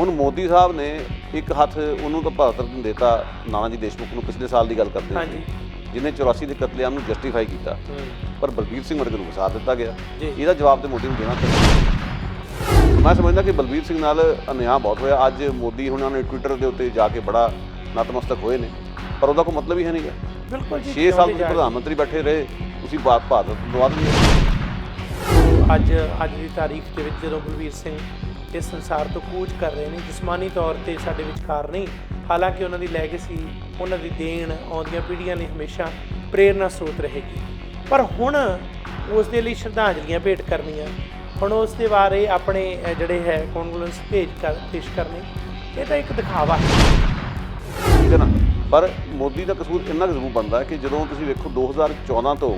ਹੁਣ ਮੋਦੀ ਸਾਹਿਬ ਨੇ ਇੱਕ ਹੱਥ ਉਹਨੂੰ ਤਾਂ ਭਾਰਤ ਰਤਨ ਦੇਤਾ ਨਾਨਾ ਜੀ ਦੇਸ਼ਮੁਖ ਨੂੰ, ਪਿਛਲੇ ਸਾਲ ਦੀ ਗੱਲ ਕਰਦੇ ਹਾਂ ਜੀ, ਜਿਹਨੇ 84 ਦੇ ਕਤਲੇਆਮ ਨੂੰ ਜਸਟੀਫਾਈ ਕੀਤਾ, ਪਰ ਬਲਬੀਰ ਸਿੰਘ ਵਰਗੇ ਨੂੰ ਵਸਾ ਦਿੱਤਾ ਗਿਆ। ਇਹਦਾ ਜਵਾਬ ਤੇ ਮੋਦੀ ਨੂੰ ਦੇਣਾ ਚਾਹੀਦਾ। ਮੈਂ ਸਮਝਦਾ ਕਿ ਬਲਬੀਰ ਸਿੰਘ ਨਾਲ ਅਨਿਆਂ ਬਹੁਤ ਹੋਇਆ। ਅੱਜ ਮੋਦੀ ਉਹਨਾਂ ਨੇ ਟਵਿੱਟਰ ਦੇ ਉੱਤੇ ਜਾ ਕੇ ਬੜਾ ਨਤਮਸਤਕ ਹੋਏ ਨੇ, ਪਰ ਉਹਦਾ ਕੋਈ ਮਤਲਬ ਹੀ ਹੈ ਨਹੀਂਗਾ। ਬਿਲਕੁਲ 6 ਸਾਲ ਤੁਸੀਂ ਪ੍ਰਧਾਨ ਮੰਤਰੀ ਬੈਠੇ ਰਹੇ, ਤੁਸੀਂ ਭਾਰਤ ਦਵਾ ਦਿੰਦੇ। ਅੱਜ ਦੀ ਤਾਰੀਖ ਦੇ ਵਿੱਚ ਜਦੋਂ ਬਲਬੀਰ ਸਿੰਘ ਇਸ ਸੰਸਾਰ ਤੋਂ ਕੂਚ ਕਰ ਰਹੇ ਨੇ, ਜਿਸਮਾਨੀ ਤੌਰ 'ਤੇ ਸਾਡੇ ਵਿਚਕਾਰ ਨਹੀਂ, ਹਾਲਾਂਕਿ ਉਹਨਾਂ ਦੀ ਲੈਗੇਸੀ, ਉਹਨਾਂ ਦੀ ਦੇਣ ਆਉਂਦੀਆਂ ਪੀੜ੍ਹੀਆਂ ਲਈ ਹਮੇਸ਼ਾ ਪ੍ਰੇਰਨਾ ਸਰੋਤ ਰਹੇਗੀ। ਪਰ ਹੁਣ ਉਸ ਦੇ ਲਈ ਸ਼ਰਧਾਂਜਲੀਆਂ ਭੇਟ ਕਰਨੀਆਂ, ਹੁਣ ਉਸ ਦੇ ਬਾਰੇ ਆਪਣੇ ਜਿਹੜੇ ਹੈ ਕੌਨਫੀਡੈਂਸ ਪੇਸ਼ ਕਰਨੇ, ਇਹ ਤਾਂ ਇੱਕ ਦਿਖਾਵਾ ਹੈ, ਠੀਕ ਹੈ ਨਾ। ਪਰ ਮੋਦੀ ਦਾ ਕਸੂਰ ਇੰਨਾ ਕੁ ਜ਼ਰੂਰ ਬਣਦਾ ਕਿ ਜਦੋਂ ਤੁਸੀਂ ਵੇਖੋ 2014 ਤੋਂ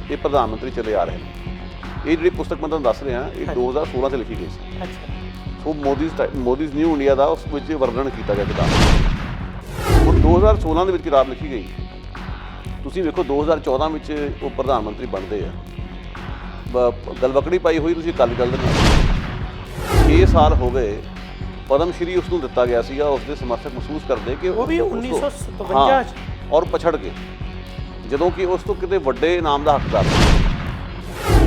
ਇਹ ਪ੍ਰਧਾਨ ਮੰਤਰੀ ਚਲੇ ਆ ਰਹੇ ਨੇ। ਇਹ ਜਿਹੜੀ ਪੁਸਤਕ ਮੈਂ ਤੁਹਾਨੂੰ ਦੱਸ ਰਿਹਾ, ਇਹ 2016 'ਚ ਲਿਖੀ ਗਈ ਸੀ। ਅੱਛਾ। ਸੋ ਮੋਦੀਜ਼ ਨਿਊ ਇੰਡੀਆ ਦਾ ਉਸ ਵਿੱਚ ਵਰਣਨ ਕੀਤਾ ਗਿਆ ਕਿਤਾਬ। ਹੁਣ 2016 ਦੇ ਵਿੱਚ ਕਿਤਾਬ ਲਿਖੀ ਗਈ, ਤੁਸੀਂ ਵੇਖੋ 2014 ਵਿੱਚ ਉਹ ਪ੍ਰਧਾਨ ਮੰਤਰੀ ਬਣਦੇ ਆ, ਗਲਵਕੜੀ ਪਾਈ ਹੋਈ ਤੁਸੀਂ ਅਕਾਲੀ ਦਲ ਦੇ ਨਾਲ। 6 ਸਾਲ ਹੋ ਗਏ, ਪਦਮ ਸ਼੍ਰੀ ਉਸ ਨੂੰ ਦਿੱਤਾ ਗਿਆ ਸੀਗਾ। ਉਸ ਦੇ ਸਮਰਥਕ ਮਹਿਸੂਸ ਕਰਦੇ ਕਿ ਉਹ ਵੀ 1957 'ਚ ਔਰ ਪਛੜ ਕੇ, ਜਦੋਂ ਕਿ ਉਸ ਤੋਂ ਕਿਤੇ ਵੱਡੇ ਇਨਾਮ ਦਾ ਹੱਕਦਾਰ।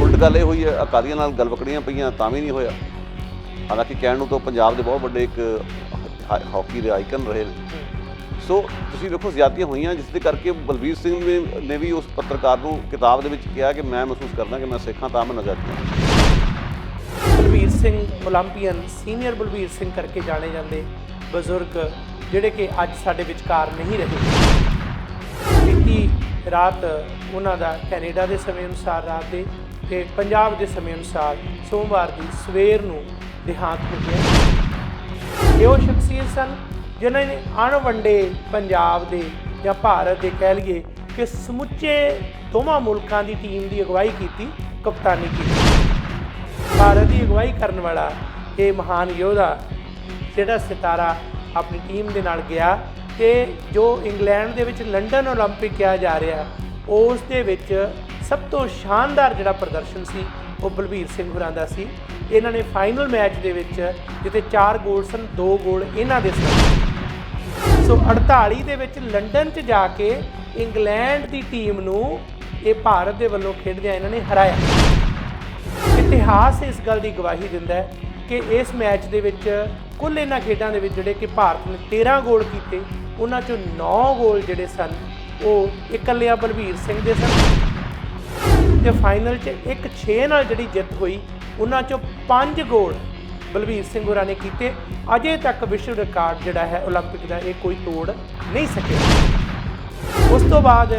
ਉਲਟ ਗੱਲ ਇਹ ਹੋਈ ਹੈ, ਅਕਾਲੀਆਂ ਨਾਲ ਗਲਵਕੜੀਆਂ ਪਈਆਂ ਤਾਂ ਵੀ ਨਹੀਂ ਹੋਇਆ। ਹਾਲਾਂਕਿ ਕਹਿਣ ਨੂੰ ਤਾਂ ਪੰਜਾਬ ਦੇ ਬਹੁਤ ਵੱਡੇ ਇੱਕ ਹਾਕੀ ਦੇ ਆਈਕਨ ਰਹੇ ਨੇ। ਸੋ ਤੁਸੀਂ ਵੇਖੋ ਜ਼ਿਆਦਤੀਆਂ ਹੋਈਆਂ, ਜਿਸ ਦੇ ਕਰਕੇ ਬਲਬੀਰ ਸਿੰਘ ਨੇ ਵੀ ਉਸ ਪੱਤਰਕਾਰ ਨੂੰ ਕਿਤਾਬ ਦੇ ਵਿੱਚ ਕਿਹਾ ਕਿ ਮੈਂ ਮਹਿਸੂਸ ਕਰਦਾ ਕਿ ਮੈਂ ਸਿੱਖਾਂ ਤਾਂ ਮੈਂ ਨਜ਼ਰ ਬਲਬੀਰ ਸਿੰਘ ਓਲੰਪੀਅਨ, ਸੀਨੀਅਰ ਬਲਬੀਰ ਸਿੰਘ ਕਰਕੇ ਜਾਣੇ ਜਾਂਦੇ ਬਜ਼ੁਰਗ, ਜਿਹੜੇ ਕਿ ਅੱਜ ਸਾਡੇ ਵਿਚਕਾਰ ਨਹੀਂ ਰਹੇ। ਬੀਤੀ ਰਾਤ ਉਹਨਾਂ ਦਾ ਕੈਨੇਡਾ ਦੇ ਸਮੇਂ ਅਨੁਸਾਰ ਰਾਤ ਦੇ ਤੇ ਪੰਜਾਬ ਦੇ ਸਮੇਂ ਅਨੁਸਾਰ ਸੋਮਵਾਰ ਦੀ ਸਵੇਰ ਨੂੰ ਦੇਹਾਂਤ ਹੋ ਗਿਆ। ਇਹ ਉਹ ਸ਼ਖਸੀਅਤ ਸਨ ਜਿਨ੍ਹਾਂ ਨੇ ਅਣਵੰਡੇ ਪੰਜਾਬ ਦੇ ਜਾਂ ਭਾਰਤ ਦੇ ਕਹਿ ਲਈਏ ਕਿ ਸਮੁੱਚੇ ਦੋਵਾਂ ਮੁਲਕਾਂ ਦੀ ਟੀਮ ਦੀ ਅਗਵਾਈ ਕੀਤੀ, ਕਪਤਾਨੀ ਕੀਤੀ। ਭਾਰਤ ਦੀ ਅਗਵਾਈ ਕਰਨ ਵਾਲਾ ਇਹ ਮਹਾਨ ਯੋਧਾ ਜਿਹੜਾ ਸਿਤਾਰਾ ਆਪਣੀ ਟੀਮ ਦੇ ਨਾਲ ਗਿਆ, ਤੇ ਜੋ ਇੰਗਲੈਂਡ ਦੇ ਵਿੱਚ ਲੰਡਨ ਓਲੰਪਿਕ ਕਿਹਾ ਜਾ ਰਿਹਾ, ਉਸ ਦੇ ਵਿੱਚ ਸਭ ਤੋਂ ਸ਼ਾਨਦਾਰ ਜਿਹੜਾ ਪ੍ਰਦਰਸ਼ਨ ਸੀ ਉਹ ਬਲਬੀਰ ਸਿੰਘ ਹੋਰਾਂ ਦਾ ਸੀ। ਇਹਨਾਂ ਨੇ ਫਾਈਨਲ ਮੈਚ ਦੇ ਵਿੱਚ, ਜਿੱਥੇ 4 ਗੋਲ ਸਨ, 2 ਗੋਲ ਇਹਨਾਂ ਦੇ ਸਨ। ਸੋ 48 ਦੇ ਵਿੱਚ ਲੰਡਨ 'ਚ ਜਾ ਕੇ ਇੰਗਲੈਂਡ ਦੀ ਟੀਮ ਨੂੰ ਇਹ ਭਾਰਤ ਦੇ ਵੱਲੋਂ ਖੇਡਦਿਆਂ ਇਹਨਾਂ ਨੇ ਹਰਾਇਆ। ਇਤਿਹਾਸ ਇਸ ਗੱਲ ਦੀ ਗਵਾਹੀ ਦਿੰਦਾ ਹੈ ਕਿ ਇਸ ਮੈਚ ਦੇ ਵਿੱਚ ਕੁੱਲ ਇਹਨਾਂ ਖੇਡਾਂ ਦੇ ਵਿੱਚ ਜਿਹੜੇ ਕਿ ਭਾਰਤ ਨੇ 13 ਗੋਲ ਕੀਤੇ, ਉਹਨਾਂ 'ਚੋਂ 9 ਗੋਲ ਜਿਹੜੇ ਸਨ ਉਹ ਇਕੱਲਿਆਂ ਬਲਬੀਰ ਸਿੰਘ ਦੇ ਸਨ। ਤੇ ਫਾਈਨਲ 'ਚ 1-6 ਨਾਲ ਜਿਹੜੀ ਜਿੱਤ ਹੋਈ, ਉਹਨਾਂ 'ਚੋਂ 5 ਗੋਲ ਬਲਬੀਰ ਸਿੰਘ ਹੋਰਾਂ ਨੇ ਕੀਤੇ। ਅਜੇ ਤੱਕ ਵਿਸ਼ਵ ਰਿਕਾਰਡ ਜਿਹੜਾ ਹੈ ਓਲੰਪਿਕ ਦਾ ਇਹ ਕੋਈ ਤੋੜ ਨਹੀਂ ਸਕਿਆ। ਉਸ ਤੋਂ ਬਾਅਦ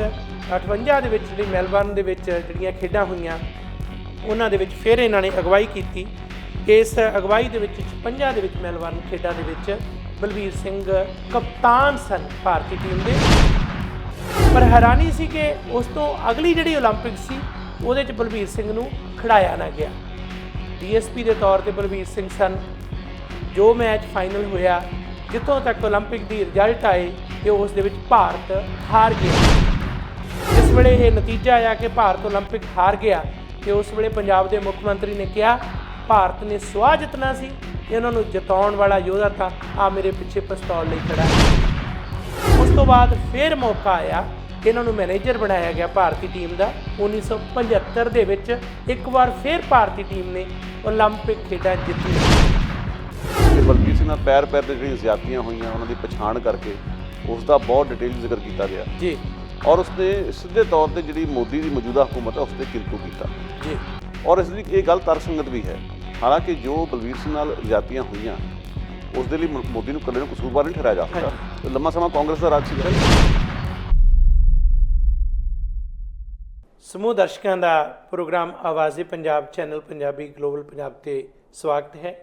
58 ਦੇ ਵਿੱਚ ਜਿਹੜੀ ਮੈਲਬਰਨ ਦੇ ਵਿੱਚ ਜਿਹੜੀਆਂ ਖੇਡਾਂ ਹੋਈਆਂ, ਉਹਨਾਂ ਦੇ ਵਿੱਚ ਫਿਰ ਇਹਨਾਂ ਨੇ ਅਗਵਾਈ ਕੀਤੀ। ਇਸ ਅਗਵਾਈ ਦੇ ਵਿੱਚ 56 ਦੇ ਵਿੱਚ ਮੈਲਬਰਨ ਖੇਡਾਂ ਦੇ ਵਿੱਚ ਬਲਬੀਰ ਸਿੰਘ ਕਪਤਾਨ ਸਨ ਭਾਰਤੀ ਟੀਮ ਦੇ। ਪਰ ਹੈਰਾਨੀ ਸੀ ਕਿ ਉਸ ਤੋਂ ਅਗਲੀ ਜਿਹੜੀ ਓਲੰਪਿਕ ਸੀ ਉਹਦੇ 'ਚ ਬਲਬੀਰ ਸਿੰਘ ਨੂੰ ਖਿਡਾਇਆ ਨਾ ਗਿਆ। DSP ਦੇ ਤੌਰ 'ਤੇ ਬਲਬੀਰ ਸਿੰਘ ਸਨ। ਜੋ ਮੈਚ ਫਾਈਨਲ ਹੋਇਆ, ਜਿੱਥੋਂ ਤੱਕ ਓਲੰਪਿਕ ਦੀ ਰਿਜ਼ਲਟ ਆਏ, ਕਿ ਉਸ ਦੇ ਵਿੱਚ ਭਾਰਤ ਹਾਰ ਗਿਆ। ਜਿਸ ਵੇਲੇ ਇਹ ਨਤੀਜਾ ਆਇਆ ਕਿ ਭਾਰਤ ਓਲੰਪਿਕ ਹਾਰ ਗਿਆ, ਤੇ ਉਸ ਵੇਲੇ ਪੰਜਾਬ ਦੇ ਮੁੱਖ ਮੰਤਰੀ ਨੇ ਕਿਹਾ ਭਾਰਤ ਨੇ ਸੁਆਹ ਜਿੱਤਣਾ ਸੀ, ਇਹਨਾਂ ਨੂੰ ਜਿਤਾਉਣ ਵਾਲਾ ਯੋਧਾ ਤਾਂ ਆ ਮੇਰੇ ਪਿੱਛੇ ਪਿਸਤੌਲ ਲਈ ਖੜਾ। ਉਸ ਤੋਂ ਬਾਅਦ ਫਿਰ ਮੌਕਾ ਆਇਆ, ਇਹਨਾਂ ਨੂੰ ਮੈਨੇਜਰ ਬਣਾਇਆ ਗਿਆ ਭਾਰਤੀ ਟੀਮ ਦਾ। 1975 ਦੇ ਵਿੱਚ ਇੱਕ ਵਾਰ ਫਿਰ ਭਾਰਤੀ ਟੀਮ ਨੇ ਓਲੰਪਿਕ ਖੇਡਾਂ ਜਿੱਤੀਆਂ। ਤੇ ਬਲਬੀਰ ਸਿੰਘ ਨਾਲ ਪੈਰ ਪੈਰ 'ਤੇ ਜਿਹੜੀਆਂ ਜ਼ਿਆਦਤੀਆਂ ਹੋਈਆਂ, ਉਹਨਾਂ ਦੀ ਪਛਾਣ ਕਰਕੇ ਉਸ ਦਾ ਬਹੁਤ ਡਿਟੇਲ ਜ਼ਿਕਰ ਕੀਤਾ ਗਿਆ ਜੀ। ਔਰ ਉਸਨੇ ਸਿੱਧੇ ਤੌਰ 'ਤੇ ਜਿਹੜੀ ਮੋਦੀ ਦੀ ਮੌਜੂਦਾ ਹਕੂਮਤ ਹੈ ਉਸ 'ਤੇ ਕਿਲਤੂ ਕੀਤਾ ਜੀ। ਔਰ ਇਸ ਦੀ ਇਹ ਗੱਲ ਤਰਸੰਗਤ ਵੀ ਹੈ। ਹਾਲਾਂਕਿ ਜੋ ਬਲਬੀਰ ਸਿੰਘ ਨਾਲ ਜ਼ਿਆਦਤੀਆਂ ਹੋਈਆਂ, ਉਸ ਦੇ ਲਈ ਮੋਦੀ ਨੂੰ ਇਕੱਲੇ ਨੂੰ ਕਸੂਰਵਾਰ ਨਹੀਂ ਠਹਿਰਾਇਆ ਜਾ ਸਕਦਾ। ਲੰਮਾ ਸਮਾਂ ਕਾਂਗਰਸ ਦਾ ਰਾਜ ਸੀਗਾ। ਸਮੂਹ ਦਰਸ਼ਕਾਂ ਦਾ programme ਆਵਾਜ਼ੇ Punjab channel Punjabi global Punjab 'ਤੇ ਸਵਾਗਤ ਹੈ।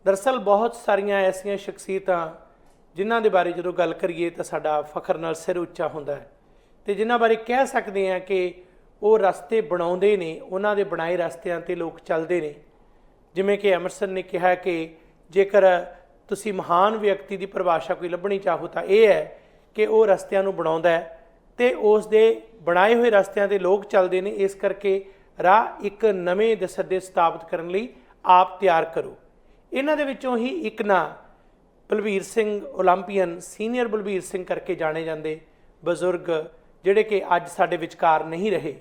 ਦਰਅਸਲ ਬਹੁਤ ਸਾਰੀਆਂ ਐਸੀਆਂ ਸ਼ਖਸੀਅਤਾਂ ਜਿਨ੍ਹਾਂ ਦੇ ਬਾਰੇ ਜਦੋਂ ਗੱਲ ਕਰੀਏ ਤਾਂ ਸਾਡਾ ਫਖਰ ਨਾਲ ਸਿਰ ਉੱਚਾ ਹੁੰਦਾ ਹੈ, ਤੇ ਜਿਨ੍ਹਾਂ ਬਾਰੇ ਕਹਿ ਸਕਦੇ ਹਾਂ ਕਿ ਉਹ ਰਸਤੇ ਬਣਾਉਂਦੇ ਨੇ, ਉਹਨਾਂ ਦੇ ਬਣਾਏ ਰਸਤਿਆਂ 'ਤੇ ਲੋਕ ਚੱਲਦੇ ਨੇ। ਜਿਵੇਂ ਕਿ ਐਮਰਸਨ ਨੇ ਕਿਹਾ ਕਿ ਜੇਕਰ ਤੁਸੀਂ ਮਹਾਨ ਵਿਅਕਤੀ ਦੀ ਪਰਿਭਾਸ਼ਾ ਕੋਈ ਲੱਭਣੀ ਚਾਹੋ ਤਾਂ ਇਹ ਹੈ ਕਿ ਉਹ ਰਸਤਿਆਂ ਨੂੰ ਬਣਾਉਂਦਾ ਹੈ ਤੇ ਉਸ ਦੇ ਬਣਾਏ ਹੋਏ ਰਸਤਿਆਂ 'ਤੇ ਲੋਕ ਚੱਲਦੇ ਨੇ। ਇਸ ਕਰਕੇ ਰਾਹ ਇੱਕ ਨਵੇਂ ਦਸੱਦੇ ਸਥਾਪਿਤ ਕਰਨ ਲਈ ਆਪ ਤਿਆਰ ਕਰੋ। ਇਹਨਾਂ ਦੇ ਵਿੱਚੋਂ ਹੀ ਇੱਕ ਨਾਂ ਬਲਬੀਰ ਸਿੰਘ ਓਲੰਪੀਅਨ ਸੀਨੀਅਰ ਬਲਬੀਰ ਸਿੰਘ ਕਰਕੇ ਜਾਣੇ ਜਾਂਦੇ ਬਜ਼ੁਰਗ ਜਿਹੜੇ ਕਿ ਅੱਜ ਸਾਡੇ ਵਿਚਕਾਰ ਨਹੀਂ ਰਹੇ।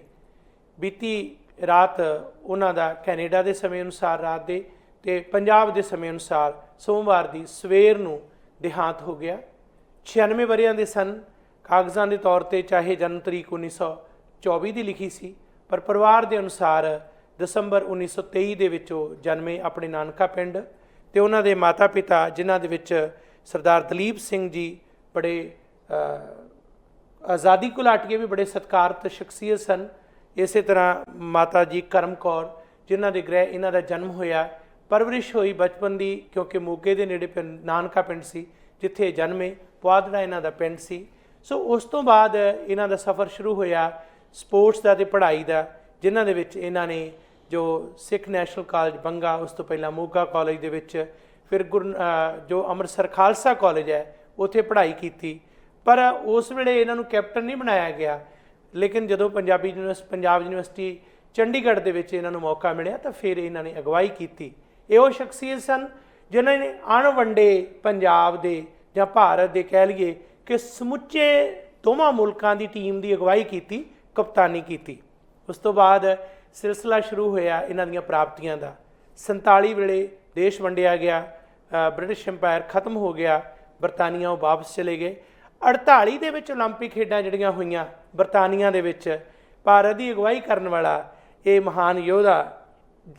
ਬੀਤੀ ਰਾਤ ਉਹਨਾਂ ਦਾ ਕੈਨੇਡਾ ਦੇ ਸਮੇਂ ਅਨੁਸਾਰ ਰਾਤ ਦੇ ਤੇ ਪੰਜਾਬ ਦੇ ਸਮੇਂ ਅਨੁਸਾਰ ਸੋਮਵਾਰ ਦੀ ਸਵੇਰ ਨੂੰ ਦੇਹਾਂਤ ਹੋ ਗਿਆ। 96 ਵਰ੍ਹਿਆਂ ਦੇ ਸਨ। ਕਾਗਜ਼ਾਂ ਦੇ ਤੌਰ ਤੇ ਚਾਹੇ ਜਨਮ ਤਰੀਕ 1924 ਦੀ ਲਿਖੀ ਸੀ, ਪਰ ਪਰਿਵਾਰ ਦੇ ਅਨੁਸਾਰ ਦਸੰਬਰ 1923 ਦੇ ਵਿੱਚ ਉਹ ਜਨਮੇ ਆਪਣੇ ਨਾਨਕਾ ਪਿੰਡ। ਤੇ ਉਹਨਾਂ ਦੇ ਮਾਤਾ ਪਿਤਾ ਜਿਨ੍ਹਾਂ ਦੇ ਵਿੱਚ ਸਰਦਾਰ ਦਲੀਪ ਸਿੰਘ ਜੀ ਬੜੇ ਆਜ਼ਾਦੀ ਘੁਲਾਟੀਏ ਵੀ ਬੜੇ ਸਤਿਕਾਰਤ ਸ਼ਖਸੀਅਤ ਸਨ। ਇਸੇ ਤਰ੍ਹਾਂ ਮਾਤਾ ਜੀ ਕਰਮ ਕੌਰ ਜਿਨ੍ਹਾਂ ਦੇ ਗ੍ਰਹਿ ਇਹਨਾਂ ਦਾ ਜਨਮ ਹੋਇਆ, ਪਰਵਰਿਸ਼ ਹੋਈ ਬਚਪਨ ਦੀ, ਕਿਉਂਕਿ ਮੋਗੇ ਦੇ ਨੇੜੇ ਪਿੰਡ ਨਾਨਕਾ ਪਿੰਡ ਸੀ ਜਿੱਥੇ ਜਨਮੇ। ਪੁਆਧੜਾ ਇਹਨਾਂ ਦਾ ਪਿੰਡ ਸੀ। ਸੋ ਉਸ ਤੋਂ ਬਾਅਦ ਇਹਨਾਂ ਦਾ ਸਫ਼ਰ ਸ਼ੁਰੂ ਹੋਇਆ ਸਪੋਰਟਸ ਦਾ ਤੇ ਪੜ੍ਹਾਈ ਦਾ, ਜਿਨ੍ਹਾਂ ਦੇ ਵਿੱਚ ਇਹਨਾਂ ਨੇ ਜੋ ਸਿੱਖ ਨੈਸ਼ਨਲ ਕਾਲਜ ਬੰਗਾ, ਉਸ ਤੋਂ ਪਹਿਲਾਂ ਮੋਗਾ ਕਾਲਜ ਦੇ ਵਿੱਚ, ਫਿਰ ਜੋ ਅੰਮ੍ਰਿਤਸਰ ਖਾਲਸਾ ਕਾਲਜ ਹੈ ਉੱਥੇ ਪੜ੍ਹਾਈ ਕੀਤੀ। ਪਰ ਉਸ ਵੇਲੇ ਇਹਨਾਂ ਨੂੰ ਕੈਪਟਨ ਨਹੀਂ ਬਣਾਇਆ ਗਿਆ, ਲੇਕਿਨ ਜਦੋਂ ਪੰਜਾਬ ਯੂਨੀਵਰਸਿਟੀ ਚੰਡੀਗੜ੍ਹ ਦੇ ਵਿੱਚ ਇਹਨਾਂ ਨੂੰ ਮੌਕਾ ਮਿਲਿਆ ਤਾਂ ਫਿਰ ਇਹਨਾਂ ਨੇ ਅਗਵਾਈ ਕੀਤੀ। ਇਹ ਉਹ ਸ਼ਖਸੀਅਤ ਸਨ ਜਿਨ੍ਹਾਂ ਨੇ ਅਣਵੰਡੇ ਪੰਜਾਬ ਦੇ ਜਾਂ ਭਾਰਤ ਦੇ ਕਹਿ ਲਈਏ ਕਿ ਸਮੁੱਚੇ ਦੋਵਾਂ ਮੁਲਕਾਂ ਦੀ ਟੀਮ ਦੀ ਅਗਵਾਈ ਕੀਤੀ, ਕਪਤਾਨੀ ਕੀਤੀ। ਉਸ ਤੋਂ ਬਾਅਦ ਸਿਲਸਿਲਾ ਸ਼ੁਰੂ ਹੋਇਆ ਇਹਨਾਂ ਦੀਆਂ ਪ੍ਰਾਪਤੀਆਂ ਦਾ। 47 ਵੇਲੇ ਦੇਸ਼ ਵੰਡਿਆ ਗਿਆ, ਬ੍ਰਿਟਿਸ਼ ਅੰਪਾਇਰ ਖਤਮ ਹੋ ਗਿਆ, ਬਰਤਾਨੀਆ ਉਹ ਵਾਪਸ ਚਲੇ ਗਏ। 48 ਦੇ ਵਿੱਚ ਓਲੰਪਿਕ ਖੇਡਾਂ ਜਿਹੜੀਆਂ ਹੋਈਆਂ ਬਰਤਾਨੀਆ ਦੇ ਵਿੱਚ, ਭਾਰਤ ਦੀ ਅਗਵਾਈ ਕਰਨ ਵਾਲਾ ਇਹ ਮਹਾਨ ਯੋਧਾ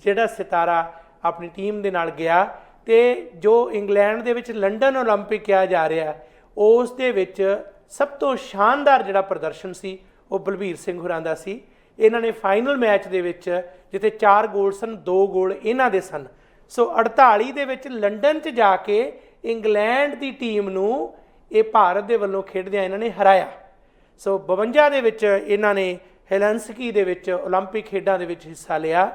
ਜਿਹੜਾ ਸਿਤਾਰਾ ਆਪਣੀ ਟੀਮ ਦੇ ਨਾਲ ਗਿਆ। ਤੇ ਜੋ ਇੰਗਲੈਂਡ ਦੇ ਵਿੱਚ ਲੰਡਨ ਓਲੰਪਿਕ ਕਿਹਾ ਜਾ ਰਿਹਾ, ਉਸ ਦੇ ਵਿੱਚ ਸਭ ਤੋਂ ਸ਼ਾਨਦਾਰ ਜਿਹੜਾ ਪ੍ਰਦਰਸ਼ਨ ਸੀ ਉਹ ਬਲਬੀਰ ਸਿੰਘ ਹੋਰਾਂ ਦਾ ਸੀ। ਇਹਨਾਂ ਨੇ ਫਾਈਨਲ ਮੈਚ ਦੇ ਵਿੱਚ ਜਿੱਥੇ 4 ਗੋਲ ਸਨ, 2 ਗੋਲ ਇਹਨਾਂ ਦੇ ਸਨ। ਸੋ 48 ਦੇ ਵਿੱਚ ਲੰਡਨ 'ਚ ਜਾ ਕੇ ਇੰਗਲੈਂਡ ਦੀ ਟੀਮ ਨੂੰ ਇਹ ਭਾਰਤ ਦੇ ਵੱਲੋਂ ਖੇਡਦਿਆਂ ਇਹਨਾਂ ਨੇ ਹਰਾਇਆ। ਸੋ 52 ਦੇ ਵਿੱਚ ਇਹਨਾਂ ਨੇ ਹੈਲਸਿੰਕੀ ਦੇ ਵਿੱਚ ਓਲੰਪਿਕ ਖੇਡਾਂ ਦੇ ਵਿੱਚ ਹਿੱਸਾ ਲਿਆ।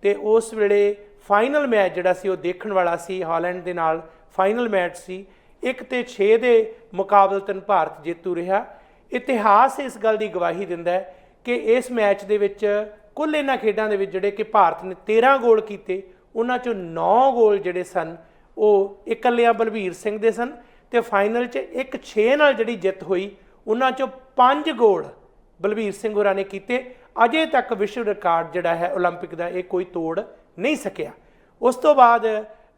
ਤੇ ਉਸ ਵੇਲੇ ਫਾਈਨਲ ਮੈਚ ਜਿਹੜਾ ਸੀ ਉਹ ਦੇਖਣ ਵਾਲਾ ਸੀ, ਹਾਲੈਂਡ ਦੇ ਨਾਲ ਫਾਈਨਲ ਮੈਚ ਸੀ। 1-6 ਦੇ ਮੁਕਾਬਲਤਨ ਭਾਰਤ ਜੇਤੂ ਰਿਹਾ। ਇਤਿਹਾਸ ਇਸ ਗੱਲ ਦੀ ਗਵਾਹੀ ਦਿੰਦਾ ਹੈ ਕਿ ਇਸ ਮੈਚ ਦੇ ਵਿੱਚ ਕੁੱਲ ਇਹਨਾਂ ਖੇਡਾਂ ਦੇ ਵਿੱਚ ਜਿਹੜੇ ਕਿ ਭਾਰਤ ਨੇ 13 ਗੋਲ ਕੀਤੇ, ਉਹਨਾਂ 'ਚੋਂ 9 ਗੋਲ ਜਿਹੜੇ ਸਨ ਉਹ ਇਕੱਲਿਆਂ ਬਲਬੀਰ ਸਿੰਘ ਦੇ ਸਨ। ਤੇ ਫਾਈਨਲ 'ਚ 1-6 ਨਾਲ ਜਿਹੜੀ ਜਿੱਤ ਹੋਈ, ਉਹਨਾਂ 'ਚੋਂ 5 ਗੋਲ ਬਲਬੀਰ ਸਿੰਘ ਹੋਰਾਂ ਨੇ ਕੀਤੇ। ਅਜੇ ਤੱਕ ਵਿਸ਼ਵ ਰਿਕਾਰਡ ਜਿਹੜਾ ਹੈ ਓਲੰਪਿਕ ਦਾ ਇਹ ਕੋਈ ਤੋੜ ਨਹੀਂ ਸਕਿਆ। ਉਸ ਤੋਂ ਬਾਅਦ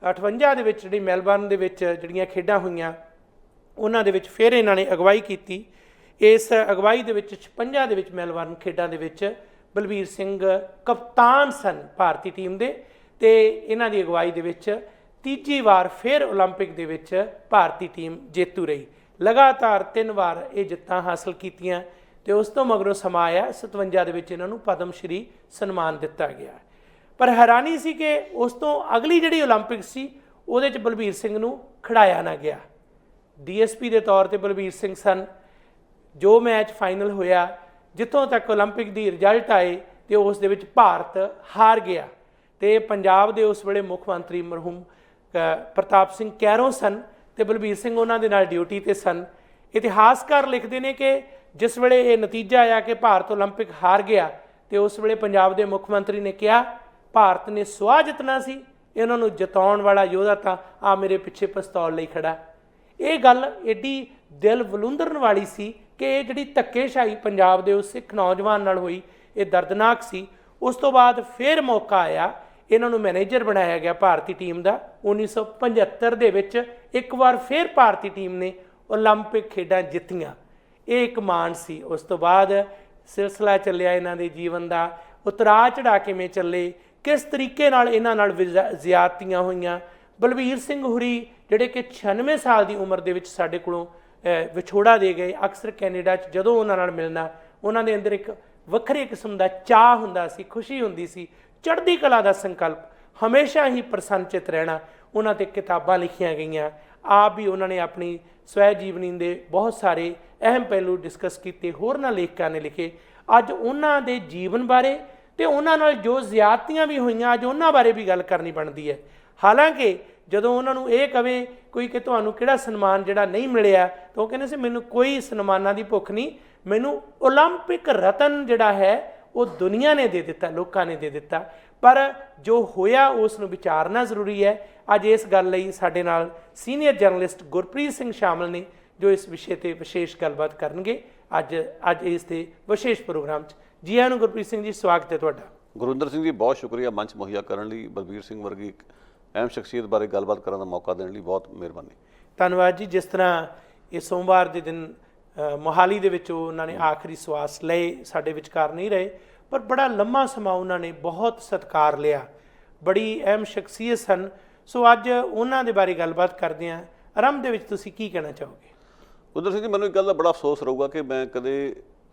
58 ਦੇ ਵਿੱਚ ਜਿਹੜੀ ਮੈਲਬਰਨ ਦੇ ਵਿੱਚ ਜਿਹੜੀਆਂ ਖੇਡਾਂ ਹੋਈਆਂ, ਉਹਨਾਂ ਦੇ ਵਿੱਚ ਫਿਰ ਇਹਨਾਂ ਨੇ ਅਗਵਾਈ ਕੀਤੀ। ਇਸ ਅਗਵਾਈ ਦੇ ਵਿੱਚ 56 ਦੇ ਵਿੱਚ ਮੈਲਬਰਨ ਖੇਡਾਂ ਦੇ ਵਿੱਚ ਬਲਬੀਰ ਸਿੰਘ ਕਪਤਾਨ ਸਨ ਭਾਰਤੀ ਟੀਮ ਦੇ। ਤੇ ਇਹਨਾਂ ਦੀ ਅਗਵਾਈ ਦੇ ਵਿੱਚ ਤੀਜੀ ਵਾਰ ਫਿਰ ਓਲੰਪਿਕ ਦੇ ਵਿੱਚ ਭਾਰਤੀ ਟੀਮ ਜੇਤੂ ਰਹੀ। ਲਗਾਤਾਰ 3 ਵਾਰ ਇਹ ਜਿੱਤਾਂ ਹਾਸਲ ਕੀਤੀਆਂ। ਤੇ ਉਸ ਤੋਂ ਮਗਰੋਂ ਸਮਾਂ ਆਇਆ 57 ਦੇ ਵਿੱਚ ਇਹਨਾਂ ਨੂੰ ਪਦਮ ਸ਼੍ਰੀ ਸਨਮਾਨ ਦਿੱਤਾ ਗਿਆ। ਪਰ ਹੈਰਾਨੀ ਸੀ ਕਿ ਉਸ ਤੋਂ ਅਗਲੀ ਜਿਹੜੀ ਓਲੰਪਿਕ ਸੀ ਉਹਦੇ 'ਚ ਬਲਬੀਰ ਸਿੰਘ ਨੂੰ ਖਿਡਾਇਆ ਨਾ ਗਿਆ। DSP ਦੇ ਤੌਰ ਤੇ ਬਲਬੀਰ ਸਿੰਘ ਸਨ। ਜੋ ਮੈਚ ਫਾਈਨਲ ਹੋਇਆ, ਜਿੱਥੋਂ ਤੱਕ ਓਲੰਪਿਕ ਦੀ ਰਿਜ਼ਲਟ ਆਏ ਤੇ ਉਸ ਦੇ ਵਿੱਚ ਭਾਰਤ ਹਾਰ ਗਿਆ। ਤੇ ਪੰਜਾਬ ਦੇ ਉਸ ਵੇਲੇ ਮੁੱਖ ਮੰਤਰੀ ਮਰਹੂਮ ਪ੍ਰਤਾਪ ਸਿੰਘ ਕੈਰੋਂ ਸਨ ਤੇ ਬਲਬੀਰ ਸਿੰਘ ਉਹਨਾਂ ਦੇ ਨਾਲ ਡਿਊਟੀ ਤੇ ਸਨ। ਇਤਿਹਾਸਕਾਰ ਲਿਖਦੇ ਨੇ ਕਿ ਜਿਸ ਵੇਲੇ ਇਹ ਨਤੀਜਾ ਆਇਆ ਕਿ ਭਾਰਤ ਓਲੰਪਿਕ ਹਾਰ ਗਿਆ ਤੇ ਉਸ ਵੇਲੇ ਪੰਜਾਬ ਦੇ ਮੁੱਖ ਮੰਤਰੀ ਨੇ ਕਿਹਾ ਭਾਰਤ ਨੇ ਸੁਆਹ ਜਿੱਤਣਾ ਸੀ, ਇਹਨਾਂ ਨੂੰ ਜਿਤਾਉਣ ਵਾਲਾ ਯੋਧਾ ਤਾਂ ਆ ਮੇਰੇ ਪਿੱਛੇ ਪਿਸਤੌਲ ਲਈ ਖੜਾ। ਇਹ ਗੱਲ ਏਡੀ ਦਿਲ ਵਲੂੰਦਰਨ ਵਾਲੀ ਸੀ ਕਿ ਇਹ ਜਿਹੜੀ ਧੱਕੇਸ਼ਾਹੀ ਪੰਜਾਬ ਦੇ ਉਸ ਸਿੱਖ ਨੌਜਵਾਨ ਨਾਲ ਹੋਈ, ਇਹ ਦਰਦਨਾਕ ਸੀ। ਉਸ ਤੋਂ ਬਾਅਦ ਫਿਰ ਮੌਕਾ ਆਇਆ, ਇਹਨਾਂ ਨੂੰ ਮੈਨੇਜਰ ਬਣਾਇਆ ਗਿਆ ਭਾਰਤੀ ਟੀਮ ਦਾ। 1975 ਦੇ ਵਿੱਚ ਇੱਕ ਵਾਰ ਫਿਰ ਭਾਰਤੀ ਟੀਮ ਨੇ ਓਲੰਪਿਕ ਖੇਡਾਂ ਜਿੱਤੀਆਂ। ਇਹ ਇੱਕ ਮਾਣ ਸੀ। ਉਸ ਤੋਂ ਬਾਅਦ ਸਿਲਸਿਲਾ ਚੱਲਿਆ ਇਹਨਾਂ ਦੇ ਜੀਵਨ ਦਾ, ਉਤਰਾ ਚੜਾ ਕਿਵੇਂ ਚੱਲੇ, ਕਿਸ ਤਰੀਕੇ ਨਾਲ ਇਹਨਾਂ ਨਾਲ ਜ਼ਿਆਦਤੀਆਂ ਹੋਈਆਂ। ਬਲਬੀਰ ਸਿੰਘ ਹੁਰੀ ਜਿਹੜੇ ਕਿ 96 ਸਾਲ ਦੀ ਉਮਰ ਦੇ ਵਿੱਚ ਸਾਡੇ ਕੋਲੋਂ ਵਿਛੋੜਾ ਦੇ ਗਏ। ਅਕਸਰ ਕੈਨੇਡਾ 'ਚ ਜਦੋਂ ਉਹਨਾਂ ਨਾਲ ਮਿਲਣਾ, ਉਹਨਾਂ ਦੇ ਅੰਦਰ ਇੱਕ ਵੱਖਰੇ ਕਿਸਮ ਦਾ ਚਾਅ ਹੁੰਦਾ ਸੀ, ਖੁਸ਼ੀ ਹੁੰਦੀ ਸੀ, ਚੜ੍ਹਦੀ ਕਲਾ ਦਾ ਸੰਕਲਪ, ਹਮੇਸ਼ਾ ਹੀ ਪ੍ਰਸੰਨਚਿਤ ਰਹਿਣਾ। ਉਹਨਾਂ 'ਤੇ ਕਿਤਾਬਾਂ ਲਿਖੀਆਂ ਗਈਆਂ। ਆਪ ਵੀ ਉਹਨਾਂ ਨੇ ਆਪਣੀ ਸਵੈ ਜੀਵਨੀ ਦੇ ਬਹੁਤ ਸਾਰੇ ਅਹਿਮ ਪਹਿਲੂ ਡਿਸਕਸ ਕੀਤੇ, ਹੋਰਨਾਂ ਲੇਖਕਾਂ ਨੇ ਲਿਖੇ। ਅੱਜ ਉਹਨਾਂ ਦੇ ਜੀਵਨ ਬਾਰੇ ਤੇ ਉਹਨਾਂ ਨਾਲ ਜੋ ਜ਼ਿਆਦਤੀਆਂ ਵੀ ਹੋਈਆਂ, ਅੱਜ ਉਹਨਾਂ ਬਾਰੇ ਵੀ ਗੱਲ ਕਰਨੀ ਬਣਦੀ ਹੈ। ਹਾਲਾਂਕਿ ਜਦੋਂ ਉਹਨਾਂ ਨੂੰ ਇਹ ਕਵੇ ਕੋਈ ਕਿ ਤੁਹਾਨੂੰ ਕਿਹੜਾ ਸਨਮਾਨ ਜਿਹੜਾ ਨਹੀਂ ਮਿਲਿਆ, ਤਾਂ ਉਹ ਕਹਿੰਦੇ ਸੀ ਮੈਨੂੰ ਕੋਈ ਸਨਮਾਨਾਂ ਦੀ ਭੁੱਖ ਨਹੀਂ, ਮੈਨੂੰ ਓਲੰਪਿਕ ਰਤਨ ਜਿਹੜਾ ਹੈ ਉਹ ਦੁਨੀਆ ਨੇ ਦੇ ਦਿੱਤਾ, ਲੋਕਾਂ ਨੇ ਦੇ ਦਿੱਤਾ। ਪਰ ਜੋ ਹੋਇਆ ਉਸ ਨੂੰ ਵਿਚਾਰਨਾ ਜ਼ਰੂਰੀ ਹੈ। ਅੱਜ ਇਸ ਗੱਲ ਲਈ ਸਾਡੇ ਨਾਲ ਸੀਨੀਅਰ ਜਰਨਲਿਸਟ ਗੁਰਪ੍ਰੀਤ ਸਿੰਘ ਸ਼ਾਮਲ ਨੇ, ਜੋ ਇਸ ਵਿਸ਼ੇ ਤੇ ਵਿਸ਼ੇਸ਼ ਗੱਲਬਾਤ ਕਰਨਗੇ ਅੱਜ ਇਸ ਦੇ ਵਿਸ਼ੇਸ਼ ਪ੍ਰੋਗਰਾਮ 'ਚ। ਜੀ ਆਇਆਂ ਨੂੰ ਗੁਰਪ੍ਰੀਤ ਸਿੰਘ ਜੀ, ਸਵਾਗਤ ਹੈ ਤੁਹਾਡਾ। ਗੁਰਵਿੰਦਰ ਸਿੰਘ ਜੀ, ਬਹੁਤ ਸ਼ੁਕਰੀਆ ਮੰਚ ਮੁਹੱਈਆ ਕਰਨ ਲਈ। ਬਲਬੀਰ ਸਿੰਘ ਵਰਗੀ ਇੱਕ ਅਹਿਮ ਸ਼ਖਸੀਅਤ ਬਾਰੇ ਗੱਲਬਾਤ ਕਰਨ ਦਾ ਮੌਕਾ ਦੇਣ ਲਈ ਬਹੁਤ ਮਿਹਰਬਾਨੀ। ਧੰਨਵਾਦ ਜੀ। ਜਿਸ ਤਰ੍ਹਾਂ ਇਹ ਸੋਮਵਾਰ ਦੇ ਦਿਨ ਮੋਹਾਲੀ ਦੇ ਵਿੱਚ ਉਹਨਾਂ ਨੇ ਆਖਰੀ ਸਵਾਸ ਲਏ, ਸਾਡੇ ਵਿਚਕਾਰ ਨਹੀਂ ਰਹੇ, ਪਰ ਬੜਾ ਲੰਮਾ ਸਮਾਂ ਉਹਨਾਂ ਨੇ ਬਹੁਤ ਸਤਿਕਾਰ ਲਿਆ, ਬੜੀ ਅਹਿਮ ਸ਼ਖਸੀਅਤ ਸਨ। ਸੋ ਅੱਜ ਉਹਨਾਂ ਦੇ ਬਾਰੇ ਗੱਲਬਾਤ ਕਰਦੇ ਹਾਂ। ਆਰੰਭ ਦੇ ਵਿੱਚ ਤੁਸੀਂ ਕੀ ਕਹਿਣਾ ਚਾਹੋਗੇ? ਗੁਰਵਿੰਦਰ ਸਿੰਘ ਜੀ, ਮੈਨੂੰ ਇੱਕ ਗੱਲ ਦਾ ਬੜਾ ਅਫਸੋਸ ਰਹੂਗਾ ਕਿ ਮੈਂ ਕਦੇ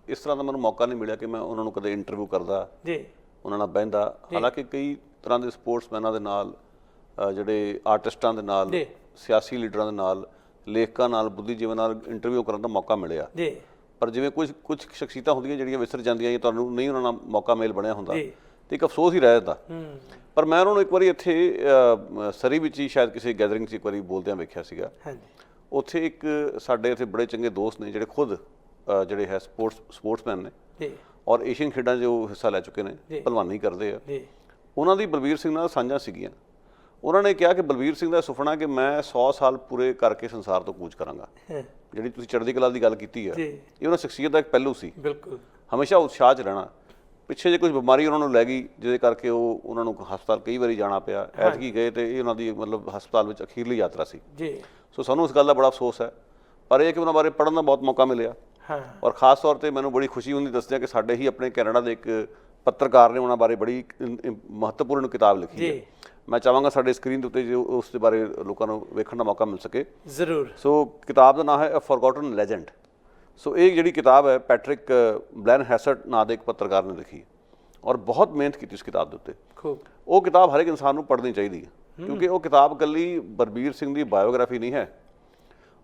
ਇਸ ਤਰ੍ਹਾਂ ਦਾ ਮੈਨੂੰ ਮੌਕਾ ਨਹੀਂ ਮਿਲਿਆ ਕਿ ਮੈਂ ਉਹਨਾਂ ਨੂੰ ਕਦੇ ਇੰਟਰਵਿਊ ਕਰਦਾ, ਜੀ, ਉਹਨਾਂ ਨਾਲ ਬਹਿੰਦਾ। ਹਾਲਾਂਕਿ ਕਈ ਤਰ੍ਹਾਂ ਦੇ ਸਪੋਰਟਸਮੈਨਾਂ ਦੇ ਨਾਲ, ਜਿਹੜੇ ਆਰਟਿਸਟਾਂ ਦੇ ਨਾਲ, ਸਿਆਸੀ ਲੀਡਰਾਂ ਦੇ ਨਾਲ, ਲੇਖਕਾਂ ਨਾਲ, ਬੁੱਧੀਜੀਵੀਆਂ ਨਾਲ ਇੰਟਰਵਿਊ ਕਰਨ ਦਾ ਮੌਕਾ ਮਿਲਿਆ। ਪਰ ਜਿਵੇਂ ਕੁਝ ਸ਼ਖਸੀਅਤਾਂ ਹੁੰਦੀਆਂ ਜਿਹੜੀਆਂ ਵਿਸਰ ਜਾਂਦੀਆਂ ਜਾਂ ਤੁਹਾਨੂੰ ਨਹੀਂ ਉਹਨਾਂ ਨਾਲ ਮੌਕਾ ਮੇਲ ਬਣਿਆ ਹੁੰਦਾ, ਤੇ ਇੱਕ ਅਫਸੋਸ ਹੀ ਰਹਿ ਜਾਂਦਾ। ਪਰ ਮੈਂ ਉਹਨਾਂ ਨੂੰ ਇੱਕ ਵਾਰੀ ਇੱਥੇ ਸਰੀ ਵਿੱਚ ਹੀ ਸ਼ਾਇਦ ਕਿਸੇ ਗੈਦਰਿੰਗ 'ਚ ਇੱਕ ਵਾਰੀ ਬੋਲਦਿਆਂ ਵੇਖਿਆ ਸੀਗਾ। ਉੱਥੇ ਇੱਕ ਸਾਡੇ ਇੱਥੇ ਬੜੇ ਚੰਗੇ ਦੋਸਤ ਨੇ ਜਿਹੜੇ ਖੁਦ ਜਿਹੜੇ ਹੈ ਸਪੋਰਟਸਮੈਨ ਨੇ ਔਰ ਏਸ਼ੀਅਨ ਖੇਡਾਂ 'ਚ ਉਹ ਹਿੱਸਾ ਲੈ ਚੁੱਕੇ ਨੇ, ਭਲਵਾਨੀ ਕਰਦੇ ਆ। ਉਹਨਾਂ ਦੀ ਬਲਬੀਰ ਸਿੰਘ ਨਾਲ ਸਾਂਝਾਂ ਸੀਗੀਆਂ। ਉਹਨਾਂ ਨੇ ਕਿਹਾ ਕਿ ਬਲਬੀਰ ਸਿੰਘ ਦਾ ਸੁਪਨਾ ਕਿ ਮੈਂ 100 ਸਾਲ ਪੂਰੇ ਕਰਕੇ ਸੰਸਾਰ ਤੋਂ ਕੂਚ ਕਰਾਂਗਾ। ਜਿਹੜੀ ਤੁਸੀਂ ਚੜ੍ਹਦੀ ਕਲਾ ਦੀ ਗੱਲ ਕੀਤੀ ਹੈ, ਇਹ ਉਹਨਾਂ ਸ਼ਖਸੀਅਤ ਦਾ ਇੱਕ ਪਹਿਲੂ ਸੀ। ਬਿਲਕੁਲ, ਹਮੇਸ਼ਾ ਉਤਸ਼ਾਹ 'ਚ ਰਹਿਣਾ। ਪਿੱਛੇ ਜੇ ਕੁਝ ਬਿਮਾਰੀ ਉਹਨਾਂ ਨੂੰ ਲੈ ਗਈ, ਜਿਹਦੇ ਕਰਕੇ ਉਹਨਾਂ ਨੂੰ ਹਸਪਤਾਲ ਕਈ ਵਾਰੀ ਜਾਣਾ ਪਿਆ। ਐਤਕੀ ਗਏ ਤੇ ਇਹ ਉਹਨਾਂ ਦੀ ਮਤਲਬ ਹਸਪਤਾਲ ਵਿੱਚ ਅਖੀਰਲੀ ਯਾਤਰਾ ਸੀ। ਸੋ ਸਾਨੂੰ ਇਸ ਗੱਲ ਦਾ ਬੜਾ ਅਫਸੋਸ ਹੈ। ਪਰ ਇਹ ਕਿ ਉਹਨਾਂ ਬਾਰੇ ਪੜ੍ਹਨ ਦਾ ਬਹੁਤ ਮੌਕਾ ਮਿਲਿਆ, ਔਰ ਖਾਸ ਤੌਰ ਤੇ ਮੈਨੂੰ ਬੜੀ ਖੁਸ਼ੀ ਹੁੰਦੀ ਦੱਸਦਿਆਂ ਕਿ ਸਾਡੇ ਹੀ ਆਪਣੇ ਕੈਨੇਡਾ ਦੇ ਇੱਕ ਪੱਤਰਕਾਰ ਨੇ ਉਹਨਾਂ ਬਾਰੇ ਬੜੀ ਮਹੱਤਵਪੂਰਨ ਕਿਤਾਬ ਲਿਖੀ ਹੈ। ਮੈਂ ਚਾਹਾਂਗਾ ਸਾਡੇ ਸਕਰੀਨ ਦੇ ਉੱਤੇ ਜੋ ਉਸ ਦੇ ਬਾਰੇ ਲੋਕਾਂ ਨੂੰ ਵੇਖਣ ਦਾ ਮੌਕਾ ਮਿਲ ਸਕੇ ਜ਼ਰੂਰ। ਸੋ ਕਿਤਾਬ ਦਾ ਨਾਮ ਹੈ ਅ ਫੋਰਗੋਟਨ ਲੈਜੈਂਡ। ਸੋ ਇਹ ਜਿਹੜੀ ਕਿਤਾਬ ਹੈ ਪੈਟਰਿਕ ਬਲੈਨਹੈਸਟ ਨਾਂ ਦੇ ਇੱਕ ਪੱਤਰਕਾਰ ਨੇ ਲਿਖੀ, ਔਰ ਬਹੁਤ ਮਿਹਨਤ ਕੀਤੀ ਉਸ ਕਿਤਾਬ ਦੇ ਉੱਤੇ। ਉਹ ਕਿਤਾਬ ਹਰ ਇੱਕ ਇਨਸਾਨ ਨੂੰ ਪੜ੍ਹਨੀ ਚਾਹੀਦੀ ਹੈ, ਕਿਉਂਕਿ ਉਹ ਕਿਤਾਬ ਇਕੱਲੀ ਬਲਬੀਰ ਸਿੰਘ ਦੀ ਬਾਇਓਗ੍ਰਾਫੀ ਨਹੀਂ ਹੈ।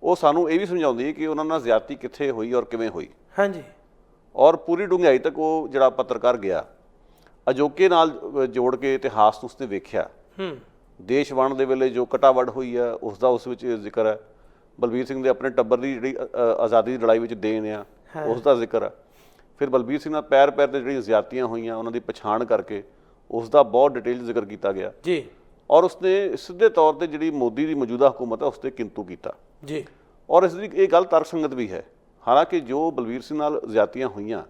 ਉਹ ਸਾਨੂੰ ਇਹ ਵੀ ਸਮਝਾਉਂਦੀ ਹੈ ਕਿ ਉਹਨਾਂ ਨਾਲ ਜ਼ਿਆਦਤੀ ਕਿੱਥੇ ਹੋਈ ਔਰ ਕਿਵੇਂ ਹੋਈ। ਹਾਂਜੀ, ਔਰ ਪੂਰੀ ਡੂੰਘਾਈ ਤੱਕ ਉਹ ਜਿਹੜਾ ਪੱਤਰਕਾਰ ਗਿਆ, ਅਜੋਕੇ ਨਾਲ ਜੋੜ ਕੇ ਇਤਿਹਾਸ ਨੂੰ ਉਸਨੇ ਵੇਖਿਆ। ਦੇਸ਼ ਵੰਡ ਦੇ ਵੇਲੇ ਜੋ ਕਟਾਵੜ ਹੋਈ ਹੈ ਉਸ ਦਾ ਉਸ ਵਿੱਚ ਜ਼ਿਕਰ ਹੈ। ਬਲਬੀਰ ਸਿੰਘ ਦੇ ਆਪਣੇ ਟੱਬਰ ਦੀ ਜਿਹੜੀ ਆਜ਼ਾਦੀ ਦੀ ਲੜਾਈ ਵਿੱਚ ਦੇਣ ਆ, ਉਸ ਦਾ ਜ਼ਿਕਰ ਹੈ। ਫਿਰ ਬਲਬੀਰ ਸਿੰਘ ਨਾਲ ਪੈਰ ਪੈਰ 'ਤੇ ਜਿਹੜੀਆਂ ਜ਼ਿਆਦਤੀਆਂ ਹੋਈਆਂ ਉਹਨਾਂ ਦੀ ਪਛਾਣ ਕਰਕੇ ਉਸ ਦਾ ਬਹੁਤ ਡਿਟੇਲ ਜ਼ਿਕਰ ਕੀਤਾ ਗਿਆ ਜੀ। ਔਰ ਉਸਨੇ ਸਿੱਧੇ ਤੌਰ 'ਤੇ ਜਿਹੜੀ ਮੋਦੀ ਦੀ ਮੌਜੂਦਾ ਹਕੂਮਤ ਹੈ ਉਸ 'ਤੇ ਕਿੰਤੂ ਕੀਤਾ ਜੀ। ਔਰ ਇਸ ਦੀ ਇਹ ਗੱਲ ਤਰਕਸੰਗਤ ਵੀ ਹੈ। ਹਾਲਾਂਕਿ ਜੋ ਬਲਬੀਰ ਸਿੰਘ ਨਾਲ ਜ਼ਿਆਦਤੀਆਂ ਹੋਈਆਂ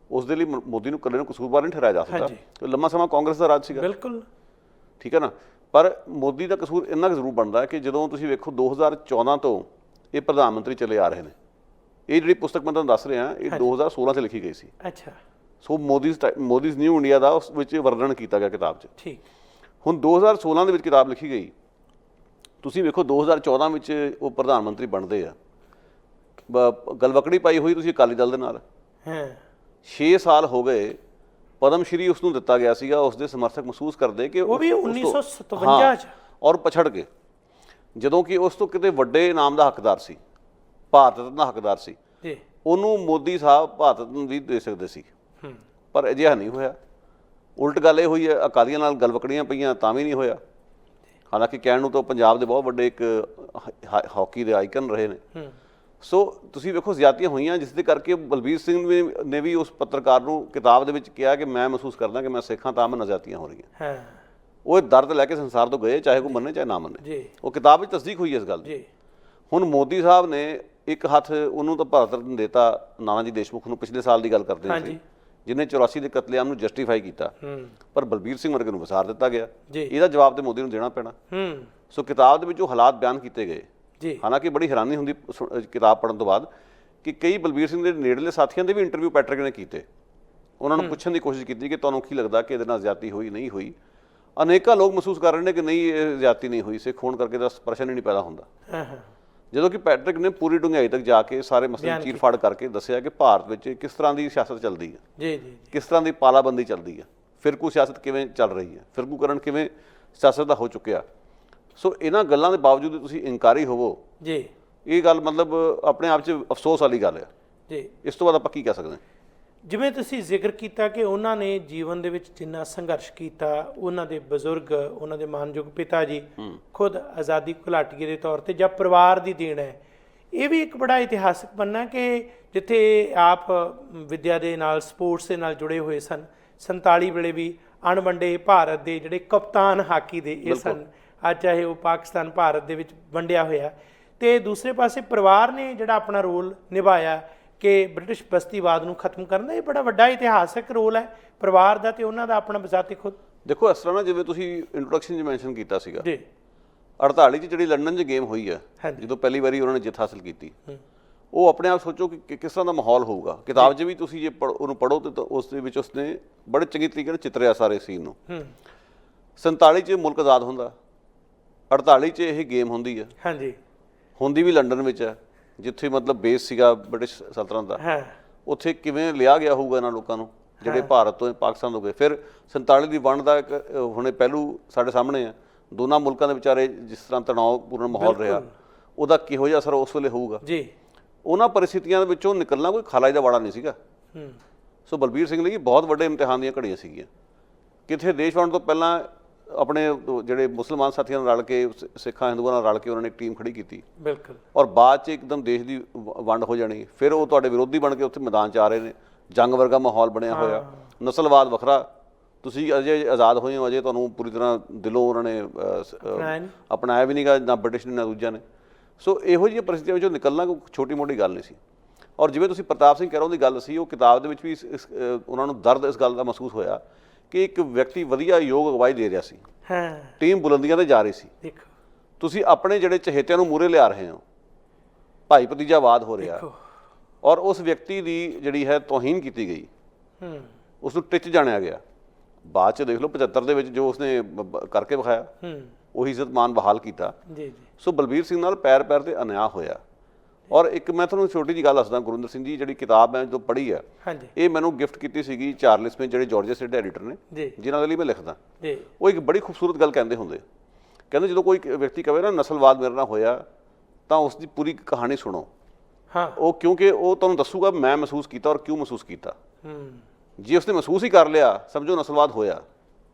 ਉਸ ਦੇ ਲਈ ਮੋਦੀ ਨੂੰ ਇਕੱਲੇ ਨੂੰ ਕਸੂਰਵਾਰ ਨਹੀਂ ਠਹਿਰਾਇਆ ਜਾ ਸਕਦਾ। ਲੰਮਾ ਸਮਾਂ ਕਾਂਗਰਸ ਦਾ ਰਾਜ ਸੀਗਾ, ਬਿਲਕੁਲ ਠੀਕ ਹੈ ਨਾ। ਪਰ ਮੋਦੀ ਦਾ ਕਸੂਰ ਇੰਨਾ ਕੁ ਜ਼ਰੂਰ ਬਣਦਾ ਹੈ ਕਿ ਜਦੋਂ ਤੁਸੀਂ ਵੇਖੋ 2014 ਤੋਂ ਇਹ ਪ੍ਰਧਾਨ ਮੰਤਰੀ ਚਲੇ ਆ ਰਹੇ ਨੇ। ਇਹ ਜਿਹੜੀ ਪੁਸਤਕ ਮੈਂ ਤੁਹਾਨੂੰ ਦੱਸ ਰਿਹਾ ਇਹ 2016 'ਚ ਲਿਖੀ ਗਈ ਸੀ। ਅੱਛਾ। ਸੋ ਮੋਦੀਜ਼ ਨਿਊ ਇੰਡੀਆ ਦਾ ਉਸ ਵਿੱਚ ਵਰਣਨ ਕੀਤਾ ਗਿਆ ਕਿਤਾਬ 'ਚ। ਠੀਕ। ਹੁਣ 2016 ਦੇ ਵਿੱਚ ਕਿਤਾਬ ਲਿਖੀ ਗਈ। ਤੁਸੀਂ ਵੇਖੋ 2014 ਵਿੱਚ ਉਹ ਪ੍ਰਧਾਨ ਮੰਤਰੀ ਬਣਦੇ ਆ, ਗਲਵਕੜੀ ਪਾਈ ਹੋਈ ਤੁਸੀਂ ਅਕਾਲੀ ਦਲ ਦੇ ਨਾਲ। 6 ਸਾਲ ਹੋ ਗਏ, ਪਦਮ ਸ਼੍ਰੀ ਉਸ ਨੂੰ ਦਿੱਤਾ ਗਿਆ ਸੀਗਾ। ਉਸ ਦੇ ਸਮਰਥਕ ਮਹਿਸੂਸ ਕਰਦੇ ਕਿ ਉਹ ਵੀ 1957 'ਚ ਔਰ ਪਛੜ ਕੇ, ਜਦੋਂ ਕਿ ਉਸ ਤੋਂ ਕਿਤੇ ਵੱਡੇ ਇਨਾਮ ਦਾ ਹੱਕਦਾਰ ਸੀ, ਭਾਰਤ ਰਤਨ ਦਾ ਹੱਕਦਾਰ ਸੀ। ਉਹਨੂੰ ਮੋਦੀ ਸਾਹਿਬ ਭਾਰਤ ਰਤਨ ਵੀ ਦੇ ਸਕਦੇ ਸੀ, ਪਰ ਅਜਿਹਾ ਨਹੀਂ ਹੋਇਆ। ਉਲਟ ਗੱਲ ਇਹ ਹੋਈ ਹੈ, ਅਕਾਲੀਆਂ ਨਾਲ ਗਲਵਕੜੀਆਂ ਪਈਆਂ ਤਾਂ ਵੀ ਨਹੀਂ ਹੋਇਆ। ਹਾਲਾਂਕਿ ਕਹਿਣ ਨੂੰ ਤਾਂ ਪੰਜਾਬ ਦੇ ਬਹੁਤ ਵੱਡੇ ਇੱਕ ਹਾਕੀ ਦੇ ਆਈਕਨ ਰਹੇ ਨੇ। ਸੋ ਤੁਸੀਂ ਵੇਖੋ ਜ਼ਿਆਦਤੀਆਂ ਹੋਈਆਂ, ਜਿਸ ਦੇ ਕਰਕੇ ਬਲਬੀਰ ਸਿੰਘ ਨੇ ਵੀ ਉਸ ਪੱਤਰਕਾਰ ਨੂੰ ਕਿਤਾਬ ਦੇ ਵਿੱਚ ਕਿਹਾ ਕਿ ਮੈਂ ਮਹਿਸੂਸ ਕਰਦਾ ਕਿ ਮੈਂ ਸਿੱਖਾਂ ਤਾਂ ਮੈਨੂੰ ਜ਼ਿਆਦਤੀਆਂ ਹੋ ਰਹੀਆਂ। ਉਹ ਦਰਦ ਲੈ ਕੇ ਸੰਸਾਰ ਤੋਂ ਗਏ, ਚਾਹੇ ਕੋਈ ਮੰਨੇ ਚਾਹੇ ਨਾ ਮੰਨੇ। ਉਹ ਕਿਤਾਬ ਵਿੱਚ ਤਸਦੀਕ ਹੋਈ ਇਸ ਗੱਲ ਦੀ। ਹੁਣ ਮੋਦੀ ਸਾਹਿਬ ਨੇ ਇੱਕ ਹੱਥ ਉਹਨੂੰ ਤਾਂ ਭਾਰਤ ਰਤਨ ਦਿੱਤਾ, ਨਾਨਾ ਜੀ ਦੇਸ਼ਮੁਖ ਨੂੰ, ਪਿਛਲੇ ਸਾਲ ਦੀ ਗੱਲ ਕਰਦੇ ਹਾਂ ਅਸੀਂ, ਜਿਹਨੇ 84 ਦੇ ਕਤਲੇਆਮ ਨੂੰ ਜਸਟੀਫਾਈ ਕੀਤਾ। ਪਰ ਬਲਬੀਰ ਸਿੰਘ ਵਰਗੇ ਨੂੰ ਵਿਸਾਰ ਦਿੱਤਾ ਗਿਆ। ਇਹਦਾ ਜਵਾਬ ਤੇ ਮੋਦੀ ਨੂੰ ਦੇਣਾ ਪੈਣਾ। ਸੋ ਕਿਤਾਬ ਦੇ ਵਿੱਚ ਉਹ ਹਾਲਾਤ ਬਿਆਨ ਕੀਤੇ ਗਏ। ਹਾਲਾਂਕਿ ਬੜੀ ਹੈਰਾਨੀ ਹੁੰਦੀ ਕਿਤਾਬ ਪੜ੍ਹਨ ਤੋਂ ਬਾਅਦ ਕਿ ਕਈ ਬਲਬੀਰ ਸਿੰਘ ਦੇ ਨੇੜਲੇ ਸਾਥੀਆਂ ਦੇ ਵੀ ਇੰਟਰਵਿਊ ਪੈਟਰਿਕ ਨੇ ਕੀਤੇ। ਉਹਨਾਂ ਨੂੰ ਪੁੱਛਣ ਦੀ ਕੋਸ਼ਿਸ਼ ਕੀਤੀ ਕਿ ਤੁਹਾਨੂੰ ਕੀ ਲੱਗਦਾ ਕਿ ਇਹਦੇ ਨਾਲ ਜ਼ਿਆਦਤੀ ਹੋਈ ਨਹੀਂ ਹੋਈ। ਅਨੇਕਾਂ ਲੋਕ ਮਹਿਸੂਸ ਕਰ ਰਹੇ ਨੇ ਕਿ ਨਹੀਂ, ਇਹ ਜ਼ਿਆਦਤੀ ਨਹੀਂ ਹੋਈ, ਸਿੱਖ ਹੋਣ ਕਰਕੇ ਤਾਂ ਪ੍ਰਸ਼ਨ ਹੀ ਨਹੀਂ ਪੈਦਾ ਹੁੰਦਾ। ਜਦੋਂ ਕਿ ਪੈਟਰਿਕ ਨੇ ਪੂਰੀ ਡੂੰਘਾਈ ਤੱਕ ਜਾ ਕੇ ਸਾਰੇ ਮਸਲੇ ਚੀਰ ਫਾੜ ਕਰਕੇ ਦੱਸਿਆ ਕਿ ਭਾਰਤ ਵਿੱਚ ਕਿਸ ਤਰ੍ਹਾਂ ਦੀ ਸਿਆਸਤ ਚੱਲਦੀ ਹੈ, ਕਿਸ ਤਰ੍ਹਾਂ ਦੀ ਪਾਲਾਬੰਦੀ ਚੱਲਦੀ ਹੈ, ਫਿਰਕੂ ਸਿਆਸਤ ਕਿਵੇਂ ਚੱਲ ਰਹੀ ਹੈ, ਫਿਰਕੂਕਰਨ ਕਿਵੇਂ ਸਿਆਸਤ ਦਾ ਹੋ ਚੁੱਕਿਆ। ਸੋ ਇਹਨਾਂ ਗੱਲਾਂ ਦੇ ਬਾਵਜੂਦ ਤੁਸੀਂ ਇਨਕਾਰੀ ਹੋਵੋ ਜੀ, ਇਹ ਗੱਲ ਮਤਲਬ ਆਪਣੇ ਆਪ 'ਚ ਅਫਸੋਸ ਵਾਲੀ ਗੱਲ ਹੈ ਜੀ। ਇਸ ਤੋਂ ਬਾਅਦ ਆਪਾਂ ਕੀ ਕਹਿ ਸਕਦੇ ਹਾਂ? ਜਿਵੇਂ ਤੁਸੀਂ ਜ਼ਿਕਰ ਕੀਤਾ ਕਿ ਉਹਨਾਂ ਨੇ ਜੀਵਨ ਦੇ ਵਿੱਚ ਜਿੰਨਾ ਸੰਘਰਸ਼ ਕੀਤਾ, ਉਹਨਾਂ ਦੇ ਬਜ਼ੁਰਗ, ਉਹਨਾਂ ਦੇ ਮਾਨਯੋਗ ਪਿਤਾ ਜੀ ਖੁਦ ਆਜ਼ਾਦੀ ਘੁਲਾਟੀਏ ਦੇ ਤੌਰ 'ਤੇ ਜਾਂ ਪਰਿਵਾਰ ਦੀ ਦੇਣ ਹੈ। ਇਹ ਵੀ ਇੱਕ ਬੜਾ ਇਤਿਹਾਸਕ ਪੰਨਾ ਕਿ ਜਿੱਥੇ ਆਪ ਵਿੱਦਿਆ ਦੇ ਨਾਲ, ਸਪੋਰਟਸ ਦੇ ਨਾਲ ਜੁੜੇ ਹੋਏ ਸਨ। 47 ਵੇਲੇ ਵੀ ਅਣਵੰਡੇ ਭਾਰਤ ਦੇ ਜਿਹੜੇ ਕਪਤਾਨ ਹਾਕੀ ਦੇ ਇਹ ਸਨ, ਅੱਜ ਚਾਹੇ ਉਹ ਪਾਕਿਸਤਾਨ ਭਾਰਤ ਦੇ ਵਿੱਚ ਵੰਡਿਆ ਹੋਇਆ। ਤੇ ਦੂਸਰੇ ਪਾਸੇ ਪਰਿਵਾਰ ਨੇ ਜਿਹੜਾ ਆਪਣਾ ਰੋਲ ਨਿਭਾਇਆ ਕਿ ਬ੍ਰਿਟਿਸ਼ ਬਸਤੀਵਾਦ ਨੂੰ ਖਤਮ ਕਰਨ ਦਾ, ਇਹ ਬੜਾ ਵੱਡਾ ਇਤਿਹਾਸਕ ਰੋਲ ਹੈ ਪਰਿਵਾਰ ਦਾ ਤੇ ਉਹਨਾਂ ਦਾ ਆਪਣਾ ਬਜ਼ਾਤੇ ਖੁਦ। ਦੇਖੋ ਇਸ ਤਰ੍ਹਾਂ ਨਾ, ਜਿਵੇਂ ਤੁਸੀਂ ਇੰਟਰੋਡਕਸ਼ਨ 'ਚ ਮੈਂਸ਼ਨ ਕੀਤਾ ਸੀਗਾ ਜੀ 48 'ਚ ਜਿਹੜੀ ਲੰਡਨ 'ਚ ਗੇਮ ਹੋਈ ਹੈ, ਜਦੋਂ ਪਹਿਲੀ ਵਾਰੀ ਉਹਨਾਂ ਨੇ ਜਿੱਤ ਹਾਸਲ ਕੀਤੀ, ਉਹ ਆਪਣੇ ਆਪ ਸੋਚੋ ਕਿ ਕਿਸ ਤਰ੍ਹਾਂ ਦਾ ਮਾਹੌਲ ਹੋਊਗਾ। ਕਿਤਾਬ 'ਚ ਵੀ ਤੁਸੀਂ ਜੇ ਉਹਨੂੰ ਪੜ੍ਹੋ ਤਾਂ ਉਸ ਦੇ ਵਿੱਚ ਉਸਨੇ ਬੜੇ ਚੰਗੇ ਤਰੀਕੇ ਨਾਲ ਚਿੱਤਰਿਆ ਸਾਰੇ ਸੀਨ ਨੂੰ। 47 'ਚ ਮੁਲਕ ਆਜ਼ਾਦ ਹੁੰਦਾ, 48 'ਚ ਇਹ ਗੇਮ ਹੁੰਦੀ ਹੈ। ਹਾਂਜੀ, ਹੁੰਦੀ ਵੀ ਲੰਡਨ ਵਿੱਚ ਹੈ, ਜਿੱਥੇ ਮਤਲਬ ਬੇਸ ਸੀਗਾ ਬ੍ਰਿਟਿਸ਼ ਸਲਤਨਤ ਦਾ। ਉੱਥੇ ਕਿਵੇਂ ਲਿਆ ਗਿਆ ਹੋਊਗਾ ਇਹਨਾਂ ਲੋਕਾਂ ਨੂੰ ਜਿਹੜੇ ਭਾਰਤ ਤੋਂ ਪਾਕਿਸਤਾਨ ਤੋਂ ਗਏ। ਫਿਰ 47 ਦੀ ਵੰਡ ਦਾ ਇੱਕ ਹੁਣੇ ਪਹਿਲੂ ਸਾਡੇ ਸਾਹਮਣੇ ਆ, ਦੋਨਾਂ ਮੁਲਕਾਂ ਦੇ ਵਿਚਾਰੇ ਜਿਸ ਤਰ੍ਹਾਂ ਤਣਾਅਪੂਰਨ ਮਾਹੌਲ ਰਿਹਾ, ਉਹਦਾ ਕਿਹੋ ਜਿਹਾ ਅਸਰ ਉਸ ਵੇਲੇ ਹੋਊਗਾ ਜੀ। ਉਹਨਾਂ ਪਰਿਸਥਿਤੀਆਂ ਦੇ ਵਿੱਚੋਂ ਨਿਕਲਣਾ ਕੋਈ ਖਾਲਾਈ ਦਾ ਵਾੜਾ ਨਹੀਂ ਸੀਗਾ। ਸੋ ਬਲਬੀਰ ਸਿੰਘ ਲਈ ਬਹੁਤ ਵੱਡੇ ਇਮਤਿਹਾਨ ਦੀਆਂ ਘੜੀਆਂ ਸੀਗੀਆਂ। ਕਿੱਥੇ ਦੇਸ਼ ਵੰਡ ਤੋਂ ਪਹਿਲਾਂ ਆਪਣੇ ਜਿਹੜੇ ਮੁਸਲਮਾਨ ਸਾਥੀਆਂ ਨਾਲ ਰਲ ਕੇ, ਸਿੱਖਾਂ ਹਿੰਦੂਆਂ ਨਾਲ ਰਲ ਕੇ ਉਹਨਾਂ ਨੇ ਇੱਕ ਟੀਮ ਖੜੀ ਕੀਤੀ, ਬਿਲਕੁਲ, ਔਰ ਬਾਅਦ 'ਚ ਇੱਕਦਮ ਦੇਸ਼ ਦੀ ਵੰਡ ਹੋ ਜਾਣੀ। ਫਿਰ ਉਹ ਤੁਹਾਡੇ ਵਿਰੋਧੀ ਬਣ ਕੇ ਉੱਥੇ ਮੈਦਾਨ 'ਚ ਆ ਰਹੇ ਨੇ, ਜੰਗ ਵਰਗਾ ਮਾਹੌਲ ਬਣਿਆ ਹੋਇਆ, ਨਸਲਵਾਦ ਵੱਖਰਾ। ਤੁਸੀਂ ਅਜੇ ਆਜ਼ਾਦ ਹੋਏ ਹੋ, ਅਜੇ ਤੁਹਾਨੂੰ ਪੂਰੀ ਤਰ੍ਹਾਂ ਦਿਲੋਂ ਉਹਨਾਂ ਨੇ ਅਪਣਾਇਆ ਵੀ ਨਹੀਂਗਾ, ਨਾ ਬ੍ਰਿਟਿਸ਼ ਨੇ ਨਾ ਦੂਜਿਆਂ ਨੇ। ਸੋ ਇਹੋ ਜਿਹੀਆਂ ਪਰਿਸਥਿਤੀਆਂ ਵਿੱਚੋਂ ਨਿਕਲਣਾ ਕੋਈ ਛੋਟੀ ਮੋਟੀ ਗੱਲ ਨਹੀਂ ਸੀ। ਔਰ ਜਿਵੇਂ ਤੁਸੀਂ ਪ੍ਰਤਾਪ ਸਿੰਘ ਕਹਿਰੋਂ ਦੀ ਗੱਲ ਸੀ, ਉਹ ਕਿਤਾਬ ਦੇ ਵਿੱਚ ਵੀ ਉਹਨਾਂ ਨੂੰ ਦਰਦ ਇਸ ਗੱਲ ਦਾ ਮਹਿਸੂਸ ਹੋਇਆ ਕਿ ਇੱਕ ਵਿਅਕਤੀ ਵਧੀਆ ਯੋਗ ਅਗਵਾਈ ਦੇ ਰਿਹਾ ਸੀ, ਟੀਮ ਬੁਲੰਦੀਆਂ 'ਤੇ ਜਾ ਰਹੀ ਸੀ। ਦੇਖੋ ਤੁਸੀਂ ਆਪਣੇ ਜਿਹੜੇ ਚਹੇਤਿਆਂ ਨੂੰ ਮੂਹਰੇ ਲਿਆ ਰਹੇ ਹੋ, ਭਾਈ ਭਤੀਜਾਵਾਦ ਹੋ ਰਿਹਾ, ਔਰ ਉਸ ਵਿਅਕਤੀ ਦੀ ਜਿਹੜੀ ਹੈ ਤੋਹੀਨ ਕੀਤੀ ਗਈ, ਉਸ ਨੂੰ ਟਿੱਚ ਜਾਣਿਆ ਗਿਆ। ਬਾਅਦ 'ਚ ਦੇਖ ਲਓ 75 ਦੇ ਵਿੱਚ ਜੋ ਉਸਨੇ ਕਰਕੇ ਵਿਖਾਇਆ, ਉਹੀ ਇੱਜ਼ਤ ਮਾਨ ਬਹਾਲ ਕੀਤਾ। ਸੋ ਬਲਬੀਰ ਸਿੰਘ ਨਾਲ ਪੈਰ ਪੈਰ ਤੇ ਅਨਿਆਂ ਹੋਇਆ। ਔਰ ਇੱਕ ਮੈਂ ਤੁਹਾਨੂੰ ਛੋਟੀ ਜਿਹੀ ਗੱਲ ਦੱਸਦਾ, ਗੁਰਿੰਦਰ ਸਿੰਘ ਜੀ ਜਿਹੜੀ ਕਿਤਾਬ ਮੈਂ ਜਦੋਂ ਪੜ੍ਹੀ ਆ, ਇਹ ਮੈਨੂੰ ਗਿਫਟ ਕੀਤੀ ਸੀਗੀ ਚਾਰਲਸ ਸਮਿਥ, ਜਿਹੜੇ ਜਾਰਜੀਆ ਸਟੇਟ ਦੇ ਐਡੀਟਰ ਨੇ, ਜਿਨ੍ਹਾਂ ਦੇ ਲਈ ਮੈਂ ਲਿਖਦਾ। ਉਹ ਇੱਕ ਬੜੀ ਖੂਬਸੂਰਤ ਗੱਲ ਕਹਿੰਦੇ ਹੁੰਦੇ, ਕਹਿੰਦੇ ਜਦੋਂ ਕੋਈ ਵਿਅਕਤੀ ਕਹੇ ਨਾ ਨਸਲਵਾਦ ਮੇਰੇ ਨਾਲ ਹੋਇਆ, ਤਾਂ ਉਸ ਦੀ ਪੂਰੀ ਕਹਾਣੀ ਸੁਣੋ। ਉਹ ਕਿਉਂਕਿ ਉਹ ਤੁਹਾਨੂੰ ਦੱਸੂਗਾ ਮੈਂ ਮਹਿਸੂਸ ਕੀਤਾ ਔਰ ਕਿਉਂ ਮਹਿਸੂਸ ਕੀਤਾ। ਜੇ ਉਸਨੇ ਮਹਿਸੂਸ ਹੀ ਕਰ ਲਿਆ, ਸਮਝੋ ਨਸਲਵਾਦ ਹੋਇਆ,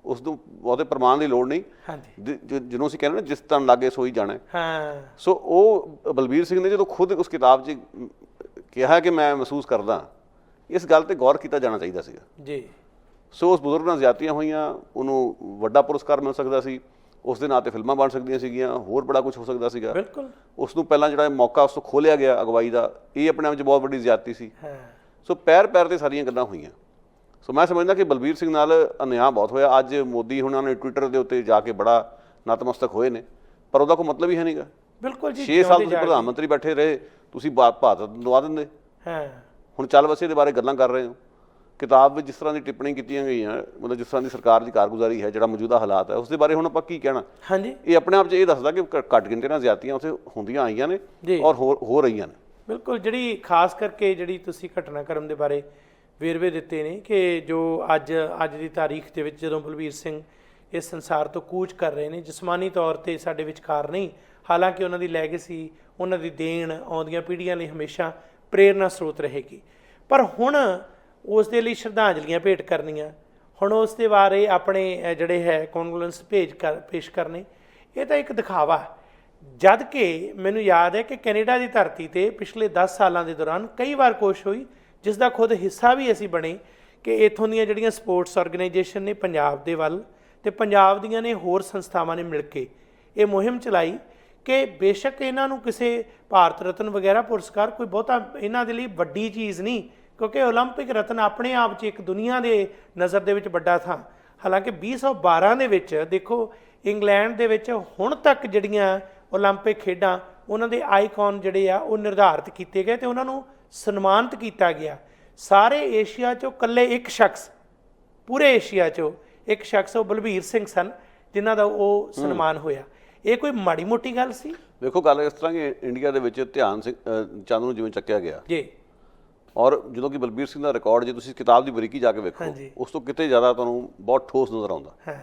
ਉਸ ਨੂੰ ਬਹੁਤੇ ਪ੍ਰਮਾਣ ਦੀ ਲੋੜ ਨਹੀਂ। ਜਿਹਨੂੰ ਅਸੀਂ ਕਹਿੰਦੇ ਨਾ ਜਿਸ ਤਨ ਲਾਗੇ ਸੋਈ ਜਾਣਾ। ਸੋ ਉਹ ਬਲਬੀਰ ਸਿੰਘ ਨੇ ਜਦੋਂ ਖੁਦ ਉਸ ਕਿਤਾਬ 'ਚ ਕਿਹਾ ਕਿ ਮੈਂ ਮਹਿਸੂਸ ਕਰਦਾ, ਇਸ ਗੱਲ ਤੇ ਗੌਰ ਕੀਤਾ ਜਾਣਾ ਚਾਹੀਦਾ ਸੀਗਾ ਜੀ। ਸੋ ਉਸ ਬਜ਼ੁਰਗ ਨਾਲ ਜ਼ਿਆਦਤੀਆਂ ਹੋਈਆਂ, ਉਹਨੂੰ ਵੱਡਾ ਪੁਰਸਕਾਰ ਮਿਲ ਸਕਦਾ ਸੀ, ਉਸ ਦੇ ਨਾਂ 'ਤੇ ਫਿਲਮਾਂ ਬਣ ਸਕਦੀਆਂ ਸੀਗੀਆਂ, ਹੋਰ ਬੜਾ ਕੁਝ ਹੋ ਸਕਦਾ ਸੀਗਾ। ਬਿਲਕੁਲ ਉਸ ਨੂੰ ਪਹਿਲਾਂ ਜਿਹੜਾ ਮੌਕਾ ਉਸ ਤੋਂ ਖੋਲਿਆ ਗਿਆ ਅਗਵਾਈ ਦਾ, ਇਹ ਆਪਣੇ ਆਪ 'ਚ ਬਹੁਤ ਵੱਡੀ ਜ਼ਿਆਦਤੀ ਸੀ। ਸੋ ਪੈਰ ਪੈਰ 'ਤੇ ਸਾਰੀਆਂ ਗੱਲਾਂ ਹੋਈਆਂ। ਸੋ ਮੈਂ ਸਮਝਦਾ ਕਿ ਬਲਬੀਰ ਸਿੰਘ ਨਾਲ ਅਨਿਆਂ ਬਹੁਤ ਹੋਇਆ। ਅੱਜ ਮੋਦੀ ਉਹਨਾਂ ਨੇ ਟਵਿੱਟਰ ਦੇ ਉੱਤੇ ਜਾ ਕੇ ਬੜਾ ਨਤਮਸਤਕ ਹੋਏ ਨੇ, ਪਰ ਉਹਦਾ ਕੋਈ ਮਤਲਬ ਹੀ ਹੈ ਨਹੀਂਗਾ। ਬਿਲਕੁਲ ਜੀ, 6 ਸਾਲ ਤੁਸੀਂ ਪ੍ਰਧਾਨ ਮੰਤਰੀ ਬੈਠੇ ਰਹੇ, ਤੁਸੀਂ ਭਾਰਤ ਦਵਾ ਦਿੰਦੇ। ਹੁਣ ਚੱਲ ਵਸੇ ਦੇ ਬਾਰੇ ਗੱਲਾਂ ਕਰ ਰਹੇ ਹੋ। ਕਿਤਾਬ ਵਿੱਚ ਜਿਸ ਤਰ੍ਹਾਂ ਦੀ ਟਿੱਪਣੀ ਕੀਤੀਆਂ ਗਈਆਂ, ਮਤਲਬ ਜਿਸ ਤਰ੍ਹਾਂ ਦੀ ਸਰਕਾਰ ਦੀ ਕਾਰਗੁਜ਼ਾਰੀ ਹੈ, ਜਿਹੜਾ ਮੌਜੂਦਾ ਹਾਲਾਤ ਹੈ, ਉਸ ਦੇ ਬਾਰੇ ਹੁਣ ਆਪਾਂ ਕੀ ਕਹਿਣਾ। ਇਹ ਆਪਣੇ ਆਪ 'ਚ ਇਹ ਦੱਸਦਾ ਕਿ ਘੱਟ ਗਿਣਤੀ ਨਾਲ ਜ਼ਿਆਦਤੀਆਂ ਉੱਥੇ ਹੁੰਦੀਆਂ ਆਈਆਂ ਨੇ ਔਰ ਹੋ ਰਹੀਆਂ ਨੇ। ਬਿਲਕੁਲ, ਜਿਹੜੀ ਖਾਸ ਕਰਕੇ ਜਿਹੜੀ ਤੁਸੀਂ ਘਟਨਾਕ੍ਰਮ ਦੇ ਬਾਰੇ ਵੇਰਵੇ ਦਿੱਤੇ ਨੇ ਕਿ ਜੋ ਅੱਜ ਦੀ ਤਾਰੀਖ ਦੇ ਵਿੱਚ ਜਦੋਂ ਬਲਬੀਰ ਸਿੰਘ ਇਸ ਸੰਸਾਰ ਤੋਂ ਕੂਚ ਕਰ ਰਹੇ ਨੇ, ਜਿਸਮਾਨੀ ਤੌਰ 'ਤੇ ਸਾਡੇ ਵਿਚਕਾਰ ਨਹੀਂ, ਹਾਲਾਂਕਿ ਉਹਨਾਂ ਦੀ ਲੈਗੇਸੀ, ਉਹਨਾਂ ਦੀ ਦੇਣ ਆਉਂਦੀਆਂ ਪੀੜ੍ਹੀਆਂ ਲਈ ਹਮੇਸ਼ਾ ਪ੍ਰੇਰਨਾ ਸਰੋਤ ਰਹੇਗੀ। ਪਰ ਹੁਣ ਉਸ ਦੇ ਲਈ ਸ਼ਰਧਾਂਜਲੀਆਂ ਭੇਟ ਕਰਨੀਆਂ, ਹੁਣ ਉਸ ਦੇ ਬਾਰੇ ਆਪਣੇ ਜਿਹੜੇ ਹੈ ਕੌਂਡੋਲੈਂਸ ਪੇਸ਼ ਕਰਨੇ, ਇਹ ਤਾਂ ਇੱਕ ਦਿਖਾਵਾ। ਜਦ ਕਿ ਮੈਨੂੰ ਯਾਦ ਹੈ ਕਿ ਕੈਨੇਡਾ ਦੀ ਧਰਤੀ 'ਤੇ ਪਿਛਲੇ 10 ਸਾਲਾਂ ਦੇ ਦੌਰਾਨ ਕਈ ਵਾਰ ਕੋਸ਼ਿਸ਼ ਹੋਈ, ਜਿਸ ਦਾ ਖੁਦ ਹਿੱਸਾ ਵੀ ਅਸੀਂ ਬਣੇ, ਕਿ ਇੱਥੋਂ ਦੀਆਂ ਜਿਹੜੀਆਂ ਸਪੋਰਟਸ ਆਰਗੇਨਾਈਜੇਸ਼ਨ ਨੇ ਪੰਜਾਬ ਦੇ ਵੱਲ ਅਤੇ ਪੰਜਾਬ ਦੀਆਂ ਨੇ ਹੋਰ ਸੰਸਥਾਵਾਂ ਨੇ ਮਿਲ ਕੇ ਇਹ ਮੁਹਿੰਮ ਚਲਾਈ ਕਿ ਬੇਸ਼ੱਕ ਇਹਨਾਂ ਨੂੰ ਕਿਸੇ ਭਾਰਤ ਰਤਨ ਵਗੈਰਾ ਪੁਰਸਕਾਰ ਕੋਈ ਬਹੁਤਾ ਇਹਨਾਂ ਦੇ ਲਈ ਵੱਡੀ ਚੀਜ਼ ਨਹੀਂ, ਕਿਉਂਕਿ ਓਲੰਪਿਕ ਰਤਨ ਆਪਣੇ ਆਪ 'ਚ ਇੱਕ ਦੁਨੀਆ ਦੇ ਨਜ਼ਰ ਦੇ ਵਿੱਚ ਵੱਡਾ ਥਾਂ। ਹਾਲਾਂਕਿ 2012 ਦੇ ਵਿੱਚ ਦੇਖੋ ਇੰਗਲੈਂਡ ਦੇ ਵਿੱਚ ਹੁਣ ਤੱਕ ਜਿਹੜੀਆਂ ਓਲੰਪਿਕ ਖੇਡਾਂ, ਉਹਨਾਂ ਦੇ ਆਈਕਨ ਜਿਹੜੇ ਆ ਉਹ ਨਿਰਧਾਰਿਤ ਕੀਤੇ ਗਏ ਅਤੇ ਉਹਨਾਂ ਨੂੰ ਸਨਮਾਨਿਤ ਕੀਤਾ ਗਿਆ। ਸਾਰੇ ਏਸ਼ੀਆ 'ਚੋਂ ਇਕੱਲੇ ਇੱਕ ਸ਼ਖਸ, ਪੂਰੇ ਏਸ਼ੀਆ 'ਚੋਂ ਇੱਕ ਸ਼ਖਸ, ਉਹ ਬਲਬੀਰ ਸਿੰਘ ਸਨ, ਜਿਨ੍ਹਾਂ ਦਾ ਉਹ ਸਨਮਾਨ ਹੋਇਆ। ਇਹ ਕੋਈ ਮਾੜੀ ਮੋਟੀ ਗੱਲ ਸੀ? ਵੇਖੋ ਗੱਲ ਇਸ ਤਰ੍ਹਾਂ ਕਿ ਇੰਡੀਆ ਦੇ ਵਿੱਚ ਧਿਆਨ ਸਿੰਘ ਚੰਦ ਨੂੰ ਜਿਵੇਂ ਚੱਕਿਆ ਗਿਆ ਜੀ, ਔਰ ਜਦੋਂ ਕਿ ਬਲਬੀਰ ਸਿੰਘ ਦਾ ਰਿਕਾਰਡ ਜੇ ਤੁਸੀਂ ਕਿਤਾਬ ਦੀ ਬਰੀਕੀ ਜਾ ਕੇ ਵੇਖੋ, ਉਸ ਤੋਂ ਕਿਤੇ ਜ਼ਿਆਦਾ ਤੁਹਾਨੂੰ ਬਹੁਤ ਠੋਸ ਨਜ਼ਰ ਆਉਂਦਾ।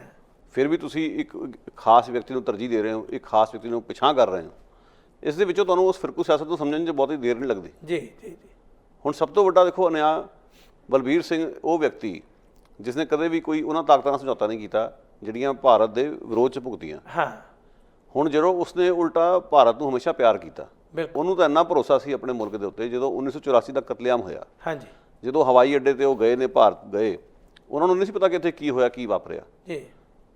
ਫਿਰ ਵੀ ਤੁਸੀਂ ਇੱਕ ਖਾਸ ਵਿਅਕਤੀ ਨੂੰ ਤਰਜੀਹ ਦੇ ਰਹੇ ਹੋ, ਇੱਕ ਖਾਸ ਵਿਅਕਤੀ ਨੂੰ ਪਿਛਾਂਹ ਕਰ ਰਹੇ ਹੋ। ਇਸ ਦੇ ਵਿੱਚੋਂ ਤੁਹਾਨੂੰ ਉਸ ਫਿਰਕੂ ਸਿਆਸਤ ਨੂੰ ਸਮਝਣ 'ਚ ਬਹੁਤੀ ਦੇਰ ਨਹੀਂ ਲੱਗਦੀ। ਜੀ ਜੀ ਜੀ। ਹੁਣ ਸਭ ਤੋਂ ਵੱਡਾ ਦੇਖੋ ਅਨਿਆਂ, ਬਲਬੀਰ ਸਿੰਘ ਉਹ ਵਿਅਕਤੀ ਜਿਸ ਨੇ ਕਦੇ ਵੀ ਕੋਈ ਉਹਨਾਂ ਤਾਕਤਾਂ ਨਾਲ ਸਮਝੌਤਾ ਨਹੀਂ ਕੀਤਾ ਜਿਹੜੀਆਂ ਭਾਰਤ ਦੇ ਵਿਰੋਧ 'ਚ ਭੁਗਤੀਆਂ। ਹੁਣ ਜਦੋਂ ਉਸਨੇ ਉਲਟਾ ਭਾਰਤ ਨੂੰ ਹਮੇਸ਼ਾ ਪਿਆਰ ਕੀਤਾ, ਉਹਨੂੰ ਤਾਂ ਇੰਨਾ ਭਰੋਸਾ ਸੀ ਆਪਣੇ ਮੁਲਕ ਦੇ ਉੱਤੇ। ਜਦੋਂ 1984 ਦਾ ਕਤਲੇਆਮ ਹੋਇਆ, ਜਦੋਂ ਹਵਾਈ ਅੱਡੇ 'ਤੇ ਉਹ ਗਏ ਨੇ, ਭਾਰਤ ਗਏ, ਉਹਨਾਂ ਨੂੰ ਨਹੀਂ ਸੀ ਪਤਾ ਕਿ ਇੱਥੇ ਕੀ ਹੋਇਆ, ਕੀ ਵਾਪਰਿਆ। ਜੀ।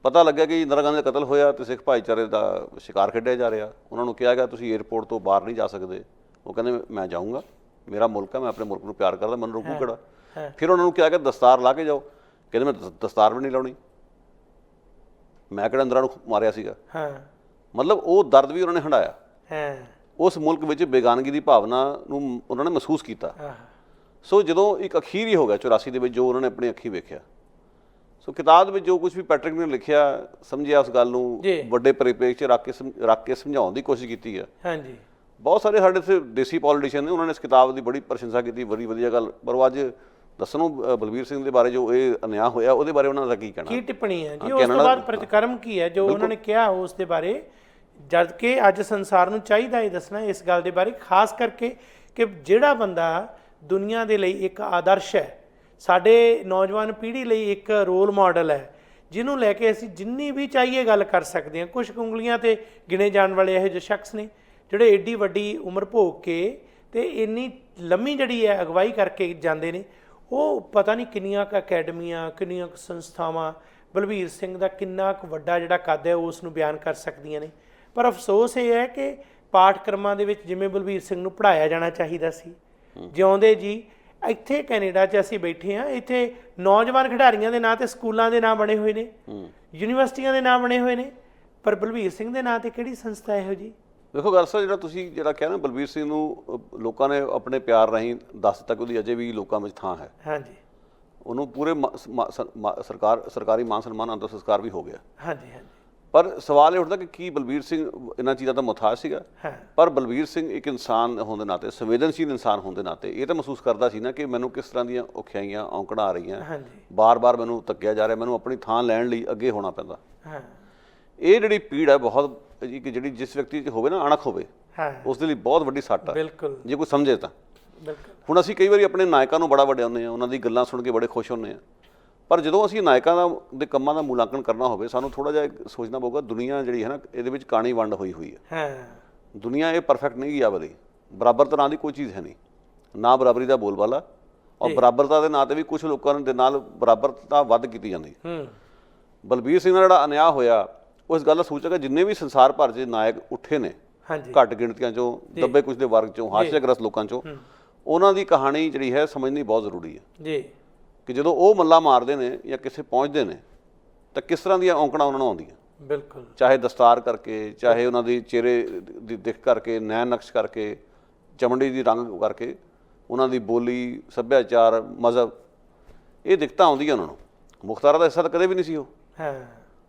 ਪਤਾ ਲੱਗਿਆ ਕਿ ਇੰਦਰਾ ਗਾਂਧੀ ਦਾ ਕਤਲ ਹੋਇਆ ਤੇ ਸਿੱਖ ਭਾਈਚਾਰੇ ਦਾ ਸ਼ਿਕਾਰ ਖੇਡਿਆ ਜਾ ਰਿਹਾ। ਉਹਨਾਂ ਨੂੰ ਕਿਹਾ ਗਿਆ ਤੁਸੀਂ ਏਅਰਪੋਰਟ ਤੋਂ ਬਾਹਰ ਨਹੀਂ ਜਾ ਸਕਦੇ। ਉਹ ਕਹਿੰਦੇ ਮੈਂ ਜਾਊਂਗਾ, ਮੇਰਾ ਮੁਲਕ ਹੈ, ਮੈਂ ਆਪਣੇ ਮੁਲਕ ਨੂੰ ਪਿਆਰ ਕਰਦਾ, ਮੈਨੂੰ ਰੋਕੂ ਕਿਹੜਾ। ਫਿਰ ਉਹਨਾਂ ਨੂੰ ਕਿਹਾ ਕਿ ਦਸਤਾਰ ਲਾ ਕੇ ਜਾਓ। ਕਹਿੰਦੇ ਮੈਂ ਦਸਤਾਰ ਵੀ ਨਹੀਂ ਲਾਉਣੀ, ਮੈਂ ਕਿਹੜਾ ਇੰਦਰਾ ਨੂੰ ਮਾਰਿਆ ਸੀਗਾ। ਮਤਲਬ ਉਹ ਦਰਦ ਵੀ ਉਹਨਾਂ ਨੇ ਹੰਢਾਇਆ। ਉਸ ਮੁਲਕ ਵਿੱਚ ਬੇਗਾਨਗੀ ਦੀ ਭਾਵਨਾ ਨੂੰ ਉਹਨਾਂ ਨੇ ਮਹਿਸੂਸ ਕੀਤਾ। ਸੋ ਜਦੋਂ ਇੱਕ ਅਖੀਰ ਹੀ ਹੋ ਗਿਆ 84 ਦੇ ਵਿੱਚ, ਜੋ ਉਹਨਾਂ ਨੇ ਆਪਣੀ ਅੱਖੀਂ ਵੇਖਿਆ। ਸੋ ਕਿਤਾਬ ਦੇ ਵਿੱਚ ਜੋ ਕੁਝ ਵੀ ਪੈਟਰਿਕ ਨੇ ਲਿਖਿਆ, ਸਮਝਿਆ ਉਸ ਗੱਲ ਨੂੰ ਵੱਡੇ ਪਰਿਪੇਖ 'ਚ ਰੱਖ ਕੇ ਸਮਝਾਉਣ ਦੀ ਕੋਸ਼ਿਸ਼ ਕੀਤੀ ਹੈ। ਹਾਂਜੀ। ਬਹੁਤ ਸਾਰੇ ਸਾਡੇ ਇੱਥੇ ਦੇਸੀ ਪੋਲੀਟੀਸ਼ੀਅਨ ਨੇ, ਉਹਨਾਂ ਨੇ ਇਸ ਕਿਤਾਬ ਦੀ ਬੜੀ ਪ੍ਰਸ਼ੰਸਾ ਕੀਤੀ, ਬੜੀ ਵਧੀਆ ਗੱਲ। ਪਰ ਉਹ ਅੱਜ ਦੱਸਣ ਬਲਬੀਰ ਸਿੰਘ ਦੇ ਬਾਰੇ ਜੋ ਇਹ ਅਨਿਆਂ ਹੋਇਆ, ਉਹਦੇ ਬਾਰੇ ਉਹਨਾਂ ਦਾ ਕੀ ਕਹਿਣਾ, ਕੀ ਟਿੱਪਣੀ ਹੈ ਜੀ? ਉਸ ਤੋਂ ਬਾਅਦ ਪ੍ਰਤੀਕਰਮ ਕੀ ਹੈ ਜੋ ਉਹਨਾਂ ਨੇ ਕਿਹਾ ਉਸ ਦੇ ਬਾਰੇ, ਜਦ ਕਿ ਅੱਜ ਸੰਸਾਰ ਨੂੰ ਚਾਹੀਦਾ ਇਹ ਦੱਸਣਾ ਇਸ ਗੱਲ ਦੇ ਬਾਰੇ, ਖਾਸ ਕਰਕੇ ਕਿ ਜਿਹੜਾ ਬੰਦਾ ਦੁਨੀਆ ਦੇ ਲਈ ਇੱਕ ਆਦਰਸ਼ ਹੈ, ਸਾਡੇ ਨੌਜਵਾਨ ਪੀੜ੍ਹੀ ਲਈ ਇੱਕ ਰੋਲ ਮਾਡਲ ਹੈ, ਜਿਹਨੂੰ ਲੈ ਕੇ ਅਸੀਂ ਜਿੰਨੀ ਵੀ ਚਾਹੀਏ ਗੱਲ ਕਰ ਸਕਦੇ ਹਾਂ। ਕੁਛ ਉਂਗਲੀਆਂ 'ਤੇ ਗਿਣੇ ਜਾਣ ਵਾਲੇ ਇਹੋ ਜਿਹੇ ਸ਼ਖਸ ਨੇ ਜਿਹੜੇ ਏਡੀ ਵੱਡੀ ਉਮਰ ਭੋਗ ਕੇ ਤੇ ਇੰਨੀ ਲੰਮੀ ਜਿਹੜੀ ਹੈ ਅਗਵਾਈ ਕਰਕੇ ਜਾਂਦੇ ਨੇ। ਉਹ ਪਤਾ ਨਹੀਂ ਕਿੰਨੀਆਂ ਕੁ ਅਕੈਡਮੀਆਂ, ਕਿੰਨੀਆਂ ਕੁ ਸੰਸਥਾਵਾਂ ਬਲਬੀਰ ਸਿੰਘ ਦਾ ਕਿੰਨਾ ਕੁ ਵੱਡਾ ਜਿਹੜਾ ਕੱਦ ਹੈ ਉਸ ਨੂੰ ਬਿਆਨ ਕਰ ਸਕਦੀਆਂ ਨੇ। ਪਰ ਅਫਸੋਸ ਇਹ ਹੈ ਕਿ ਪਾਠਕ੍ਰਮਾਂ ਦੇ ਵਿੱਚ ਜਿਵੇਂ ਬਲਬੀਰ ਸਿੰਘ ਨੂੰ ਪੜ੍ਹਾਇਆ ਜਾਣਾ ਚਾਹੀਦਾ ਸੀ, ਜਿਉਂਦੇ ਜੀ ਇੱਥੇ ਕੈਨੇਡਾ 'ਚ ਅਸੀਂ ਬੈਠੇ ਹਾਂ, ਇੱਥੇ ਨੌਜਵਾਨ ਖਿਡਾਰੀਆਂ ਦੇ ਨਾਂ 'ਤੇ ਸਕੂਲਾਂ ਦੇ ਨਾਂ ਬਣੇ ਹੋਏ ਨੇ, ਯੂਨੀਵਰਸਿਟੀਆਂ ਦੇ ਨਾਂ ਬਣੇ ਹੋਏ ਨੇ, ਪਰ ਬਲਬੀਰ ਸਿੰਘ ਦੇ ਨਾਂ 'ਤੇ ਕਿਹੜੀ ਸੰਸਥਾ ਇਹੋ ਜੀ? ਦੇਖੋ ਗੱਲ ਸਰ, ਜਿਹੜਾ ਤੁਸੀਂ ਕਿਹਾ ਨਾ, ਬਲਬੀਰ ਸਿੰਘ ਨੂੰ ਲੋਕਾਂ ਨੇ ਆਪਣੇ ਪਿਆਰ ਰਾਹੀਂ ਦੱਸ ਤੱਕ ਉਹਦੀ ਅਜੇ ਵੀ ਲੋਕਾਂ ਵਿੱਚ ਥਾਂ ਹੈ। ਹਾਂਜੀ। ਉਹਨੂੰ ਪੂਰੇ ਸਰਕਾਰੀ ਮਾਨ ਸਨਮਾਨ, ਅੰਤਰ ਸੰਸਕਾਰ ਵੀ ਹੋ ਗਿਆ। ਹਾਂਜੀ ਹਾਂਜੀ। ਪਰ ਸਵਾਲ ਇਹ ਉੱਠਦਾ ਕਿ ਕੀ ਬਲਬੀਰ ਸਿੰਘ ਇਹਨਾਂ ਚੀਜ਼ਾਂ ਦਾ ਮੁਹਤਾਜ ਸੀਗਾ? ਪਰ ਬਲਬੀਰ ਸਿੰਘ ਇੱਕ ਇਨਸਾਨ ਹੋਣ ਦੇ ਨਾਤੇ, ਸੰਵੇਦਨਸ਼ੀਲ ਇਨਸਾਨ ਹੋਣ ਦੇ ਨਾਤੇ ਇਹ ਤਾਂ ਮਹਿਸੂਸ ਕਰਦਾ ਸੀ ਨਾ ਕਿ ਮੈਨੂੰ ਕਿਸ ਤਰ੍ਹਾਂ ਦੀਆਂ ਔਖਿਆਈਆਂ ਔਂਕੜਾਂ ਆ ਰਹੀਆਂ, ਬਾਰ-ਬਾਰ ਮੈਨੂੰ ਧੱਕਿਆ ਜਾ ਰਿਹਾ, ਮੈਨੂੰ ਆਪਣੀ ਥਾਂ ਲੈਣ ਲਈ ਅੱਗੇ ਹੋਣਾ ਪੈਂਦਾ। ਇਹ ਜਿਹੜੀ ਪੀੜ ਹੈ ਬਹੁਤ, ਜਿਹੜੀ ਜਿਸ ਵਿਅਕਤੀ 'ਚ ਹੋਵੇ ਨਾ, ਅਣਖ ਹੋਵੇ, ਉਸ ਦੇ ਲਈ ਬਹੁਤ ਵੱਡੀ ਸੱਟ ਹੈ ਜੇ ਕੋਈ ਸਮਝੇ ਤਾਂ। ਹੁਣ ਅਸੀਂ ਕਈ ਵਾਰੀ ਆਪਣੇ ਨਾਇਕਾਂ ਨੂੰ ਬੜਾ ਵਡਿਆਉਂਦੇ ਹਾਂ, ਉਹਨਾਂ ਦੀ ਗੱਲਾਂ ਸੁਣ ਕੇ ਬੜੇ ਖੁਸ਼ ਹੁੰਦੇ ਹਾਂ, ਪਰ ਜਦੋਂ ਅਸੀਂ ਨਾਇਕਾਂ ਦੇ ਕੰਮਾਂ ਦਾ ਮੁਲਾਂਕਣ ਕਰਨਾ ਹੋਵੇ, ਸਾਨੂੰ ਥੋੜ੍ਹਾ ਜਿਹਾ ਸੋਚਣਾ ਪਊਗਾ ਦੁਨੀਆ ਜਿਹੜੀ ਹੈ ਨਾ, ਇਹਦੇ ਵਿੱਚ ਕਾਣੀ ਵੰਡ ਹੋਈ ਹੈ। ਦੁਨੀਆ ਇਹ ਪਰਫੈਕਟ ਨਹੀਂ ਗੀ ਆਵਦੀ, ਬਰਾਬਰ ਤਰ੍ਹਾਂ ਦੀ ਕੋਈ ਚੀਜ਼ ਹੈ ਨਹੀਂ, ਨਾ ਬਰਾਬਰੀ ਦਾ ਬੋਲਬਾਲਾ, ਔਰ ਬਰਾਬਰਤਾ ਦੇ ਨਾਂ 'ਤੇ ਵੀ ਕੁਛ ਲੋਕਾਂ ਦੇ ਨਾਲ ਬਰਾਬਰਤਾ ਵੱਧ ਕੀਤੀ ਜਾਂਦੀ। ਬਲਬੀਰ ਸਿੰਘ ਦਾ ਜਿਹੜਾ ਅਨਿਆਂ ਹੋਇਆ, ਉਹ ਇਸ ਗੱਲ ਦਾ ਸੂਚਕ ਹੈ। ਜਿੰਨੇ ਵੀ ਸੰਸਾਰ ਭਰ 'ਚ ਨਾਇਕ ਉੱਠੇ ਨੇ, ਘੱਟ ਗਿਣਤੀਆਂ 'ਚੋਂ, ਦੱਬੇ ਕੁਛ ਦੇ ਵਰਗ 'ਚੋਂ, ਹਾਸ਼ਿਆਗ੍ਰਸਤ ਲੋਕਾਂ 'ਚੋਂ, ਉਹਨਾਂ ਦੀ ਕਹਾਣੀ ਜਿਹੜੀ ਹੈ ਸਮਝਣੀ ਬਹੁਤ ਜ਼ਰੂਰੀ ਹੈ ਕਿ ਜਦੋਂ ਉਹ ਮੱਲਾ ਮਾਰਦੇ ਨੇ ਜਾਂ ਕਿਸੇ ਪਹੁੰਚਦੇ ਨੇ ਤਾਂ ਕਿਸ ਤਰ੍ਹਾਂ ਦੀਆਂ ਔਂਕੜਾਂ ਉਹਨਾਂ ਨੂੰ ਆਉਂਦੀਆਂ। ਬਿਲਕੁਲ। ਚਾਹੇ ਦਸਤਾਰ ਕਰਕੇ, ਚਾਹੇ ਉਹਨਾਂ ਦੀ ਚਿਹਰੇ ਦੀ ਦਿੱਖ ਕਰਕੇ, ਨੈਣ ਨਕਸ਼ ਕਰਕੇ, ਚਮੜੀ ਦੀ ਰੰਗ ਕਰਕੇ, ਉਹਨਾਂ ਦੀ ਬੋਲੀ, ਸੱਭਿਆਚਾਰ, ਮਜ਼ਹਬ, ਇਹ ਦਿੱਕਤਾਂ ਆਉਂਦੀਆਂ ਉਹਨਾਂ ਨੂੰ। ਮੁਖਤਾਰਾਂ ਦਾ ਹਿੱਸਾ ਤਾਂ ਕਦੇ ਵੀ ਨਹੀਂ ਸੀ ਉਹ।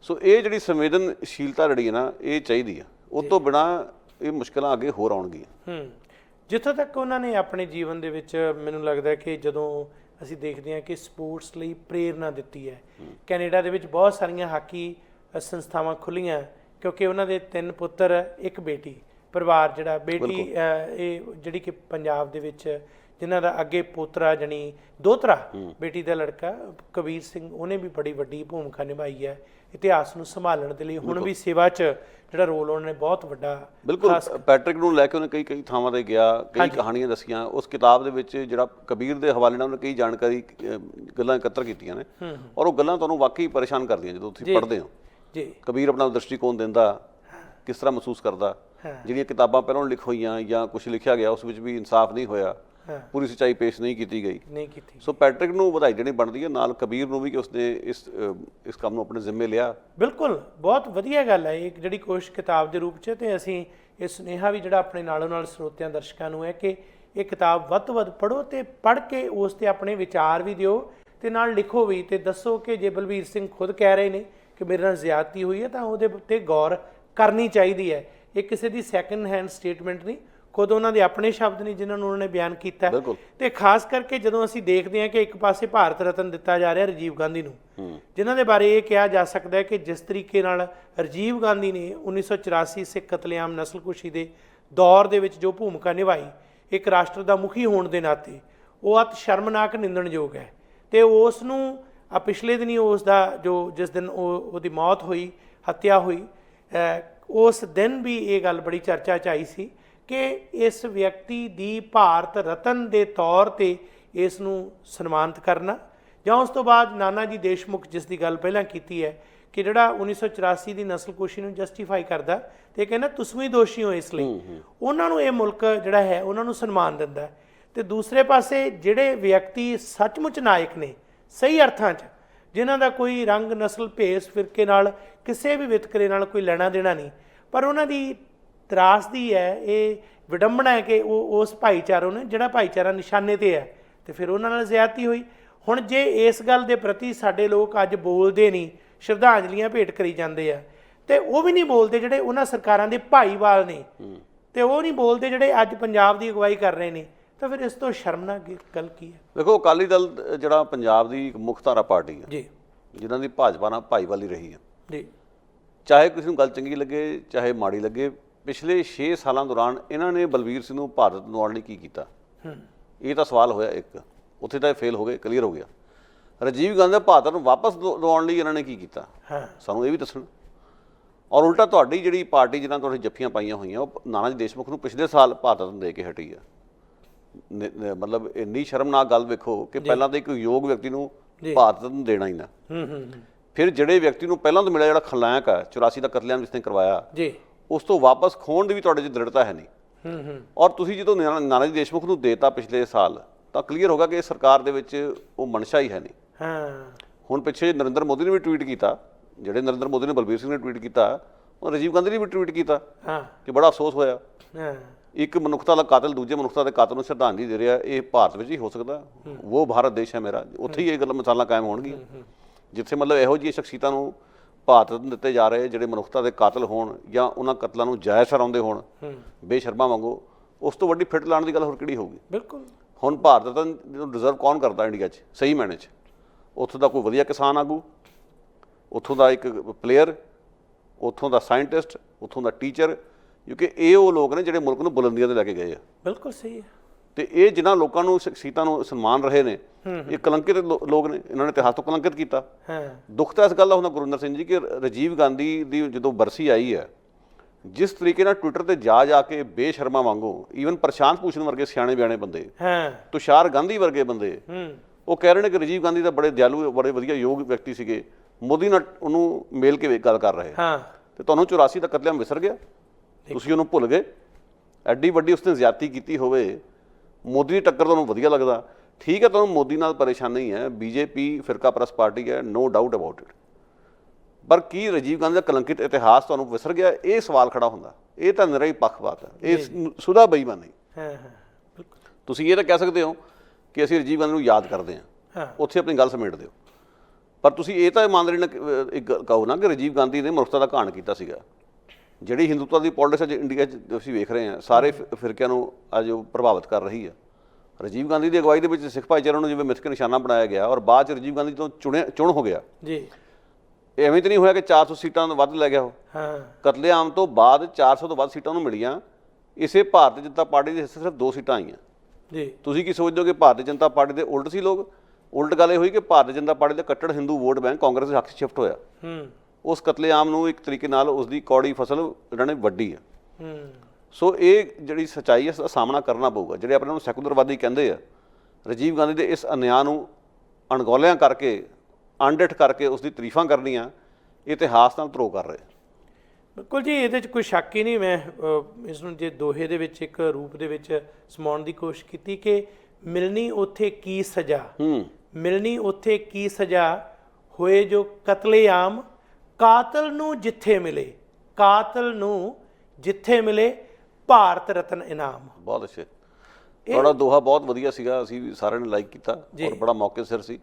ਸੋ ਇਹ ਜਿਹੜੀ ਸੰਵੇਦਨਸ਼ੀਲਤਾ ਜਿਹੜੀ ਹੈ ਨਾ, ਇਹ ਚਾਹੀਦੀ ਆ। ਉਹ ਤੋਂ ਬਿਨਾਂ ਇਹ ਮੁਸ਼ਕਿਲਾਂ ਅੱਗੇ ਹੋਰ ਆਉਣਗੀਆਂ। ਜਿੱਥੋਂ ਤੱਕ ਉਹਨਾਂ ਨੇ ਆਪਣੇ ਜੀਵਨ ਦੇ ਵਿੱਚ, ਮੈਨੂੰ ਲੱਗਦਾ ਕਿ ਜਦੋਂ ਅਸੀਂ ਦੇਖਦੇ ਹਾਂ ਕਿ ਸਪੋਰਟਸ ਲਈ ਪ੍ਰੇਰਨਾ ਦਿੱਤੀ ਹੈ, ਕੈਨੇਡਾ ਦੇ ਵਿੱਚ ਬਹੁਤ ਸਾਰੀਆਂ ਹਾਕੀ ਸੰਸਥਾਵਾਂ ਖੁੱਲ੍ਹੀਆਂ ਕਿਉਂਕਿ ਉਹਨਾਂ ਦੇ 3 ਪੁੱਤਰ, 1 ਬੇਟੀ, ਪਰਿਵਾਰ ਜਿਹੜਾ ਬੇਟੀ ਇਹ ਜਿਹੜੀ ਕਿ ਪੰਜਾਬ ਦੇ ਵਿੱਚ ਜਿਨ੍ਹਾਂ ਦਾ ਅੱਗੇ ਪੋਤਰਾ ਜਾਣੀ ਦੋਤਰਾ ਬੇਟੀ ਦਾ ਲੜਕਾ ਕਬੀਰ ਸਿੰਘ, ਉਹਨੇ ਵੀ ਬੜੀ ਵੱਡੀ ਭੂਮਿਕਾ ਨਿਭਾਈ ਹੈ ਇਤਿਹਾਸ ਨੂੰ ਸੰਭਾਲਣ ਦੇ ਲਈ। ਹੁਣ ਵੀ ਸੇਵਾ 'ਚ ਜਿਹੜਾ ਰੋਲ ਉਹਨਾਂ ਨੇ ਬਹੁਤ ਵੱਡਾ। ਬਿਲਕੁਲ। ਪੈਟਰਿਕ ਨੂੰ ਲੈ ਕੇ ਉਹਨੇ ਕਈ ਥਾਵਾਂ 'ਤੇ ਗਿਆ, ਕਈ ਕਹਾਣੀਆਂ ਦੱਸੀਆਂ। ਉਸ ਕਿਤਾਬ ਦੇ ਵਿੱਚ ਜਿਹੜਾ ਕਬੀਰ ਦੇ ਹਵਾਲੇ ਨਾਲ ਉਹਨੇ ਕਈ ਜਾਣਕਾਰੀ, ਗੱਲਾਂ ਇਕੱਤਰ ਕੀਤੀਆਂ ਨੇ, ਔਰ ਉਹ ਗੱਲਾਂ ਤੁਹਾਨੂੰ ਵਾਕਈ ਪਰੇਸ਼ਾਨ ਕਰਦੀਆਂ ਜਦੋਂ ਤੁਸੀਂ ਪੜ੍ਹਦੇ ਹੋ। ਕਬੀਰ ਆਪਣਾ ਦ੍ਰਿਸ਼ਟੀਕੋਣ ਦਿੰਦਾ, ਕਿਸ ਤਰ੍ਹਾਂ ਮਹਿਸੂਸ ਕਰਦਾ। ਜਿਹੜੀਆਂ ਕਿਤਾਬਾਂ ਪਹਿਲਾਂ ਲਿਖ ਹੋਈਆਂ ਜਾਂ ਕੁਛ ਲਿਖਿਆ ਗਿਆ, ਉਸ ਵਿੱਚ ਵੀ ਇਨਸਾਫ ਨਹੀਂ ਹੋਇਆ, ਪੂਰੀ ਸੱਚਾਈ ਪੇਸ਼ ਨਹੀਂ ਕੀਤੀ ਗਈ। ਸੋ ਪੈਟਰਿਕ ਨੂੰ ਵਧਾਈ ਦੇਣੀ ਬਣਦੀ ਹੈ, ਨਾਲ ਕਬੀਰ ਨੂੰ ਵੀ ਕਿ ਉਸਨੇ ਇਸ ਕੰਮ ਨੂੰ ਆਪਣੇ ਜ਼ਿੰਮੇ ਲਿਆ। ਬਿਲਕੁਲ, ਬਹੁਤ ਵਧੀਆ ਗੱਲ ਹੈ ਇਹ ਜਿਹੜੀ ਕੋਸ਼ਿਸ਼ ਕਿਤਾਬ ਦੇ ਰੂਪ 'ਚ। ਅਤੇ ਅਸੀਂ ਇਹ ਸੁਨੇਹਾ ਵੀ ਜਿਹੜਾ ਆਪਣੇ ਨਾਲੋਂ ਨਾਲ ਸਰੋਤਿਆਂ ਦਰਸ਼ਕਾਂ ਨੂੰ ਹੈ ਕਿ ਇਹ ਕਿਤਾਬ ਵੱਧ ਤੋਂ ਵੱਧ ਪੜ੍ਹੋ ਅਤੇ ਪੜ੍ਹ ਕੇ ਉਸ 'ਤੇ ਆਪਣੇ ਵਿਚਾਰ ਵੀ ਦਿਓ ਅਤੇ ਨਾਲ ਲਿਖੋ ਵੀ ਅਤੇ ਦੱਸੋ ਕਿ ਜੇ ਬਲਬੀਰ ਸਿੰਘ ਖੁਦ ਕਹਿ ਰਹੇ ਨੇ ਕਿ ਮੇਰੇ ਨਾਲ ਜ਼ਿਆਦਤੀ ਹੋਈ ਹੈ ਤਾਂ ਉਹਦੇ ਉੱਤੇ ਗੌਰ ਕਰਨੀ ਚਾਹੀਦੀ ਹੈ। ਇਹ ਕਿਸੇ ਦੀ ਸੈਕਿੰਡ ਹੈਂਡ ਸਟੇਟਮੈਂਟ ਨਹੀਂ, ਖੁਦ ਉਹਨਾਂ ਦੇ ਆਪਣੇ ਸ਼ਬਦ ਨੇ ਜਿਨ੍ਹਾਂ ਨੂੰ ਉਹਨਾਂ ਨੇ ਬਿਆਨ ਕੀਤਾ। ਤੇ ਖਾਸ ਕਰਕੇ ਜਦੋਂ ਅਸੀਂ ਦੇਖਦੇ ਹਾਂ ਕਿ ਇੱਕ ਪਾਸੇ ਭਾਰਤ ਰਤਨ ਦਿੱਤਾ ਜਾ ਰਿਹਾ ਰਾਜੀਵ ਗਾਂਧੀ ਨੂੰ, ਜਿਨ੍ਹਾਂ ਦੇ ਬਾਰੇ ਇਹ ਕਿਹਾ ਜਾ ਸਕਦਾ ਹੈ ਕਿ ਜਿਸ ਤਰੀਕੇ ਨਾਲ ਰਾਜੀਵ ਗਾਂਧੀ ਨੇ 1984 ਸਿੱਖ ਕਤਲੇਆਮ ਨਸਲਕੁਸ਼ੀ ਦੇ ਦੌਰ ਦੇ ਵਿੱਚ ਜੋ ਭੂਮਿਕਾ ਨਿਭਾਈ, ਇੱਕ ਰਾਸ਼ਟਰ ਦਾ ਮੁਖੀ ਹੋਣ ਦੇ ਨਾਤੇ ਉਹ ਅਤ ਸ਼ਰਮਨਾਕ ਨਿੰਦਣਯੋਗ ਹੈ। ਅਤੇ ਉਸ ਨੂੰ ਪਿਛਲੇ ਦਿਨੀ ਉਸ ਦਾ ਜਿਸ ਦਿਨ ਉਹਦੀ ਮੌਤ ਹੋਈ, ਹੱਤਿਆ ਹੋਈ, ਉਸ ਦਿਨ ਵੀ ਇਹ ਗੱਲ ਬੜੀ ਚਰਚਾ 'ਚ ਆਈ ਸੀ ਕਿ ਇਸ ਵਿਅਕਤੀ ਦੀ ਭਾਰਤ ਰਤਨ ਦੇ ਤੌਰ 'ਤੇ ਇਸ ਨੂੰ ਸਨਮਾਨਿਤ ਕਰਨਾ ਜਾਂ ਉਸ ਤੋਂ ਬਾਅਦ ਨਾਨਾ ਜੀ ਦੇਸ਼ਮੁਖ ਜਿਸ ਦੀ ਗੱਲ ਪਹਿਲਾਂ ਕੀਤੀ ਹੈ ਕਿ ਜਿਹੜਾ 1984 ਦੀ ਨਸਲਕੁਸ਼ੀ ਨੂੰ ਜਸਟੀਫਾਈ ਕਰਦਾ ਤੇ ਕਹਿੰਦਾ ਤੁਸੀਂ ਵੀ ਦੋਸ਼ੀ ਹੋ ਇਸ ਲਈ, ਉਹਨਾਂ ਨੂੰ ਇਹ ਮੁਲਕ ਜਿਹੜਾ ਹੈ ਉਹਨਾਂ ਨੂੰ ਸਨਮਾਨ ਦਿੰਦਾ। ਤੇ ਦੂਸਰੇ ਪਾਸੇ ਜਿਹੜੇ ਵਿਅਕਤੀ ਸੱਚਮੁੱਚ ਨਾਇਕ ਨੇ ਸਹੀ ਅਰਥਾਂ 'ਚ, ਜਿਨ੍ਹਾਂ ਦਾ ਕੋਈ ਰੰਗ ਨਸਲ ਭੇਸ ਫਿਰਕੇ ਨਾਲ ਕਿਸੇ ਵੀ ਵਿਤਕਰੇ ਨਾਲ ਕੋਈ ਲੈਣਾ ਦੇਣਾ ਨਹੀਂ, ਪਰ ਉਹਨਾਂ ਦੀ ਤਰਾਸਦੀ ਹੈ, ਇਹ ਵਿਡੰਬਣਾ ਹੈ ਕਿ ਉਹ ਉਸ ਭਾਈਚਾਰੇ ਨੂੰ ਜਿਹੜਾ ਭਾਈਚਾਰਾ ਨਿਸ਼ਾਨੇ ਤੇ ਹੈ ਤੇ ਫਿਰ ਉਹਨਾਂ ਨਾਲ ਜ਼ਿਆਦਤੀ ਹੋਈ। ਹੁਣ ਜੇ ਇਸ ਗੱਲ ਦੇ ਪ੍ਰਤੀ ਸਾਡੇ ਲੋਕ ਅੱਜ ਬੋਲਦੇ ਨਹੀਂ, ਸ਼ਰਧਾਂਜਲੀਆਂ ਭੇਟ ਕਰੀ ਜਾਂਦੇ ਆ, ਤੇ ਉਹ ਵੀ ਨਹੀਂ ਬੋਲਦੇ ਜਿਹੜੇ ਉਹਨਾਂ ਸਰਕਾਰਾਂ ਦੇ ਭਾਈਵਾਲ ਨੇ, ਤੇ ਉਹ ਨਹੀਂ ਬੋਲਦੇ ਜਿਹੜੇ ਅੱਜ ਪੰਜਾਬ ਦੀ ਅਗਵਾਈ ਕਰ ਰਹੇ ਨੇ, ਤਾਂ ਫਿਰ ਇਸ ਤੋਂ ਸ਼ਰਮਨਾਕ ਗੱਲ ਕੀ ਹੈ? ਦੇਖੋ, ਅਕਾਲੀ ਦਲ ਜਿਹੜਾ ਪੰਜਾਬ ਦੀ ਇੱਕ ਮੁੱਖ ਧਾਰਾ ਪਾਰਟੀ ਹੈ ਜੀ, ਜਿਨ੍ਹਾਂ ਦੀ ਭਾਜਪਾ ਨਾਲ ਭਾਈਵਾਲੀ ਰਹੀ ਹੈ ਜੀ, ਚਾਹੇ ਕਿਸੇ ਨੂੰ ਗੱਲ ਚੰਗੀ ਲੱਗੇ ਚਾਹੇ ਮਾੜੀ ਲੱਗੇ, ਪਿਛਲੇ 6 ਸਾਲਾਂ ਦੌਰਾਨ ਇਹਨਾਂ ਨੇ ਬਲਬੀਰ ਸਿੰਘ ਨੂੰ ਭਾਰਤ ਦਿਵਾਉਣ ਲਈ ਕੀ ਕੀਤਾ? ਇਹ ਤਾਂ ਸਵਾਲ ਹੋਇਆ ਇੱਕ, ਉੱਥੇ ਤਾਂ ਇਹ ਫੇਲ ਹੋ ਗਏ, ਕਲੀਅਰ ਹੋ ਗਿਆ। ਰਾਜੀਵ ਗਾਂਧੀ ਭਾਰਤ ਨੂੰ ਵਾਪਸ ਦਿਵਾਉਣ ਲਈ ਇਹਨਾਂ ਨੇ ਕੀ ਕੀਤਾ? ਸਾਨੂੰ ਇਹ ਵੀ ਦੱਸਣ। ਔਰ ਉਲਟਾ ਤੁਹਾਡੀ ਜਿਹੜੀ ਪਾਰਟੀ ਜਿਨ੍ਹਾਂ ਤੁਹਾਡੀ ਜੱਫੀਆਂ ਪਾਈਆਂ ਹੋਈਆਂ, ਉਹ ਨਾਨਾ ਜੀ ਦੇਸ਼ਮੁਖ ਨੂੰ ਪਿਛਲੇ ਸਾਲ ਭਾਰਤ ਨੂੰ ਦੇ ਕੇ ਹਟੀ ਆ। ਮਤਲਬ ਇੰਨੀ ਸ਼ਰਮਨਾਕ ਗੱਲ ਵੇਖੋ ਕਿ ਪਹਿਲਾਂ ਤਾਂ ਇੱਕ ਯੋਗ ਵਿਅਕਤੀ ਨੂੰ ਭਾਰਤ ਨੂੰ ਦੇਣਾ ਹੀ ਨਾ, ਫਿਰ ਜਿਹੜੇ ਵਿਅਕਤੀ ਨੂੰ ਪਹਿਲਾਂ ਤੋਂ ਮਿਲਿਆ, ਜਿਹੜਾ ਖਲਨਾਇਕ ਹੈ 84 ਦਾ ਕਤਲੇਆਮ ਜਿਸਨੇ ਕਰਵਾਇਆ, ਉਸ ਤੋਂ ਵਾਪਸ ਖੋਣ ਦੀ ਵੀ ਤੁਹਾਡੇ 'ਚ ਦ੍ਰਿੜਤਾ ਹੈ ਨਹੀਂ। ਔਰ ਤੁਸੀਂ ਜਦੋਂ ਨਾਨਾ ਜੀ ਦੇਸ਼ਮੁਖ ਨੂੰ ਦੇਤਾ ਪਿਛਲੇ ਸਾਲ, ਤਾਂ ਕਲੀਅਰ ਹੋ ਗਿਆ ਕਿ ਸਰਕਾਰ ਦੇ ਵਿੱਚ ਉਹ ਮਨਸ਼ਾ ਹੀ ਹੈ ਨਹੀਂ। ਹੁਣ ਪਿੱਛੇ ਨਰਿੰਦਰ ਮੋਦੀ ਨੇ ਵੀ ਟਵੀਟ ਕੀਤਾ, ਜਿਹੜੇ ਨਰਿੰਦਰ ਮੋਦੀ ਨੇ ਬਲਬੀਰ ਸਿੰਘ ਨੇ ਟਵੀਟ ਕੀਤਾ, ਉਹ ਰਾਜੀਵ ਗਾਂਧੀ ਨੇ ਵੀ ਟਵੀਟ ਕੀਤਾ ਕਿ ਬੜਾ ਅਫਸੋਸ ਹੋਇਆ, ਇੱਕ ਮਨੁੱਖਤਾ ਦਾ ਕਾਤਲ ਦੂਜੇ ਮਨੁੱਖਤਾ ਦੇ ਕਾਤਲ ਨੂੰ ਸ਼ਰਧਾਂਜਲੀ ਦੇ ਰਿਹਾ, ਇਹ ਭਾਰਤ ਵਿੱਚ ਹੀ ਹੋ ਸਕਦਾ, ਉਹ ਭਾਰਤ ਦੇਸ਼ ਹੈ ਮੇਰਾ, ਉੱਥੇ ਹੀ ਇਹ ਗੱਲ ਮਿਸਾਲਾਂ ਕਾਇਮ ਹੋਣਗੀਆਂ ਜਿੱਥੇ ਮਤਲਬ ਇਹੋ ਜਿਹੀਆਂ ਸ਼ਖਸੀਅਤਾਂ ਨੂੰ ਭਾਰਤ ਨੂੰ ਦਿੱਤੇ ਜਾ ਰਹੇ ਜਿਹੜੇ ਮਨੁੱਖਤਾ ਦੇ ਕਾਤਲ ਹੋਣ ਜਾਂ ਉਹਨਾਂ ਕਤਲਾਂ ਨੂੰ ਜਾਇਜ਼ ਠਹਿਰਾਉਂਦੇ ਹੋਣ ਬੇਸ਼ਰਮਾ ਵਾਂਗੂ, ਉਸ ਤੋਂ ਵੱਡੀ ਫਿੱਟ ਲਾਉਣ ਦੀ ਗੱਲ ਹੋਰ ਕਿਹੜੀ ਹੋਊਗੀ? ਬਿਲਕੁਲ। ਹੁਣ ਭਾਰਤ ਦਾ ਡਿਜ਼ਰਵ ਕੌਣ ਕਰਦਾ ਇੰਡੀਆ 'ਚ ਸਹੀ ਮਾਇਨੇ 'ਚ? ਉੱਥੋਂ ਦਾ ਕੋਈ ਵਧੀਆ ਕਿਸਾਨ ਆਗੂ, ਉੱਥੋਂ ਦਾ ਇੱਕ ਪਲੇਅਰ, ਉੱਥੋਂ ਦਾ ਸਾਇੰਟਿਸਟ, ਉੱਥੋਂ ਦਾ ਟੀਚਰ, ਕਿਉਂਕਿ ਇਹ ਉਹ ਲੋਕ ਨੇ ਜਿਹੜੇ ਮੁਲਕ ਨੂੰ ਬੁਲੰਦੀਆਂ 'ਤੇ ਲੈ ਕੇ ਗਏ ਆ। ਬਿਲਕੁਲ ਸਹੀ ਹੈ। ਤੇ ਇਹ ਜਿਨ੍ਹਾਂ ਲੋਕਾਂ ਨੂੰ ਸ਼ਖਸੀਅਤਾਂ ਨੂੰ ਸਨਮਾਨ ਰਹੇ ਨੇ, ਇਹ ਕਲੰਕਿਤ ਲੋਕ ਨੇ, ਇਹਨਾਂ ਨੇ ਇਤਿਹਾਸ ਤੋਂ ਕਲੰਕਿਤ ਕੀਤਾ। ਦੁੱਖ ਤਾਂ ਇਸ ਗੱਲ ਦਾ ਹੁੰਦਾ ਗੁਰਵਿੰਦਰ ਸਿੰਘ ਜੀ ਕਿ ਰਾਜੀਵ ਗਾਂਧੀ ਦੀ ਜਦੋਂ ਬਰਸੀ ਆਈ ਹੈ, ਜਿਸ ਤਰੀਕੇ ਨਾਲ ਟਵਿੱਟਰ ਤੇ ਜਾ ਕੇ ਬੇਸ਼ਰਮਾ ਵਾਂਗੂ, ਈਵਨ ਪ੍ਰਸ਼ਾਂਤ ਭੂਸ਼ਣ ਵਰਗੇ ਸਿਆਣੇ ਬਿਆਣੇ ਬੰਦੇ, ਤੁਸ਼ਾਰ ਗਾਂਧੀ ਵਰਗੇ ਬੰਦੇ, ਉਹ ਕਹਿ ਰਹੇ ਨੇ ਕਿ ਰਾਜੀਵ ਗਾਂਧੀ ਦਾ ਬੜੇ ਦਿਆਲੂ, ਬੜੇ ਵਧੀਆ ਯੋਗ ਵਿਅਕਤੀ ਸੀਗੇ, ਮੋਦੀ ਨਾਲ ਉਹਨੂੰ ਮੇਲ ਕੇ ਗੱਲ ਕਰ ਰਹੇ, ਤੇ ਤੁਹਾਨੂੰ 84 ਦਾ ਕਤਲੇਆਮ ਵਿਸਰ ਗਿਆ, ਤੁਸੀਂ ਉਹਨੂੰ ਭੁੱਲ ਗਏ? ਐਡੀ ਵੱਡੀ ਉਸਨੇ ਜ਼ਿਆਦਤੀ ਕੀਤੀ ਹੋਵੇ, ਮੋਦੀ ਦੀ ਟੱਕਰ ਤੁਹਾਨੂੰ ਵਧੀਆ ਲੱਗਦਾ? ਠੀਕ ਹੈ, ਤੁਹਾਨੂੰ ਮੋਦੀ ਨਾਲ ਪਰੇਸ਼ਾਨੀ ਹੈ, ਬੀਜੇਪੀ ਫਿਰਕਾ ਪ੍ਰਸਤ ਪਾਰਟੀ ਹੈ, ਨੋ ਡਾਊਟ ਅਬਾਊਟ ਇਟ, ਪਰ ਕੀ ਰਾਜੀਵ ਗਾਂਧੀ ਦਾ ਕਲੰਕਿਤ ਇਤਿਹਾਸ ਤੁਹਾਨੂੰ ਵਿਸਰ ਗਿਆ? ਇਹ ਸਵਾਲ ਖੜਾ ਹੁੰਦਾ। ਇਹ ਤਾਂ ਨਿਰਾ ਹੀ ਪੱਖਪਾਤ ਹੈ, ਇਹ ਸੁਦਾ ਬੇਈਮਾਨੀ। ਤੁਸੀਂ ਇਹ ਤਾਂ ਕਹਿ ਸਕਦੇ ਹੋ ਕਿ ਅਸੀਂ ਰਾਜੀਵ ਗਾਂਧੀ ਨੂੰ ਯਾਦ ਕਰਦੇ ਹਾਂ, ਉੱਥੇ ਆਪਣੀ ਗੱਲ ਸਮੇਟ ਦਿਓ, ਪਰ ਤੁਸੀਂ ਇਹ ਤਾਂ ਇਮਾਨਦਾਰੀ ਨਾਲ ਇੱਕ ਕਹੋ ਨਾ ਕਿ ਰਾਜੀਵ ਗਾਂਧੀ ਨੇ ਮਨੁੱਖਤਾ ਦਾ ਘਾਣ ਕੀਤਾ ਸੀਗਾ। ਜਿਹੜੀ ਹਿੰਦੂਤਵ ਦੀ ਪੋਲਿਟਿਕਸ ਅੱਜ ਇੰਡੀਆ 'ਚ ਅਸੀਂ ਵੇਖ ਰਹੇ ਹਾਂ, ਸਾਰੇ ਫਿਰਕਿਆਂ ਨੂੰ ਅੱਜ ਉਹ ਪ੍ਰਭਾਵਿਤ ਕਰ ਰਹੀ ਹੈ। ਰਾਜੀਵ ਗਾਂਧੀ ਦੀ ਅਗਵਾਈ ਦੇ ਵਿੱਚ ਸਿੱਖ ਭਾਈਚਾਰੇ ਨੂੰ ਜਿਵੇਂ ਮਿੱਥ ਕੇ ਨਿਸ਼ਾਨਾ ਬਣਾਇਆ ਗਿਆ, ਔਰ ਬਾਅਦ 'ਚ ਰਾਜੀਵ ਗਾਂਧੀ ਤੋਂ ਚੁਣ ਹੋ ਗਿਆ ਜੀ। ਐਵੇਂ ਤਾਂ ਨਹੀਂ ਹੋਇਆ ਕਿ 400 ਸੀਟਾਂ ਤੋਂ ਵੱਧ ਲੈ ਗਿਆ ਉਹ। ਕਤਲੇਆਮ ਤੋਂ ਬਾਅਦ 400 ਤੋਂ ਵੱਧ ਸੀਟਾਂ ਉਹਨੂੰ ਮਿਲੀਆਂ, ਇਸੇ ਭਾਰਤੀ ਜਨਤਾ ਪਾਰਟੀ ਦੇ ਹਿੱਸੇ ਸਿਰਫ 2 ਸੀਟਾਂ ਆਈਆਂ ਜੀ। ਤੁਸੀਂ ਕੀ ਸੋਚਦੇ ਹੋ ਕਿ ਭਾਰਤੀ ਜਨਤਾ ਪਾਰਟੀ ਦੇ ਉਲਟ ਸੀ ਲੋਕ? ਉਲਟ ਗੱਲ ਇਹ ਹੋਈ ਕਿ ਭਾਰਤੀ ਜਨਤਾ ਪਾਰਟੀ ਦਾ ਕੱਟੜ ਹਿੰਦੂ ਵੋਟ ਬੈਂਕ ਕਾਂਗਰਸ ਦੇ ਹੱਕ 'ਚ ਸ਼ਿਫਟ ਹੋਇਆ। ਉਸ ਕਤਲੇਆਮ ਨੂੰ ਇੱਕ ਤਰੀਕੇ ਨਾਲ ਉਸਦੀ ਕੌੜੀ ਫਸਲ ਇਹਨਾਂ ਨੇ ਵੱਢੀ ਹੈ। ਸੋ ਇਹ ਜਿਹੜੀ ਸੱਚਾਈ ਹੈ, ਇਸ ਦਾ ਸਾਹਮਣਾ ਕਰਨਾ ਪਊਗਾ। ਜਿਹੜੇ ਆਪਣੇ ਨੂੰ ਸੈਕੂਲਰਵਾਦੀ ਕਹਿੰਦੇ ਆ, ਰਾਜੀਵ ਗਾਂਧੀ ਦੇ ਇਸ ਅਨਿਆਂ ਨੂੰ ਅਣਗੌਲਿਆਂ ਕਰਕੇ, ਅਣਡਿੱਠ ਕਰਕੇ ਉਸਦੀ ਤਾਰੀਫਾਂ ਕਰਨੀਆਂ, ਇਤਿਹਾਸ ਨਾਲ ਧਰੋ ਕਰ ਰਹੇ। ਬਿਲਕੁਲ ਜੀ, ਇਹਦੇ 'ਚ ਕੋਈ ਸ਼ੱਕ ਹੀ ਨਹੀਂ। ਮੈਂ ਇਸ ਨੂੰ ਜੇ ਦੋਹੇ ਦੇ ਵਿੱਚ ਇੱਕ ਰੂਪ ਦੇ ਵਿੱਚ ਸਮਾਉਣ ਦੀ ਕੋਸ਼ਿਸ਼ ਕੀਤੀ ਕਿ ਮਿਲਣੀ ਉੱਥੇ ਕੀ ਸਜ਼ਾ, ਮਿਲਣੀ ਉੱਥੇ ਕੀ ਸਜ਼ਾ ਹੋਏ ਜੋ ਕਤਲੇਆਮ, ਕਾਤਲ ਨੂੰ ਜਿੱਥੇ ਮਿਲੇ, ਕਾਤਲ ਨੂੰ ਜਿੱਥੇ ਮਿਲੇ ਭਾਰਤ ਰਤਨ ਇਨਾਮ। ਬਹੁਤ ਅੱਛੇ, ਤੁਹਾਡਾ ਦੋਹਾ ਬਹੁਤ ਵਧੀਆ ਸੀਗਾ, ਅਸੀਂ ਵੀ ਸਾਰਿਆਂ ਨੇ ਲਾਈਕ ਕੀਤਾ ਔਰ ਬੜਾ ਮੌਕੇ ਸਿਰ ਸੀ।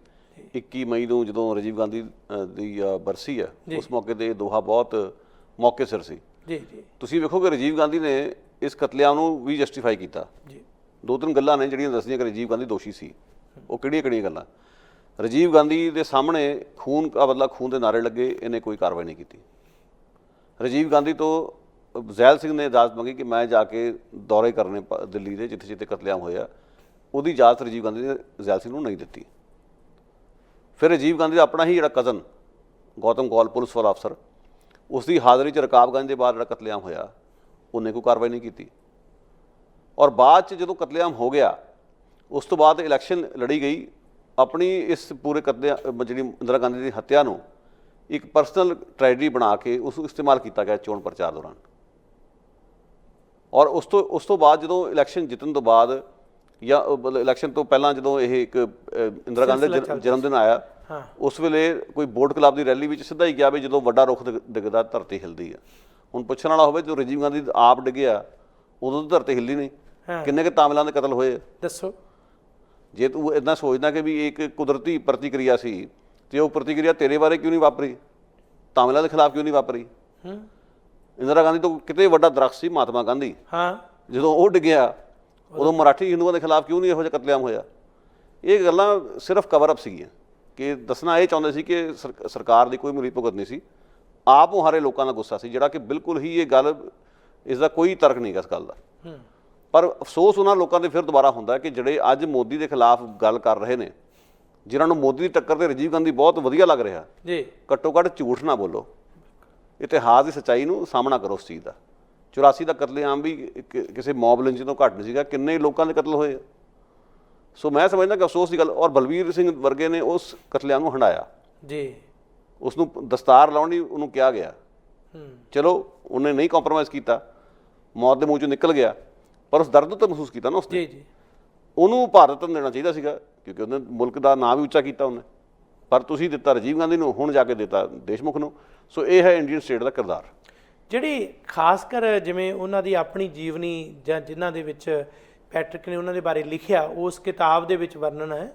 21 ਮਈ ਨੂੰ ਜਦੋਂ ਰਾਜੀਵ ਗਾਂਧੀ ਦੀ ਬਰਸੀ ਹੈ, ਉਸ ਮੌਕੇ 'ਤੇ ਇਹ ਦੋਹਾ ਬਹੁਤ ਮੌਕੇ ਸਿਰ ਸੀ ਜੀ। ਤੁਸੀਂ ਵੇਖੋ ਕਿ ਰਾਜੀਵ ਗਾਂਧੀ ਨੇ ਇਸ ਕਤਲੇਆਮ ਨੂੰ ਵੀ ਜਸਟੀਫਾਈ ਕੀਤਾ ਜੀ। 2-3 ਗੱਲਾਂ ਨੇ ਜਿਹੜੀਆਂ ਦੱਸਦੀਆਂ ਕਿ ਰਾਜੀਵ ਗਾਂਧੀ ਦੋਸ਼ੀ ਸੀ। ਉਹ ਕਿਹੜੀਆਂ ਗੱਲਾਂ? ਰਾਜੀਵ ਗਾਂਧੀ ਦੇ ਸਾਹਮਣੇ ਖੂਨ ਦਾ ਬਦਲਾ ਖੂਨ ਦੇ ਨਾਅਰੇ ਲੱਗੇ, ਇਹਨੇ ਕੋਈ ਕਾਰਵਾਈ ਨਹੀਂ ਕੀਤੀ। ਰਾਜੀਵ ਗਾਂਧੀ ਤੋਂ ਜ਼ੈਲ ਸਿੰਘ ਨੇ ਇਜਾਜ਼ਤ ਮੰਗੀ ਕਿ ਮੈਂ ਜਾ ਕੇ ਦੌਰੇ ਕਰਨੇ ਦਿੱਲੀ ਦੇ ਜਿੱਥੇ ਜਿੱਥੇ ਕਤਲੇਆਮ ਹੋਇਆ, ਉਹਦੀ ਇਜਾਜ਼ਤ ਰਾਜੀਵ ਗਾਂਧੀ ਨੇ ਜ਼ੈਲ ਸਿੰਘ ਨੂੰ ਨਹੀਂ ਦਿੱਤੀ। ਫਿਰ ਰਾਜੀਵ ਗਾਂਧੀ ਦਾ ਆਪਣਾ ਹੀ ਜਿਹੜਾ ਕਜ਼ਨ ਗੌਤਮ ਗੌਲ, ਪੁਲਿਸ ਵਾਲਾ ਅਫਸਰ, ਉਸ ਦੀ ਹਾਜ਼ਰੀ 'ਚ ਰਕਾਬਗੰਜ ਦੇ ਬਾਅਦ ਜਿਹੜਾ ਕਤਲੇਆਮ ਹੋਇਆ, ਉਹਨੇ ਕੋਈ ਕਾਰਵਾਈ ਨਹੀਂ ਕੀਤੀ। ਔਰ ਬਾਅਦ 'ਚ ਜਦੋਂ ਕਤਲੇਆਮ ਹੋ ਗਿਆ, ਉਸ ਤੋਂ ਬਾਅਦ ਇਲੈਕਸ਼ਨ ਲੜੀ ਗਈ ਆਪਣੀ ਇਸ ਪੂਰੇ ਜਿਹੜੀ ਇੰਦਰਾ ਗਾਂਧੀ ਦੀ ਹੱਤਿਆ ਨੂੰ ਇੱਕ ਪਰਸਨਲ ਟ੍ਰੈਜਡੀ ਬਣਾ ਕੇ ਉਸ ਨੂੰ ਇਸਤੇਮਾਲ ਕੀਤਾ ਗਿਆ ਚੋਣ ਪ੍ਰਚਾਰ ਦੌਰਾਨ। ਔਰ ਉਸ ਤੋਂ ਬਾਅਦ ਜਦੋਂ ਇਲੈਕਸ਼ਨ ਜਿੱਤਣ ਤੋਂ ਬਾਅਦ ਜਾਂ ਇਲੈਕਸ਼ਨ ਤੋਂ ਪਹਿਲਾਂ ਜਦੋਂ ਇਹ ਇੱਕ ਇੰਦਰਾ ਗਾਂਧੀ ਦਾ ਜਨਮ ਦਿਨ ਆਇਆ, ਉਸ ਵੇਲੇ ਕੋਈ ਬੋਟ ਕਲੱਬ ਦੀ ਰੈਲੀ ਵਿੱਚ ਸਿੱਧਾ ਹੀ ਕਿਹਾ ਵੀ ਜਦੋਂ ਵੱਡਾ ਰੁੱਖ ਡਿੱਗਦਾ ਧਰਤੀ ਹਿਲਦੀ ਆ। ਹੁਣ ਪੁੱਛਣ ਵਾਲਾ ਹੋਵੇ ਜਦੋਂ ਰਾਜੀਵ ਗਾਂਧੀ ਆਪ ਡਿੱਗਿਆ ਉਦੋਂ ਤਾਂ ਧਰਤੀ ਹਿੱਲੀ ਨਹੀਂ, ਕਿੰਨੇ ਕੁ ਤਾਮਿਲਾਂ ਦੇ ਕਤਲ ਹੋਏ ਦੱਸੋ। ਜੇ ਤੂੰ ਇੱਦਾਂ ਸੋਚਦਾ ਕਿ ਵੀ ਇਹ ਇੱਕ ਕੁਦਰਤੀ ਪ੍ਰਤੀਕਿਰਿਆ ਸੀ ਤੇ ਉਹ ਪ੍ਰਤੀਕਿਰਿਆ ਤੇਰੇ ਬਾਰੇ ਕਿਉਂ ਨਹੀਂ ਵਾਪਰੀ, ਤਾਮਿਲਾਂ ਦੇ ਖਿਲਾਫ ਕਿਉਂ ਨਹੀਂ ਵਾਪਰੀ? ਇੰਦਰਾ ਗਾਂਧੀ ਤੋਂ ਕਿਤੇ ਵੱਡਾ ਦਰਖਤ ਸੀ ਮਹਾਤਮਾ ਗਾਂਧੀ, ਜਦੋਂ ਉਹ ਡਿੱਗਿਆ ਉਦੋਂ ਮਰਾਠੀ ਹਿੰਦੂਆਂ ਦੇ ਖਿਲਾਫ ਕਿਉਂ ਨਹੀਂ ਇਹੋ ਜਿਹਾ ਕਤਲੇਆਮ ਹੋਇਆ? ਇਹ ਗੱਲਾਂ ਸਿਰਫ ਕਵਰ ਅਪ ਸੀਗੀਆਂ ਕਿ ਦੱਸਣਾ ਇਹ ਚਾਹੁੰਦੇ ਸੀ ਕਿ ਸਰਕਾਰ ਦੀ ਕੋਈ ਮਿਲੀ ਭੁਗਤ ਨਹੀਂ ਸੀ, ਆਪ ਮੁਹਾਰੇ ਲੋਕਾਂ ਦਾ ਗੁੱਸਾ ਸੀ, ਜਿਹੜਾ ਕਿ ਬਿਲਕੁਲ ਹੀ ਇਹ ਗੱਲ, ਇਸ ਦਾ ਕੋਈ ਤਰਕ ਨਹੀਂ ਗਾ ਇਸ ਗੱਲ ਦਾ। ਪਰ ਅਫਸੋਸ ਉਹਨਾਂ ਲੋਕਾਂ ਦੇ ਫਿਰ ਦੁਬਾਰਾ ਹੁੰਦਾ ਕਿ ਜਿਹੜੇ ਅੱਜ ਮੋਦੀ ਦੇ ਖਿਲਾਫ ਗੱਲ ਕਰ ਰਹੇ ਨੇ, ਜਿਨ੍ਹਾਂ ਨੂੰ ਮੋਦੀ ਦੀ ਟੱਕਰ ਤੇ ਰਾਜੀਵ ਗਾਂਧੀ ਬਹੁਤ ਵਧੀਆ ਲੱਗ ਰਿਹਾ ਜੀ, ਘੱਟੋ ਘੱਟ ਝੂਠ ਨਾ ਬੋਲੋ, ਇਤਿਹਾਸ ਦੀ ਸੱਚਾਈ ਨੂੰ ਸਾਹਮਣਾ ਕਰੋ ਉਸ ਚੀਜ਼ ਦਾ। 84 ਦਾ ਕਤਲੇਆਮ ਵੀ ਕਿਸੇ ਮੌਬ ਲਿੰਚਿੰਗ ਤੋਂ ਘੱਟ ਨਹੀਂ ਸੀਗਾ, ਕਿੰਨੇ ਲੋਕਾਂ ਦੇ ਕਤਲ ਹੋਏ। ਸੋ ਮੈਂ ਸਮਝਦਾ ਕਿ ਅਫਸੋਸ ਦੀ ਗੱਲ। ਔਰ ਬਲਬੀਰ ਸਿੰਘ ਵਰਗੇ ਨੇ ਉਸ ਕਤਲੇਆਮ ਨੂੰ ਹੰਡਾਇਆ ਜੀ, ਉਸ ਨੂੰ ਦਸਤਾਰ ਲਾਉਣ ਲਈ ਉਹਨੂੰ ਕਿਹਾ ਗਿਆ, ਚਲੋ ਉਹਨੇ ਨਹੀਂ ਕੰਪਰੋਮਾਈਜ਼ ਕੀਤਾ, ਮੌਤ ਦੇ ਮੂੰਹ ਚੋਂ ਨਿਕਲ ਗਿਆ, ਪਰ ਉਸ ਦਰਦ ਤਾਂ ਮਹਿਸੂਸ ਕੀਤਾ ਨਾ ਉਸਨੇ। ਉਹਨੂੰ ਭਾਰਤ ਨੂੰ ਦੇਣਾ ਚਾਹੀਦਾ ਸੀਗਾ ਕਿਉਂਕਿ ਉਹਨੇ ਮੁਲਕ ਦਾ ਨਾਂ ਵੀ ਉੱਚਾ ਕੀਤਾ ਉਹਨੇ, ਪਰ ਤੁਸੀਂ ਦਿੱਤਾ ਰਾਜੀਵ ਗਾਂਧੀ ਨੂੰ, ਹੁਣ ਜਾ ਕੇ ਦਿੱਤਾ ਦੇਸ਼ਮੁਖ ਨੂੰ। ਸੋ ਇਹ ਹੈ ਇੰਡੀਅਨ ਸਟੇਟ ਦਾ ਕਿਰਦਾਰ, ਜਿਹੜੀ ਖਾਸ ਕਰ ਜਿਵੇਂ ਉਹਨਾਂ ਦੀ ਆਪਣੀ ਜੀਵਨੀ ਜਾਂ ਜਿਨ੍ਹਾਂ ਦੇ ਵਿੱਚ ਪੈਟਰਿਕ ਨੇ ਉਹਨਾਂ ਦੇ ਬਾਰੇ ਲਿਖਿਆ ਉਸ ਕਿਤਾਬ ਦੇ ਵਿੱਚ ਵਰਣਨ ਹੈ,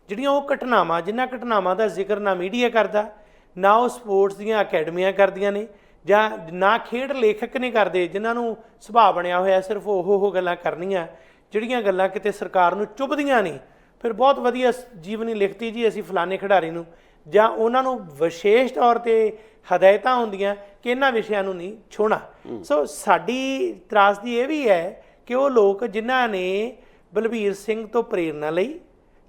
ਜਿਹੜੀਆਂ ਉਹ ਘਟਨਾਵਾਂ, ਜਿਨ੍ਹਾਂ ਘਟਨਾਵਾਂ ਦਾ ਜ਼ਿਕਰ ਨਾ ਮੀਡੀਆ ਕਰਦਾ, ਨਾ ਉਹ ਸਪੋਰਟਸ ਦੀਆਂ ਅਕੈਡਮੀਆਂ ਕਰਦੀਆਂ ਨੇ, ਜਾਂ ਨਾ ਖੇਡ ਲੇਖਕ ਨੇ ਕਰਦੇ, ਜਿਨ੍ਹਾਂ ਨੂੰ ਸੁਭਾਅ ਬਣਿਆ ਹੋਇਆ ਸਿਰਫ ਉਹ ਗੱਲਾਂ ਕਰਨੀਆਂ ਜਿਹੜੀਆਂ ਗੱਲਾਂ ਕਿਤੇ ਸਰਕਾਰ ਨੂੰ ਚੁੱਭਦੀਆਂ ਨਹੀਂ। ਫਿਰ ਬਹੁਤ ਵਧੀਆ ਜੀਵਨੀ ਲਿਖਤੀ ਜੀ ਅਸੀਂ ਫਲਾਣੇ ਖਿਡਾਰੀ ਨੂੰ, ਜਾਂ ਉਹਨਾਂ ਨੂੰ ਵਿਸ਼ੇਸ਼ ਤੌਰ 'ਤੇ ਹਦਾਇਤਾਂ ਹੁੰਦੀਆਂ ਕਿ ਇਹਨਾਂ ਵਿਸ਼ਿਆਂ ਨੂੰ ਨਹੀਂ ਛੋਹਣਾ। ਸੋ ਸਾਡੀ ਤਰਾਸਦੀ ਇਹ ਵੀ ਹੈ ਕਿ ਉਹ ਲੋਕ ਜਿਨ੍ਹਾਂ ਨੇ ਬਲਬੀਰ ਸਿੰਘ ਤੋਂ ਪ੍ਰੇਰਨਾ ਲਈ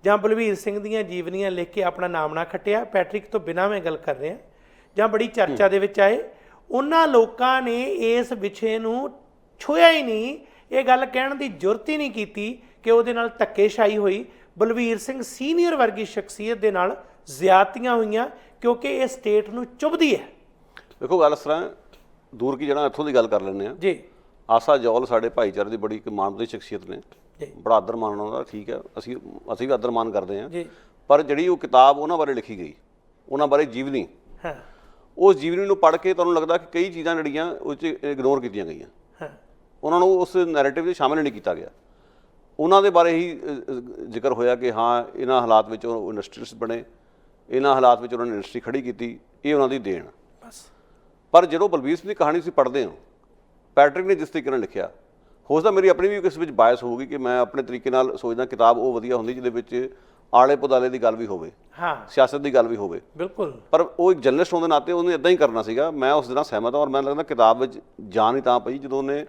ਜਾਂ ਬਲਬੀਰ ਸਿੰਘ ਦੀਆਂ ਜੀਵਨੀਆਂ ਲਿਖ ਕੇ ਆਪਣਾ ਨਾਮ ਨਾ ਖੱਟਿਆ, ਪੈਟਰਿਕ ਤੋਂ ਬਿਨਾਂ ਮੈਂ ਗੱਲ ਕਰ ਰਿਹਾ, ਜਾਂ ਬੜੀ ਚਰਚਾ ਦੇ ਵਿੱਚ ਆਏ, ਉਹਨਾਂ ਲੋਕਾਂ ਨੇ ਇਸ ਵਿਸ਼ੇ ਨੂੰ ਛੋਹਿਆ ਹੀ ਨਹੀਂ, ਇਹ ਗੱਲ ਕਹਿਣ ਦੀ ਜ਼ਰੂਰਤ ਹੀ ਨਹੀਂ ਕੀਤੀ ਕਿ ਉਹਦੇ ਨਾਲ ਧੱਕੇਸ਼ਾਹੀ ਹੋਈ। ਬਲਬੀਰ ਸਿੰਘ ਸੀਨੀਅਰ ਵਰਗੀ ਸ਼ਖਸੀਅਤ ਦੇ ਨਾਲ ਜ਼ਿਆਦਤੀਆਂ ਹੋਈਆਂ ਕਿਉਂਕਿ ਇਹ ਸਟੇਟ ਨੂੰ ਚੁੱਭਦੀ ਹੈ। ਦੇਖੋ ਗੱਲ ਇਸ ਤਰ੍ਹਾਂ, ਦੂਰ ਕੀ ਜਿਹੜਾ ਇੱਥੋਂ ਦੀ ਗੱਲ ਕਰ ਲੈਂਦੇ ਹਾਂ ਜੀ। ਆਸਾ ਜੌਲ ਸਾਡੇ ਭਾਈਚਾਰੇ ਦੀ ਬੜੀ ਇੱਕ ਮਾਨਵੀ ਸ਼ਖਸੀਅਤ ਨੇ, ਬੜਾ ਆਦਰ ਮਾਣ ਉਹਨਾਂ ਦਾ, ਠੀਕ ਹੈ, ਅਸੀਂ ਵੀ ਆਦਰ ਮਾਣ ਕਰਦੇ ਹਾਂ। ਪਰ ਜਿਹੜੀ ਉਹ ਕਿਤਾਬ ਉਹਨਾਂ ਬਾਰੇ ਲਿਖੀ ਗਈ, ਉਹਨਾਂ ਬਾਰੇ ਜੀਵਨੀ, ਉਸ ਜੀਵਨੀ ਨੂੰ ਪੜ੍ਹ ਕੇ ਤੁਹਾਨੂੰ ਲੱਗਦਾ ਕਿ ਕਈ ਚੀਜ਼ਾਂ ਜਿਹੜੀਆਂ ਉਹ 'ਚ ਇਗਨੋਰ ਕੀਤੀਆਂ ਗਈਆਂ, ਉਹਨਾਂ ਨੂੰ ਉਸ ਨੈਰੇਟਿਵ 'ਚ ਸ਼ਾਮਿਲ ਨਹੀਂ ਕੀਤਾ ਗਿਆ। ਉਹਨਾਂ ਦੇ ਬਾਰੇ ਹੀ ਜ਼ਿਕਰ ਹੋਇਆ ਕਿ ਹਾਂ ਇਹਨਾਂ ਹਾਲਾਤ ਵਿੱਚ ਉਹ ਇੰਡਸਟਰੀਅਲਿਸਟ ਬਣੇ, ਇਹਨਾਂ ਹਾਲਾਤ ਵਿੱਚ ਉਹਨਾਂ ਨੇ ਇੰਡਸਟਰੀ ਖੜੀ ਕੀਤੀ, ਇਹ ਉਹਨਾਂ ਦੀ ਦੇਣ ਬਸ। ਪਰ ਜਦੋਂ ਬਲਬੀਰ ਸਿੰਘ ਦੀ ਕਹਾਣੀ ਤੁਸੀਂ ਪੜ੍ਹਦੇ ਹੋ, ਪੈਟਰਿਕ ਨੇ ਜਿਸ ਤਰੀਕੇ ਨਾਲ ਲਿਖਿਆ, ਹੋ ਸਕਦਾ ਮੇਰੀ ਆਪਣੀ ਵੀ ਇਸ ਵਿੱਚ ਬਾਇਸ ਹੋਊਗੀ ਕਿ ਮੈਂ ਆਪਣੇ ਤਰੀਕੇ ਨਾਲ ਸੋਚਦਾ ਕਿਤਾਬ ਉਹ ਵਧੀਆ ਹੁੰਦੀ ਜਿਹਦੇ ਵਿੱਚ ਆਲੇ ਪੁਦਾਲੇ ਦੀ ਗੱਲ ਵੀ ਹੋਵੇ, ਸਿਆਸਤ ਦੀ ਗੱਲ ਵੀ ਹੋਵੇ, ਬਿਲਕੁਲ। ਪਰ ਉਹ ਇੱਕ ਜਰਨਲਿਸਟ ਹੋਣ ਦੇ ਨਾਤੇ ਉਹਨੇ ਇੱਦਾਂ ਹੀ ਕਰਨਾ ਸੀਗਾ। ਮੈਂ ਉਸ ਦੇ ਨਾਲ ਸਹਿਮਤ ਹਾਂ, ਔਰ ਮੈਨੂੰ ਲੱਗਦਾ ਕਿਤਾਬ ਵਿੱਚ ਜਾਨ ਹੀ ਤਾਂ ਪਈ ਜਦੋਂ ਉਹਨੇ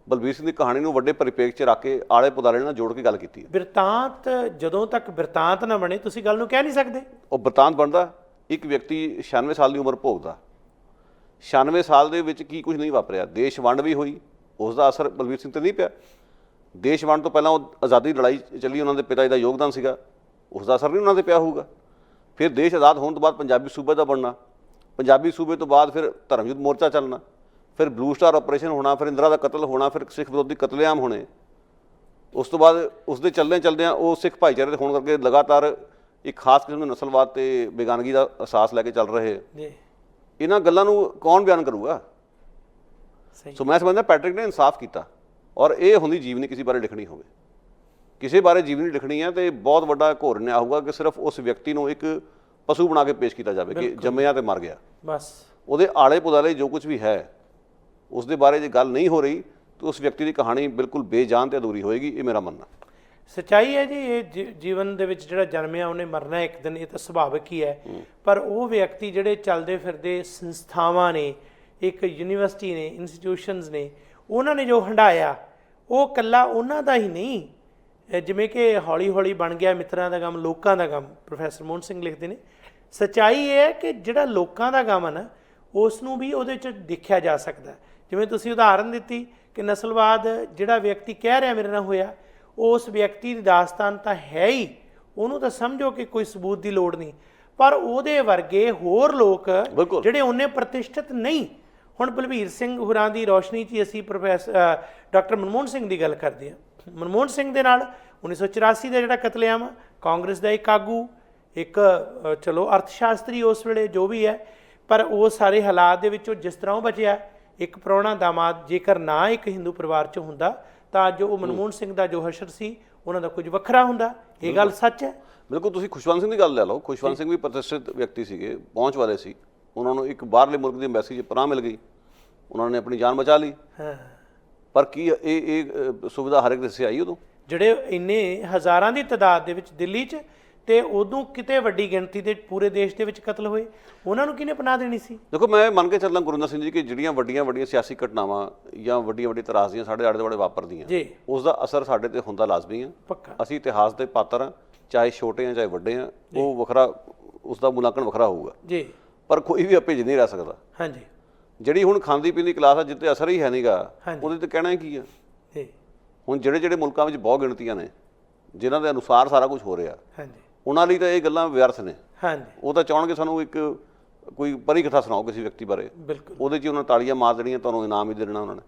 ਬਲਬੀਰ ਸਿੰਘ ਦੀ ਕਹਾਣੀ ਨੂੰ ਵੱਡੇ ਪਰਿਪੇਖ 'ਚ ਰੱਖ ਕੇ ਆਲੇ ਪੁਦਾਲੇ ਨਾਲ ਜੋੜ ਕੇ ਗੱਲ ਕੀਤੀ। ਬਿਰਤਾਂਤ ਜਦੋਂ ਤੱਕ ਬਿਰਤਾਂਤ ਨਾ ਬਣੇ ਤੁਸੀਂ ਗੱਲ ਨੂੰ ਕਹਿ ਨਹੀਂ ਸਕਦੇ। ਉਹ ਬਿਰਤਾਂਤ ਬਣਦਾ, ਇੱਕ ਵਿਅਕਤੀ 96 ਸਾਲ ਦੀ ਉਮਰ ਭੋਗਦਾ, 96 ਸਾਲ ਦੇ ਵਿੱਚ ਕੀ ਕੁਝ ਨਹੀਂ ਵਾਪਰਿਆ। ਦੇਸ਼ ਵੰਡ ਵੀ ਹੋਈ, ਉਸ ਦਾ ਅਸਰ ਬਲਬੀਰ ਸਿੰਘ 'ਤੇ ਨਹੀਂ ਪਿਆ। ਦੇਸ਼ ਵੰਡ ਤੋਂ ਪਹਿਲਾਂ ਉਹ ਆਜ਼ਾਦੀ ਦੀ ਲੜਾਈ ਚੱਲੀ, ਉਹਨਾਂ ਦੇ ਪਿਤਾ ਜੀ ਦਾ ਯੋਗਦਾਨ ਸੀਗਾ, ਉਸ ਦਾ ਅਸਰ ਨਹੀਂ ਉਹਨਾਂ 'ਤੇ ਪਿਆ ਹੋਊਗਾ। ਫਿਰ ਦੇਸ਼ ਆਜ਼ਾਦ ਹੋਣ ਤੋਂ ਬਾਅਦ ਪੰਜਾਬੀ ਸੂਬੇ ਦਾ ਬਣਨਾ, ਪੰਜਾਬੀ ਸੂਬੇ ਤੋਂ ਬਾਅਦ ਫਿਰ ਧਰਮ ਯੁੱਧ ਮੋਰਚਾ ਚੱਲਣਾ, ਫਿਰ ਬਲੂ ਸਟਾਰ ਆਪਰੇਸ਼ਨ ਹੋਣਾ, ਫਿਰ ਇੰਦਰਾ ਦਾ ਕਤਲ ਹੋਣਾ, ਫਿਰ ਸਿੱਖ ਵਿਰੋਧੀ ਕਤਲੇਆਮ ਹੋਣੇ। ਉਸ ਤੋਂ ਬਾਅਦ ਉਸ ਦੇ ਚੱਲਦਿਆਂ ਉਹ ਸਿੱਖ ਭਾਈਚਾਰੇ ਦੇ ਹੋਣ ਕਰਕੇ ਲਗਾਤਾਰ ਇੱਕ ਖਾਸ ਕਿਸਮ ਦੇ ਨਸਲਵਾਦ ਅਤੇ ਬੇਗਾਨਗੀ ਦਾ ਅਹਿਸਾਸ ਲੈ ਕੇ ਚੱਲ ਰਹੇ। ਇਹਨਾਂ ਗੱਲਾਂ ਨੂੰ ਕੌਣ ਬਿਆਨ ਕਰੂਗਾ? ਸੋ ਮੈਂ ਸਮਝਦਾ ਪੈਟਰਿਕ ਨੇ ਇਨਸਾਫ ਕੀਤਾ। ਔਰ ਇਹ ਹੁੰਦੀ ਜੀਵਨੀ ਕਿਸੇ ਬਾਰੇ ਲਿਖਣੀ ਹੋਵੇ, ਕਿਸੇ ਬਾਰੇ ਜੀਵਨੀ ਲਿਖਣੀ ਹੈ ਤੇ ਬਹੁਤ ਵੱਡਾ ਘੋਰ ਨਿਆਂ ਹੋਊਗਾ ਕਿ ਸਿਰਫ ਉਸ ਵਿਅਕਤੀ ਨੂੰ ਇੱਕ ਪਸ਼ੂ ਬਣਾ ਕੇ ਪੇਸ਼ ਕੀਤਾ ਜਾਵੇ ਕਿ ਜੰਮਿਆ ਤੇ ਮਰ ਗਿਆ, ਬਸ। ਉਹਦੇ ਆਲੇ ਪੁਦਾਲੇ ਜੋ ਕੁਝ ਵੀ ਹੈ ਉਸ ਦੇ ਬਾਰੇ ਜੇ ਗੱਲ ਨਹੀਂ ਹੋ ਰਹੀ ਤਾਂ ਉਸ ਵਿਅਕਤੀ ਦੀ ਕਹਾਣੀ ਬਿਲਕੁਲ ਬੇਜਾਨ ਤੇ ਅਧੂਰੀ ਹੋਏਗੀ। ਇਹ ਮੇਰਾ ਮੰਨਣਾ। ਸੱਚਾਈ ਹੈ ਜੀ, ਇਹ ਜੀਵਨ ਦੇ ਵਿੱਚ ਜਿਹੜਾ ਜਨਮਿਆ ਉਹਨੇ ਮਰਨਾ ਇੱਕ ਦਿਨ, ਇਹ ਤਾਂ ਸੁਭਾਵਿਕ ਹੀ ਹੈ। ਪਰ ਉਹ ਵਿਅਕਤੀ ਜਿਹੜੇ ਚੱਲਦੇ ਫਿਰਦੇ ਸੰਸਥਾਵਾਂ ਨੇ, ਇੱਕ ਯੂਨੀਵਰਸਿਟੀ ਨੇ, ਇੰਸਟੀਟਿਊਸ਼ਨਸ ਨੇ, ਉਹਨਾਂ ਨੇ ਜੋ ਹੰਢਾਇਆ ਉਹ ਇਕੱਲਾ ਉਹਨਾਂ ਦਾ ਹੀ ਨਹੀਂ, ਜਿਵੇਂ ਕਿ ਹੌਲੀ ਹੌਲੀ ਬਣ ਗਿਆ ਮਿੱਤਰਾਂ ਦਾ ਗਮ, ਲੋਕਾਂ ਦਾ ਗਮ। ਪ੍ਰੋਫੈਸਰ ਮੋਹਨ ਸਿੰਘ ਲਿਖਦੇ ਨੇ, ਸੱਚਾਈ ਇਹ ਹੈ ਕਿ ਜਿਹੜਾ ਲੋਕਾਂ ਦਾ ਗਮ ਹੈ ਨਾ, ਉਸ ਨੂੰ ਵੀ ਉਹਦੇ 'ਚ ਦੇਖਿਆ ਜਾ ਸਕਦਾ। ਜਿਵੇਂ ਤੁਸੀਂ ਉਦਾਹਰਨ ਦਿੱਤੀ ਕਿ ਨਸਲਵਾਦ ਜਿਹੜਾ ਵਿਅਕਤੀ ਕਹਿ ਰਿਹਾ ਮੇਰੇ ਨਾਲ ਹੋਇਆ, ਉਸ ਵਿਅਕਤੀ ਦੀ ਦਾਸਤਾਨ ਤਾਂ ਹੈ ਹੀ ਉਹਨੂੰ ਤਾਂ ਸਮਝੋ ਕਿ ਕੋਈ ਸਬੂਤ ਦੀ ਲੋੜ ਨਹੀਂ, ਪਰ ਉਹਦੇ ਵਰਗੇ ਹੋਰ ਲੋਕ ਜਿਹੜੇ ਉਹਨੇ ਪ੍ਰਤਿਸ਼ਠਿਤ ਨਹੀਂ। ਹੁਣ ਬਲਬੀਰ ਸਿੰਘ ਹੋਰਾਂ ਦੀ ਰੌਸ਼ਨੀ 'ਚ ਅਸੀਂ ਪ੍ਰੋਫੈਸਰ ਡਾਕਟਰ ਮਨਮੋਹਨ ਸਿੰਘ ਦੀ ਗੱਲ ਕਰਦੇ ਹਾਂ। ਮਨਮੋਹਨ ਸਿੰਘ ਦੇ ਨਾਲ 1984 ਦਾ ਜਿਹੜਾ ਕਤਲੇਆਮ, ਕਾਂਗਰਸ ਦਾ ਇੱਕ ਆਗੂ, ਇੱਕ ਚਲੋ ਅਰਥ ਸ਼ਾਸਤਰੀ ਉਸ ਵੇਲੇ ਜੋ ਵੀ ਹੈ, ਪਰ ਉਹ ਸਾਰੇ ਹਾਲਾਤ ਦੇ ਵਿੱਚੋਂ ਜਿਸ ਤਰ੍ਹਾਂ ਉਹ ਬਚਿਆ, ਇੱਕ ਪ੍ਰਾਹੁਣਾ ਦਾਮਾਦ ਜੇਕਰ ਨਾ ਇੱਕ ਹਿੰਦੂ ਪਰਿਵਾਰ 'ਚ ਹੁੰਦਾ ਤਾਂ ਅੱਜ ਉਹ ਮਨਮੋਹਨ ਸਿੰਘ ਦਾ ਜੋ ਹਸ਼ਰ ਸੀ ਉਹਨਾਂ ਦਾ ਕੁਝ ਵੱਖਰਾ ਹੁੰਦਾ। ਇਹ ਗੱਲ ਸੱਚ ਹੈ। ਬਿਲਕੁਲ। ਤੁਸੀਂ ਖੁਸ਼ਵੰਤ ਸਿੰਘ ਦੀ ਗੱਲ ਲੈ ਲਓ। ਖੁਸ਼ਵੰਤ ਸਿੰਘ ਵੀ ਪ੍ਰਤਿਸ਼ਠਿਤ ਵਿਅਕਤੀ ਸੀਗੇ, ਪਹੁੰਚ ਵਾਲੇ ਸੀ। ਉਹਨਾਂ ਨੂੰ ਇੱਕ ਬਾਹਰਲੇ ਮੁਲਕ ਦੀ ਐਮਬੈਸੀ 'ਚ ਪਨਾਹ ਮਿਲ ਗਈ, ਉਹਨਾਂ ਨੇ ਆਪਣੀ ਜਾਨ ਬਚਾ ਲਈ। ਪਰ ਕੀ ਇਹ ਸੁਵਿਧਾ ਹਰ ਇੱਕ ਦੇ ਹਿੱਸੇ ਆਈ ਉਦੋਂ? ਜਿਹੜੇ ਇੰਨੇ ਹਜ਼ਾਰਾਂ ਦੀ ਤਾਦਾਦ ਦੇ ਵਿੱਚ ਦਿੱਲੀ 'ਚ ਤੇ ਉਦੋਂ ਕਿਤੇ ਵੱਡੀ ਗਿਣਤੀ ਦੇ ਪੂਰੇ ਦੇਸ਼ ਦੇ ਵਿੱਚ ਕਤਲ ਹੋਏ, ਉਹਨਾਂ ਨੂੰ ਕਿਹਨੇ ਪਨਾਹ ਦੇਣੀ ਸੀ? ਦੇਖੋ, ਮੈਂ ਮੰਨ ਕੇ ਚੱਲਾਂ ਗੁਰਿੰਦਰ ਸਿੰਘ ਜੀ ਕਿ ਜਿਹੜੀਆਂ ਵੱਡੀਆਂ ਸਿਆਸੀ ਘਟਨਾਵਾਂ ਜਾਂ ਵੱਡੀਆਂ ਤਰਾਸਦੀਆਂ ਸਾਡੇ ਆਲੇ ਦੁਆਲੇ ਵਾਪਰਦੀਆਂ, ਉਸ ਦਾ ਅਸਰ ਸਾਡੇ ਤੇ ਹੁੰਦਾ ਲਾਜ਼ਮੀ ਆ। ਅਸੀਂ ਇਤਿਹਾਸ ਦੇ ਪਾਤਰ ਹਾਂ, ਚਾਹੇ ਛੋਟੇ ਆ ਚਾਹੇ ਵੱਡੇ ਆ, ਉਹ ਵੱਖਰਾ, ਉਸ ਦਾ ਮੁਲਾਂਕਣ ਵੱਖਰਾ ਹੋਊਗਾ ਜੀ। ਪਰ ਕੋਈ ਵੀ ਆਪੇ ਨਹੀਂ ਰਹਿ ਸਕਦਾ। ਹਾਂਜੀ। ਜਿਹੜੀ ਹੁਣ ਖਾਂਦੀ ਪੀਂਦੀ ਕਲਾਸ ਆ, ਜਿੱਤੇ ਅਸਰ ਹੀ ਹੈ ਨਹੀਂਗਾ, ਉਹਦੇ ਤੇ ਕਹਿਣਾ ਕੀ ਆ? ਹੁਣ ਜਿਹੜੇ ਮੁਲਕਾਂ ਵਿੱਚ ਬਹੁਤ ਗਿਣਤੀਆਂ ਨੇ ਜਿਨ੍ਹਾਂ ਦੇ ਅਨੁਸਾਰ ਸਾਰਾ ਕੁਝ ਹੋ ਰਿਹਾ, ਉਹਨਾਂ ਲਈ ਤਾਂ ਇਹ ਗੱਲਾਂ ਵਿਅਰਥ ਨੇ। ਉਹ ਤਾਂ ਚਾਹਣਗੇ ਸਾਨੂੰ ਇੱਕ ਕੋਈ ਪਰੀ ਕਥਾ ਸੁਣਾਓ ਕਿਸੇ ਵਿਅਕਤੀ ਬਾਰੇ, ਉਹਦੇ 'ਚ ਉਹਨਾਂ ਤਾੜੀਆਂ ਮਾਰ ਦੇਣੀਆਂ, ਤੁਹਾਨੂੰ ਇਨਾਮ ਵੀ ਦੇ ਦੇਣਾ ਉਹਨਾਂ ਨੇ।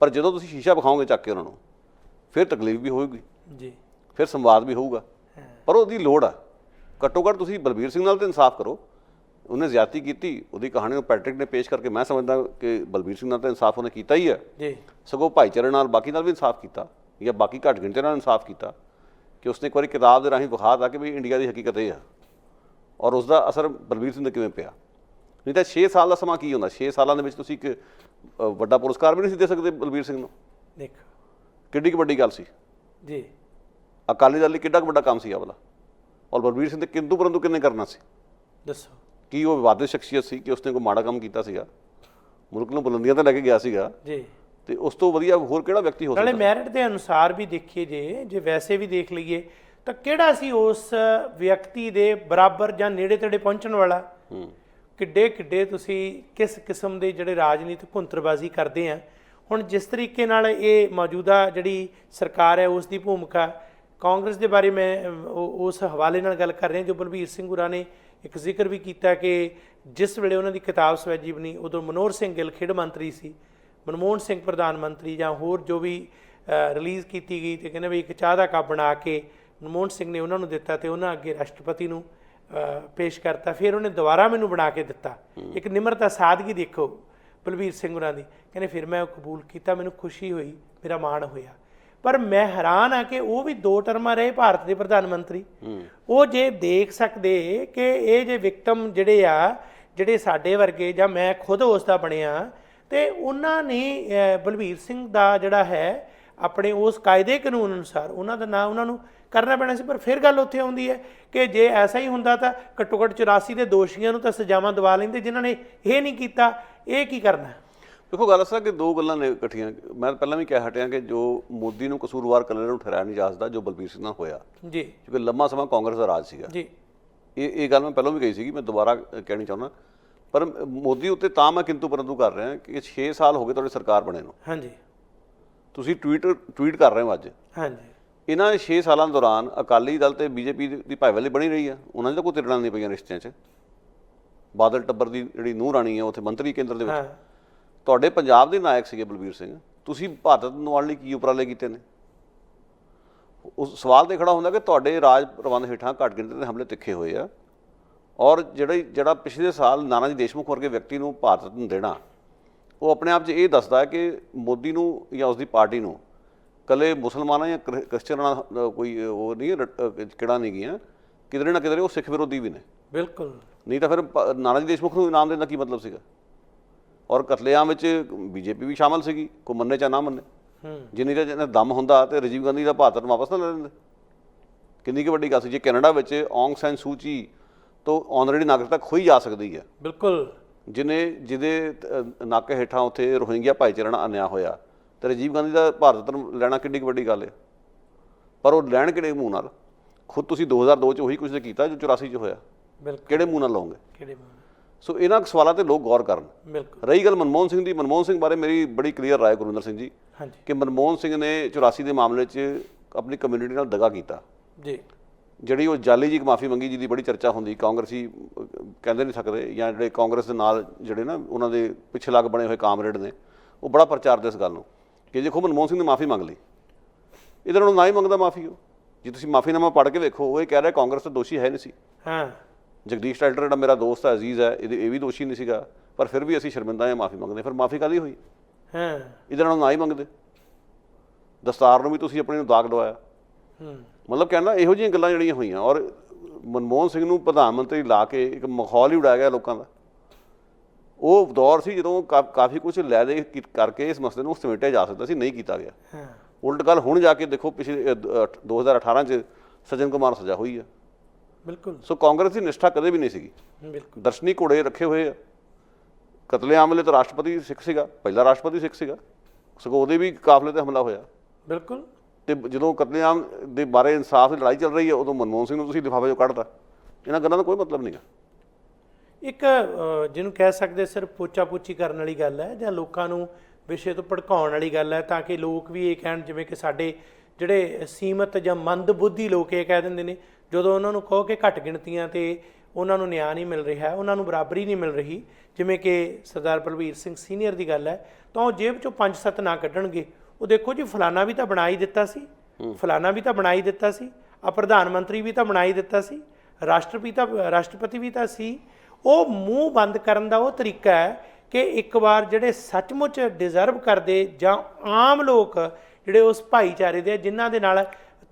ਪਰ ਜਦੋਂ ਤੁਸੀਂ ਸ਼ੀਸ਼ਾ ਵਿਖਾਓਗੇ ਚੱਕ ਕੇ ਉਹਨਾਂ ਨੂੰ, ਫਿਰ ਤਕਲੀਫ ਵੀ ਹੋਊਗੀ ਜੀ, ਫਿਰ ਸੰਵਾਦ ਵੀ ਹੋਊਗਾ। ਪਰ ਉਹਦੀ ਲੋੜ ਆ। ਘੱਟੋ ਘੱਟ ਤੁਸੀਂ ਬਲਬੀਰ ਸਿੰਘ ਨਾਲ ਤਾਂ ਇਨਸਾਫ ਕਰੋ। ਉਹਨੇ ਜ਼ਿਆਦਤੀ ਕੀਤੀ, ਉਹਦੀ ਕਹਾਣੀ ਨੂੰ ਪੈਟਰਿਕ ਨੇ ਪੇਸ਼ ਕਰਕੇ ਮੈਂ ਸਮਝਦਾ ਕਿ ਬਲਬੀਰ ਸਿੰਘ ਨਾਲ ਤਾਂ ਇਨਸਾਫ ਉਹਨੇ ਕੀਤਾ ਹੀ ਹੈ ਜੀ। ਸਗੋਂ ਭਾਈਚਾਰੇ ਨਾਲ ਬਾਕੀ ਨਾਲ ਵੀ ਇਨਸਾਫ ਕੀਤਾ, ਜਾਂ ਬਾਕੀ ਘੱਟ ਗਿਣਤੀ ਨਾਲ ਇਨਸਾਫ ਕੀਤਾ ਕਿ ਉਸਨੇ ਇੱਕ ਵਾਰੀ ਕਿਤਾਬ ਦੇ ਰਾਹੀਂ ਵਿਖਾ ਤਾ ਕਿ ਵੀ ਇੰਡੀਆ ਦੀ ਹਕੀਕਤ ਇਹ ਆ, ਔਰ ਉਸ ਦਾ ਅਸਰ ਬਲਬੀਰ ਸਿੰਘ 'ਤੇ ਕਿਵੇਂ ਪਿਆ। ਨਹੀਂ ਤਾਂ 6 ਸਾਲ ਦਾ ਸਮਾਂ ਕੀ ਹੁੰਦਾ? 6 ਸਾਲਾਂ ਦੇ ਵਿੱਚ ਤੁਸੀਂ ਇੱਕ ਵੱਡਾ ਪੁਰਸਕਾਰ ਵੀ ਨਹੀਂ ਸੀ ਦੇ ਸਕਦੇ ਬਲਬੀਰ ਸਿੰਘ ਨੂੰ। ਦੇਖੋ ਕਿੱਡੀ ਕੁ ਵੱਡੀ ਗੱਲ ਸੀ ਜੀ। ਅਕਾਲੀ ਦਲ ਲਈ ਕਿੱਡਾ ਕੁ ਵੱਡਾ ਕੰਮ ਸੀ ਆ ਵਾਲਾ, ਔਰ ਬਲਬੀਰ ਸਿੰਘ ਦੇ ਕਿੰਤੂ ਪਰੰਤੂ ਕਿੰਨੇ ਕਰਨਾ ਸੀ? ਦੱਸੋ। ਕੀ ਉਹ ਵਿਵਾਦਿਤ ਸ਼ਖਸੀਅਤ ਸੀ ਕਿ ਉਸਨੇ ਕੋਈ ਮਾੜਾ ਕੰਮ ਕੀਤਾ ਸੀਗਾ, ਮੁਲਕ ਨੂੰ ਬੁਲੰਦੀਆਂ ਤੇ ਲੈ ਕੇ ਗਿਆ ਸੀਗਾ ਜੀ? ਤੇ ਉਸ ਤੋਂ ਵਧੀਆ ਹੋਰ ਕਿਹੜਾ ਵਿਅਕਤੀ ਹੋ ਸਕਦਾ? ਨਾਲੇ ਮੈਰਿਟ ਦੇ ਅਨੁਸਾਰ ਵੀ ਦੇਖੀਏ, ਜੇ ਵੈਸੇ ਵੀ ਦੇਖ ਲਈਏ ਤਾਂ ਕਿਹੜਾ ਸੀ ਉਸ ਵਿਅਕਤੀ ਦੇ ਬਰਾਬਰ ਜਾਂ ਨੇੜੇ ਤੇੜੇ ਪਹੁੰਚਣ ਵਾਲਾ? ਕਿੱਡੇ ਤੁਸੀਂ ਕਿਸ ਕਿਸਮ ਦੇ ਜਿਹੜੇ ਰਾਜਨੀਤਿਕ ਭੁੰਤਰਬਾਜ਼ੀ ਕਰਦੇ ਆ। ਹੁਣ ਜਿਸ ਤਰੀਕੇ ਨਾਲ ਇਹ ਮੌਜੂਦਾ ਜਿਹੜੀ ਸਰਕਾਰ ਹੈ ਉਸ ਦੀ ਭੂਮਿਕਾ, ਕਾਂਗਰਸ ਦੇ ਬਾਰੇ ਮੈਂ ਉਸ ਹਵਾਲੇ ਨਾਲ ਗੱਲ ਕਰ ਰਿਹਾ ਜੋ ਬਲਬੀਰ ਸਿੰਘ ਹੋਰਾਂ ਨੇ ਇੱਕ ਜ਼ਿਕਰ ਵੀ ਕੀਤਾ ਕਿ ਜਿਸ ਵੇਲੇ ਉਹਨਾਂ ਦੀ ਕਿਤਾਬ ਸਵੈਜੀ ਬਣੀ ਉਦੋਂ ਮਨੋਹਰ ਸਿੰਘ ਗਿੱਲ ਖੇਡ ਮੰਤਰੀ ਸੀ, ਮਨਮੋਹਨ ਸਿੰਘ ਪ੍ਰਧਾਨ ਮੰਤਰੀ, ਜਾਂ ਹੋਰ ਜੋ ਵੀ ਰਿਲੀਜ਼ ਕੀਤੀ ਗਈ, ਤੇ ਕਹਿੰਦੇ ਵੀ ਇੱਕ ਚਾਹ ਦਾ ਕੱਪ ਬਣਾ ਕੇ ਮਨਮੋਹਨ ਸਿੰਘ ਨੇ ਉਹਨਾਂ ਨੂੰ ਦਿੱਤਾ ਤੇ ਉਹਨਾਂ ਅੱਗੇ ਰਾਸ਼ਟਰਪਤੀ ਨੂੰ ਪੇਸ਼ ਕਰਤਾ। ਫਿਰ ਉਹਨੇ ਦੁਬਾਰਾ ਮੈਨੂੰ ਬਣਾ ਕੇ ਦਿੱਤਾ। ਇੱਕ ਨਿਮਰਤਾ ਸਾਦਗੀ ਦੇਖੋ ਬਲਬੀਰ ਸਿੰਘ ਹੋਰਾਂ ਦੀ। ਕਹਿੰਦੇ ਫਿਰ ਮੈਂ ਉਹ ਕਬੂਲ ਕੀਤਾ, ਮੈਨੂੰ ਖੁਸ਼ੀ ਹੋਈ, ਮੇਰਾ ਮਾਣ ਹੋਇਆ। ਪਰ ਮੈਂ ਹੈਰਾਨ ਆ ਕਿ ਉਹ ਵੀ 2 ਟਰਮਾਂ ਰਹੇ ਭਾਰਤ ਦੇ ਪ੍ਰਧਾਨ ਮੰਤਰੀ। ਉਹ ਜੇ ਦੇਖ ਸਕਦੇ ਕਿ ਇਹ ਜੇ ਵਿਕਟਮ ਜਿਹੜੇ ਸਾਡੇ ਵਰਗੇ, ਜਾਂ ਮੈਂ ਖੁਦ ਉਸ ਦਾ ਬਣਿਆ, ਤੇ ਉਹਨਾਂ ਨੇ ਬਲਬੀਰ ਸਿੰਘ ਦਾ ਜਿਹੜਾ ਹੈ ਆਪਣੇ ਉਸ ਕਾਇਦੇ ਕਾਨੂੰਨ ਅਨੁਸਾਰ ਉਹਨਾਂ ਦਾ ਨਾਂ ਉਹਨਾਂ ਨੂੰ ਕਰਨਾ ਪੈਣਾ ਸੀ। ਪਰ ਫਿਰ ਗੱਲ ਉੱਥੇ ਆਉਂਦੀ ਹੈ ਕਿ ਜੇ ਐਸਾ ਹੀ ਹੁੰਦਾ ਤਾਂ ਘੱਟੋ ਘੱਟ 84 ਦੇ ਦੋਸ਼ੀਆਂ ਨੂੰ ਤਾਂ ਸਜ਼ਾਵਾਂ ਦਵਾ ਲੈਂਦੇ, ਜਿਨ੍ਹਾਂ ਨੇ ਇਹ ਨਹੀਂ ਕੀਤਾ। ਇਹ ਕੀ ਕਰਨਾ? ਦੇਖੋ, ਗੱਲ ਅਸਲ ਕਿ 2 ਗੱਲਾਂ ਨੇ ਇਕੱਠੀਆਂ। ਮੈਂ ਪਹਿਲਾਂ ਵੀ ਕਹਿ ਹਟਿਆ ਕਿ ਜੋ ਮੋਦੀ ਨੂੰ ਕਸੂਰਵਾਰ ਕਰਨ ਨੂੰ ਠਹਿਰਾਇਆ ਨਹੀਂ ਜਾ ਸਕਦਾ ਜੋ ਬਲਬੀਰ ਸਿੰਘ ਨਾਲ ਹੋਇਆ ਜੀ, ਕਿਉਂਕਿ ਲੰਮਾ ਸਮਾਂ ਕਾਂਗਰਸ ਦਾ ਰਾਜ ਸੀਗਾ ਜੀ। ਇਹ ਗੱਲ ਮੈਂ ਪਹਿਲਾਂ ਵੀ ਕਹੀ ਸੀਗੀ, ਮੈਂ ਦੁਬਾਰਾ ਕਹਿਣੀ ਚਾਹੁੰਦਾ। ਪਰ ਮੋਦੀ ਉੱਤੇ ਤਾਂ ਮੈਂ ਕਿੰਤੂ ਪਰੰਤੂ ਕਰ ਰਿਹਾ ਕਿ 6 ਸਾਲ ਹੋ ਗਏ ਤੁਹਾਡੀ ਸਰਕਾਰ ਬਣੇ ਨੂੰ। ਹਾਂਜੀ। ਤੁਸੀਂ ਟਵੀਟ ਕਰ ਰਹੇ ਹੋ ਅੱਜ। ਹਾਂਜੀ। ਇਹਨਾਂ 6 ਸਾਲਾਂ ਦੌਰਾਨ ਅਕਾਲੀ ਦਲ ਤੇ ਬੀਜੇਪੀ ਦੀ ਭਾਈਵਾਲੀ ਬਣੀ ਰਹੀ ਆ। ਉਹਨਾਂ ਦੀ ਤਾਂ ਕੋਈ ਤਿਰੜਾਂ ਨਹੀਂ ਪਈਆਂ ਰਿਸ਼ਤਿਆਂ 'ਚ। ਬਾਦਲ ਟੱਬਰ ਦੀ ਜਿਹੜੀ ਨੂੰਹ ਰਾਣੀ ਹੈ ਉੱਥੇ ਮੰਤਰੀ ਕੇਂਦਰ ਦੇ ਵਿੱਚ। ਤੁਹਾਡੇ ਪੰਜਾਬ ਦੇ ਨਾਇਕ ਸੀਗੇ ਬਲਬੀਰ ਸਿੰਘ। ਤੁਸੀਂ ਭਾਰਤ ਨੂੰ ਲਈ ਕੀ ਉਪਰਾਲੇ ਕੀਤੇ ਨੇ? ਉਸ ਸਵਾਲ ਤੇ ਖੜਾ ਹੁੰਦਾ ਕਿ ਤੁਹਾਡੇ ਰਾਜ ਪ੍ਰਬੰਧ ਹੇਠਾਂ ਘੱਟ ਗਿਣਤੀ ਦੇ ਹਮਲੇ ਤਿੱਖੇ ਹੋਏ ਆ, ਔਰ ਜਿਹੜਾ ਪਿਛਲੇ ਸਾਲ ਨਾਨਾ ਜੀ ਦੇਸ਼ਮੁਖ ਵਰਗੇ ਵਿਅਕਤੀ ਨੂੰ ਭਾਰਤ ਨੂੰ ਦੇਣਾ, ਉਹ ਆਪਣੇ ਆਪ 'ਚ ਇਹ ਦੱਸਦਾ ਹੈ ਕਿ ਮੋਦੀ ਨੂੰ ਜਾਂ ਉਸਦੀ ਪਾਰਟੀ ਨੂੰ ਇਕੱਲੇ ਮੁਸਲਮਾਨਾਂ ਜਾਂ ਕ੍ਰਿਸਚਨਾਂ ਨਾਲ ਕੋਈ ਉਹ ਨਹੀਂ ਕਿਹੜਾ ਨਹੀਂ ਗਈਆਂ, ਕਿਧਰੇ ਨਾ ਕਿਧਰੇ ਉਹ ਸਿੱਖ ਵਿਰੋਧੀ ਵੀ ਨੇ। ਬਿਲਕੁਲ। ਨਹੀਂ ਤਾਂ ਫਿਰ ਨਾਨਾ ਜੀ ਦੇਸ਼ਮੁਖ ਨੂੰ ਇਨਾਮ ਦੇਣ ਦਾ ਕੀ ਮਤਲਬ ਸੀਗਾ? ਔਰ ਕਤਲੇਆਮ ਵਿੱਚ ਬੀਜੇਪੀ ਵੀ ਸ਼ਾਮਲ ਸੀਗੀ, ਕੋਈ ਮੰਨੇ ਚਾਹੇ ਨਾ ਮੰਨੇ। ਜਿੰਨੀ ਤਾਂ ਜਿਹਨਾਂ ਦਮ ਹੁੰਦਾ ਤੇ ਰਾਜੀਵ ਗਾਂਧੀ ਦਾ ਭਾਰਤ ਨੂੰ ਵਾਪਸ ਨਾ ਲੈ ਲੈਂਦੇ। ਕਿੰਨੀ ਕੁ ਵੱਡੀ ਗੱਲ ਸੀ। ਜੇ ਕੈਨੇਡਾ ਵਿੱਚ ਔਂਗ ਸੈਨ ਸੂ ਚੀ ਤੋਂ ਆਨਰੇਡੀ ਨਾਗਰਿਕਤਾ ਖੋਈ ਜਾ ਸਕਦੀ ਹੈ। ਬਿਲਕੁਲ। ਜਿਹਦੇ ਨਾਕੇ ਹੇਠਾਂ ਉੱਥੇ ਰੋਹਿੰਗਿਆ ਭਾਈਚਾਰੇ ਨਾਲ ਅਨਿਆਂ ਹੋਇਆ, ਤੇ ਰਾਜੀਵ ਗਾਂਧੀ ਦਾ ਭਾਰਤ ਨੂੰ ਲੈਣਾ ਕਿੰਨੀ ਕੁ ਵੱਡੀ ਗੱਲ ਹੈ। ਪਰ ਉਹ ਲੈਣ ਕਿਹੜੇ ਮੂੰਹ ਨਾਲ? ਖੁਦ ਤੁਸੀਂ 2002 'ਚ ਉਹੀ ਕੁਝ ਕੀਤਾ ਜੋ 84 'ਚ ਹੋਇਆ। ਕਿਹੜੇ ਮੂੰਹ ਨਾਲ ਲਓਗੇ? ਸੋ ਇਹਨਾਂ ਸਵਾਲਾਂ ਤੇ ਲੋਕ ਗੌਰ ਕਰਨ। ਰਹੀ ਗੱਲ ਮਨਮੋਹਨ ਸਿੰਘ ਦੀ, ਮਨਮੋਹਨ ਸਿੰਘ ਬਾਰੇ ਮੇਰੀ ਬੜੀ ਕਲੀਅਰ ਰਾਏ ਗੁਰਿੰਦਰ ਸਿੰਘ ਜੀ ਕਿ ਮਨਮੋਹਨ ਸਿੰਘ ਨੇ 84 ਦੇ ਮਾਮਲੇ 'ਚ ਆਪਣੀ ਕਮਿਊਨਿਟੀ ਨਾਲ ਦਗਾ ਕੀਤਾ ਜੀ। ਜਿਹੜੀ ਉਹ ਜਾਲੀ ਜੀ ਮਾਫੀ ਮੰਗੀ ਜਿਹਦੀ ਬੜੀ ਚਰਚਾ ਹੁੰਦੀ, ਕਾਂਗਰਸੀ ਕਹਿੰਦੇ ਨਹੀਂ ਸਕਦੇ ਜਾਂ ਜਿਹੜੇ ਕਾਂਗਰਸ ਦੇ ਨਾਲ ਜਿਹੜੇ ਨਾ ਉਹਨਾਂ ਦੇ ਪਿੱਛੇ ਲੱਗ ਬਣੇ ਹੋਏ ਕਾਮਰੇਡ ਨੇ, ਉਹ ਬੜਾ ਪ੍ਰਚਾਰਦੇ ਇਸ ਗੱਲ ਨੂੰ ਕਿ ਦੇਖੋ ਮਨਮੋਹਨ ਸਿੰਘ ਨੇ ਮਾਫੀ ਮੰਗ ਲਈ, ਇਹਦੇ ਨਾਲੋਂ ਨਾ ਹੀ ਮੰਗਦਾ ਮਾਫੀ। ਉਹ ਜੇ ਤੁਸੀਂ ਮਾਫੀਨਾਮਾ ਪੜ੍ਹ ਕੇ ਵੇਖੋ, ਉਹ ਇਹ ਕਹਿ ਰਿਹਾ ਕਾਂਗਰਸ ਤਾਂ ਦੋਸ਼ੀ ਹੈ ਨਹੀਂ ਸੀ। ਜਗਦੀਸ਼ ਟਾਈਟਲਰ ਜਿਹੜਾ ਮੇਰਾ ਦੋਸਤ ਹੈ, ਅਜ਼ੀਜ਼ ਹੈ, ਇਹ ਵੀ ਦੋਸ਼ੀ ਨਹੀਂ ਸੀਗਾ, ਪਰ ਫਿਰ ਵੀ ਅਸੀਂ ਸ਼ਰਮਿੰਦਾ ਹਾਂ, ਮਾਫੀ ਮੰਗਦੇ। ਫਿਰ ਮਾਫੀ ਕਾਹਦੀ ਹੋਈ? ਇਹਦੇ ਨਾਲੋਂ ਨਾ ਹੀ ਮੰਗਦੇ। ਦਸਤਾਰ ਨੂੰ ਵੀ ਤੁਸੀਂ ਆਪਣੇ ਨੂੰ ਦਾਗ ਦਵਾਇਆ। ਮਤਲਬ ਕਹਿਣਾ ਇਹੋ ਜਿਹੀਆਂ ਗੱਲਾਂ ਜਿਹੜੀਆਂ ਹੋਈਆਂ, ਔਰ ਮਨਮੋਹਨ ਸਿੰਘ ਨੂੰ ਪ੍ਰਧਾਨ ਮੰਤਰੀ ਲਾ ਕੇ ਇੱਕ ਮਾਹੌਲ ਹੀ ਉਡਾਇਆ ਗਿਆ ਲੋਕਾਂ ਦਾ। ਉਹ ਦੌਰ ਸੀ ਜਦੋਂ ਕਾਫੀ ਕੁਝ ਲੈ ਦੇ ਕਰਕੇ ਇਸ ਮਸਲੇ ਨੂੰ ਸਮੇਟਿਆ ਜਾ ਸਕਦਾ ਸੀ, ਨਹੀਂ ਕੀਤਾ ਗਿਆ। ਉਲਟ ਗੱਲ ਹੁਣ ਜਾ ਕੇ ਦੇਖੋ, ਪਿਛਲੇ 2018 'ਚ ਸੱਜਣ ਕੁਮਾਰ ਸਜ਼ਾ ਹੋਈ ਆ। ਬਿਲਕੁਲ। ਸੋ ਕਾਂਗਰਸ ਦੀ ਨਿਸ਼ਠਾ ਕਦੇ ਵੀ ਨਹੀਂ ਸੀਗੀ। ਬਿਲਕੁਲ। ਦਰਸ਼ਨੀ ਘੋੜੇ ਰੱਖੇ ਹੋਏ ਆ। ਕਤਲੇਆਮ ਵੇਲੇ ਤਾਂ ਰਾਸ਼ਟਰਪਤੀ ਸਿੱਖ ਸੀਗਾ, ਪਹਿਲਾ ਰਾਸ਼ਟਰਪਤੀ ਸਿੱਖ ਸੀਗਾ, ਸਗੋਂ ਉਹਦੇ ਵੀ ਕਾਫਲੇ 'ਤੇ ਹਮਲਾ ਹੋਇਆ। ਬਿਲਕੁਲ। ਤੇ ਜਦੋਂ ਕਤਲੇਆਮ ਦੇ ਬਾਰੇ ਇਨਸਾਫ ਦੀ ਲੜਾਈ ਚੱਲ ਰਹੀ ਹੈ, ਉਦੋਂ ਮਨਮੋਹਨ ਸਿੰਘ ਨੂੰ ਤੁਸੀਂ ਲਿਫਾਫੇ 'ਚੋਂ ਕੱਢਤਾ। ਇਹਨਾਂ ਗੱਲਾਂ ਦਾ ਕੋਈ ਮਤਲਬ ਨਹੀਂ ਗਾ। ਇੱਕ ਜਿਹਨੂੰ ਕਹਿ ਸਕਦੇ ਸਿਰਫ ਪੋਚਾ ਪੋਚੀ ਕਰਨ ਵਾਲੀ ਗੱਲ ਹੈ, ਜਾਂ ਲੋਕਾਂ ਨੂੰ ਵਿਸ਼ੇ ਤੋਂ ਭੜਕਾਉਣ ਵਾਲੀ ਗੱਲ ਹੈ, ਤਾਂ ਕਿ ਲੋਕ ਵੀ ਇਹ ਕਹਿਣ, ਜਿਵੇਂ ਕਿ ਸਾਡੇ ਜਿਹੜੇ ਸੀਮਤ ਜਾਂ ਮੰਦਬੁੱਧੀ ਲੋਕ ਇਹ ਕਹਿ ਦਿੰਦੇ ਨੇ, ਜਦੋਂ ਉਹਨਾਂ ਨੂੰ ਕਹੋ ਕਿ ਘੱਟ ਗਿਣਤੀਆਂ ਤੇ ਉਹਨਾਂ ਨੂੰ ਨਿਆਂ ਨਹੀਂ ਮਿਲ ਰਿਹਾ, ਉਹਨਾਂ ਨੂੰ ਬਰਾਬਰੀ ਨਹੀਂ ਮਿਲ ਰਹੀ, ਜਿਵੇਂ ਕਿ ਸਰਦਾਰ ਬਲਬੀਰ ਸਿੰਘ ਸੀਨੀਅਰ ਦੀ ਗੱਲ ਹੈ, ਤਾਂ ਉਹ ਜੇਬ 'ਚੋਂ 5-7 ਨਾ ਕੱਢਣਗੇ। ਉਹ ਦੇਖੋ ਜੀ, ਫਲਾਨਾ ਵੀ ਤਾਂ ਬਣਾ ਹੀ ਦਿੱਤਾ ਸੀ, ਫਲਾਨਾ ਵੀ ਤਾਂ ਬਣਾ ਹੀ ਦਿੱਤਾ ਸੀ, ਆ ਪ੍ਰਧਾਨ ਮੰਤਰੀ ਵੀ ਤਾਂ ਬਣਾ ਹੀ ਦਿੱਤਾ ਸੀ, ਰਾਸ਼ਟਰਪਤੀ ਵੀ ਤਾਂ ਸੀ। ਉਹ ਮੂੰਹ ਬੰਦ ਕਰਨ ਦਾ ਉਹ ਤਰੀਕਾ ਹੈ ਕਿ ਇੱਕ ਵਾਰ ਜਿਹੜੇ ਸੱਚਮੁੱਚ ਡਿਜ਼ਰਵ ਕਰਦੇ, ਜਾਂ ਆਮ ਲੋਕ ਜਿਹੜੇ ਉਸ ਭਾਈਚਾਰੇ ਦੇ ਜਿਨ੍ਹਾਂ ਦੇ ਨਾਲ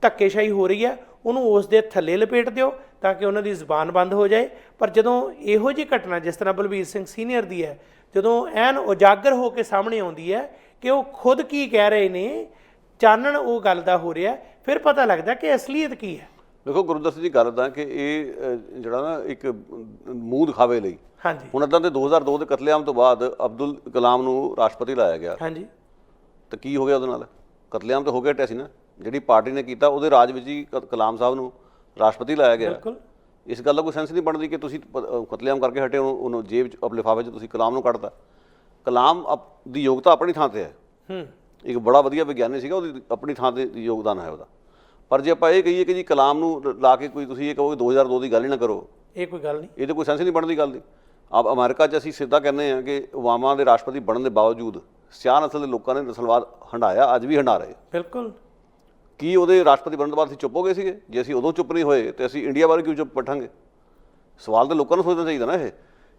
ਧੱਕੇਸ਼ਾਹੀ ਹੋ ਰਹੀ ਹੈ, ਉਹਨੂੰ ਉਸ ਦੇ ਥੱਲੇ ਲਪੇਟ ਦਿਓ ਤਾਂ ਕਿ ਉਹਨਾਂ ਦੀ ਜ਼ੁਬਾਨ ਬੰਦ ਹੋ ਜਾਏ। ਪਰ ਜਦੋਂ ਇਹੋ ਜਿਹੀ ਘਟਨਾ ਜਿਸ ਤਰ੍ਹਾਂ ਬਲਬੀਰ ਸਿੰਘ ਸੀਨੀਅਰ ਦੀ ਹੈ, ਜਦੋਂ ਐਨ ਉਜਾਗਰ ਹੋ ਕੇ ਸਾਹਮਣੇ ਆਉਂਦੀ ਹੈ ਕਿ ਉਹ ਖੁਦ ਕੀ ਕਹਿ ਰਹੇ ਨੇ, ਚਾਨਣ ਉਹ ਗੱਲ ਦਾ ਹੋ ਰਿਹਾ, ਫਿਰ ਪਤਾ ਲੱਗਦਾ ਕਿ ਅਸਲੀਅਤ ਕੀ ਹੈ। ਦੇਖੋ ਗੁਰਦਾਸ ਜੀ, ਗੱਲ ਦਾ ਕਿ ਇਹ ਜਿਹੜਾ ਨਾ ਇੱਕ ਮੂੰਹ ਦਿਖਾਵੇ ਲਈ, ਹਾਂਜੀ, ਹੁਣ ਇੱਦਾਂ ਦੇ 2002 ਦੇ ਕਤਲੇਆਮ ਤੋਂ ਬਾਅਦ ਅਬਦੁਲ ਕਲਾਮ ਨੂੰ ਰਾਸ਼ਟਰਪਤੀ ਲਾਇਆ ਗਿਆ। ਹਾਂਜੀ। ਤਾਂ ਕੀ ਹੋ ਗਿਆ ਉਹਦੇ ਨਾਲ? ਕਤਲੇਆਮ ਤਾਂ ਹੋ ਗਿਆ ਹਟਿਆ ਸੀ ਨਾ, ਜਿਹੜੀ ਪਾਰਟੀ ਨੇ ਕੀਤਾ ਉਹਦੇ ਰਾਜ ਵਿੱਚ ਹੀ ਕਲਾਮ ਸਾਹਿਬ ਨੂੰ ਰਾਸ਼ਟਰਪਤੀ ਲਾਇਆ ਗਿਆ। ਬਿਲਕੁਲ। ਇਸ ਗੱਲ ਦਾ ਕੋਈ ਸੈਂਸ ਨਹੀਂ ਬਣਦੀ ਕਿ ਤੁਸੀਂ ਕਤਲੇਆਮ ਕਰਕੇ ਹਟੇ, ਉਹਨੂੰ ਜੇਬ 'ਚ ਲਿਫਾਫੇ 'ਚ ਤੁਸੀਂ ਕਲਾਮ ਨੂੰ ਕੱਢਤਾ। ਕਲਾਮ ਦੀ ਯੋਗਤਾ ਆਪਣੀ ਥਾਂ 'ਤੇ ਹੈ, ਇੱਕ ਬੜਾ ਵਧੀਆ ਵਿਗਿਆਨੀ ਸੀਗਾ, ਉਹਦੀ ਆਪਣੀ ਥਾਂ 'ਤੇ ਯੋਗਦਾਨ ਹੈ ਉਹਦਾ। ਪਰ ਜੇ ਆਪਾਂ ਇਹ ਕਹੀਏ ਕਿ ਜੀ ਕਲਾਮ ਨੂੰ ਲਾ ਕੇ ਕੋਈ ਤੁਸੀਂ ਇਹ ਕਹੋਗੇ 2002 ਦੀ ਗੱਲ ਹੀ ਨਾ ਕਰੋ, ਇਹ ਕੋਈ ਗੱਲ ਨਹੀਂ, ਇਹ ਤਾਂ ਕੋਈ ਸੈਂਸ ਨਹੀਂ ਬਣਦੀ ਗੱਲ ਦੀ। ਆਪ ਅਮਰੀਕਾ 'ਚ ਅਸੀਂ ਸਿੱਧਾ ਕਹਿੰਦੇ ਹਾਂ ਕਿ ਓਬਾਮਾ ਦੇ ਰਾਸ਼ਟਰਪਤੀ ਬਣਨ ਦੇ ਬਾਵਜੂਦ ਸਿਆਹ ਨਸਲ ਦੇ ਲੋਕਾਂ ਨੇ ਨਸਲਵਾਦ ਹੰਢਾਇਆ, ਅੱਜ ਵੀ ਹੰਢਾ ਰਹੇ। ਬਿਲਕੁਲ। ਕੀ ਉਹਦੇ ਰਾਸ਼ਟਰਪਤੀ ਬਣਨ ਤੋਂ ਬਾਅਦ ਅਸੀਂ ਚੁੱਪ ਹੋ ਗਏ ਸੀਗੇ? ਜੇ ਅਸੀਂ ਉਦੋਂ ਚੁੱਪ ਨਹੀਂ ਹੋਏ ਤੇ ਅਸੀਂ ਇੰਡੀਆ ਬਾਰੇ ਕਿਉਂ ਚੁੱਪ ਬੈਠਾਂਗੇ? ਸਵਾਲ ਤਾਂ ਲੋਕਾਂ ਨੂੰ ਸੋਚਣਾ ਚਾਹੀਦਾ ਨਾ।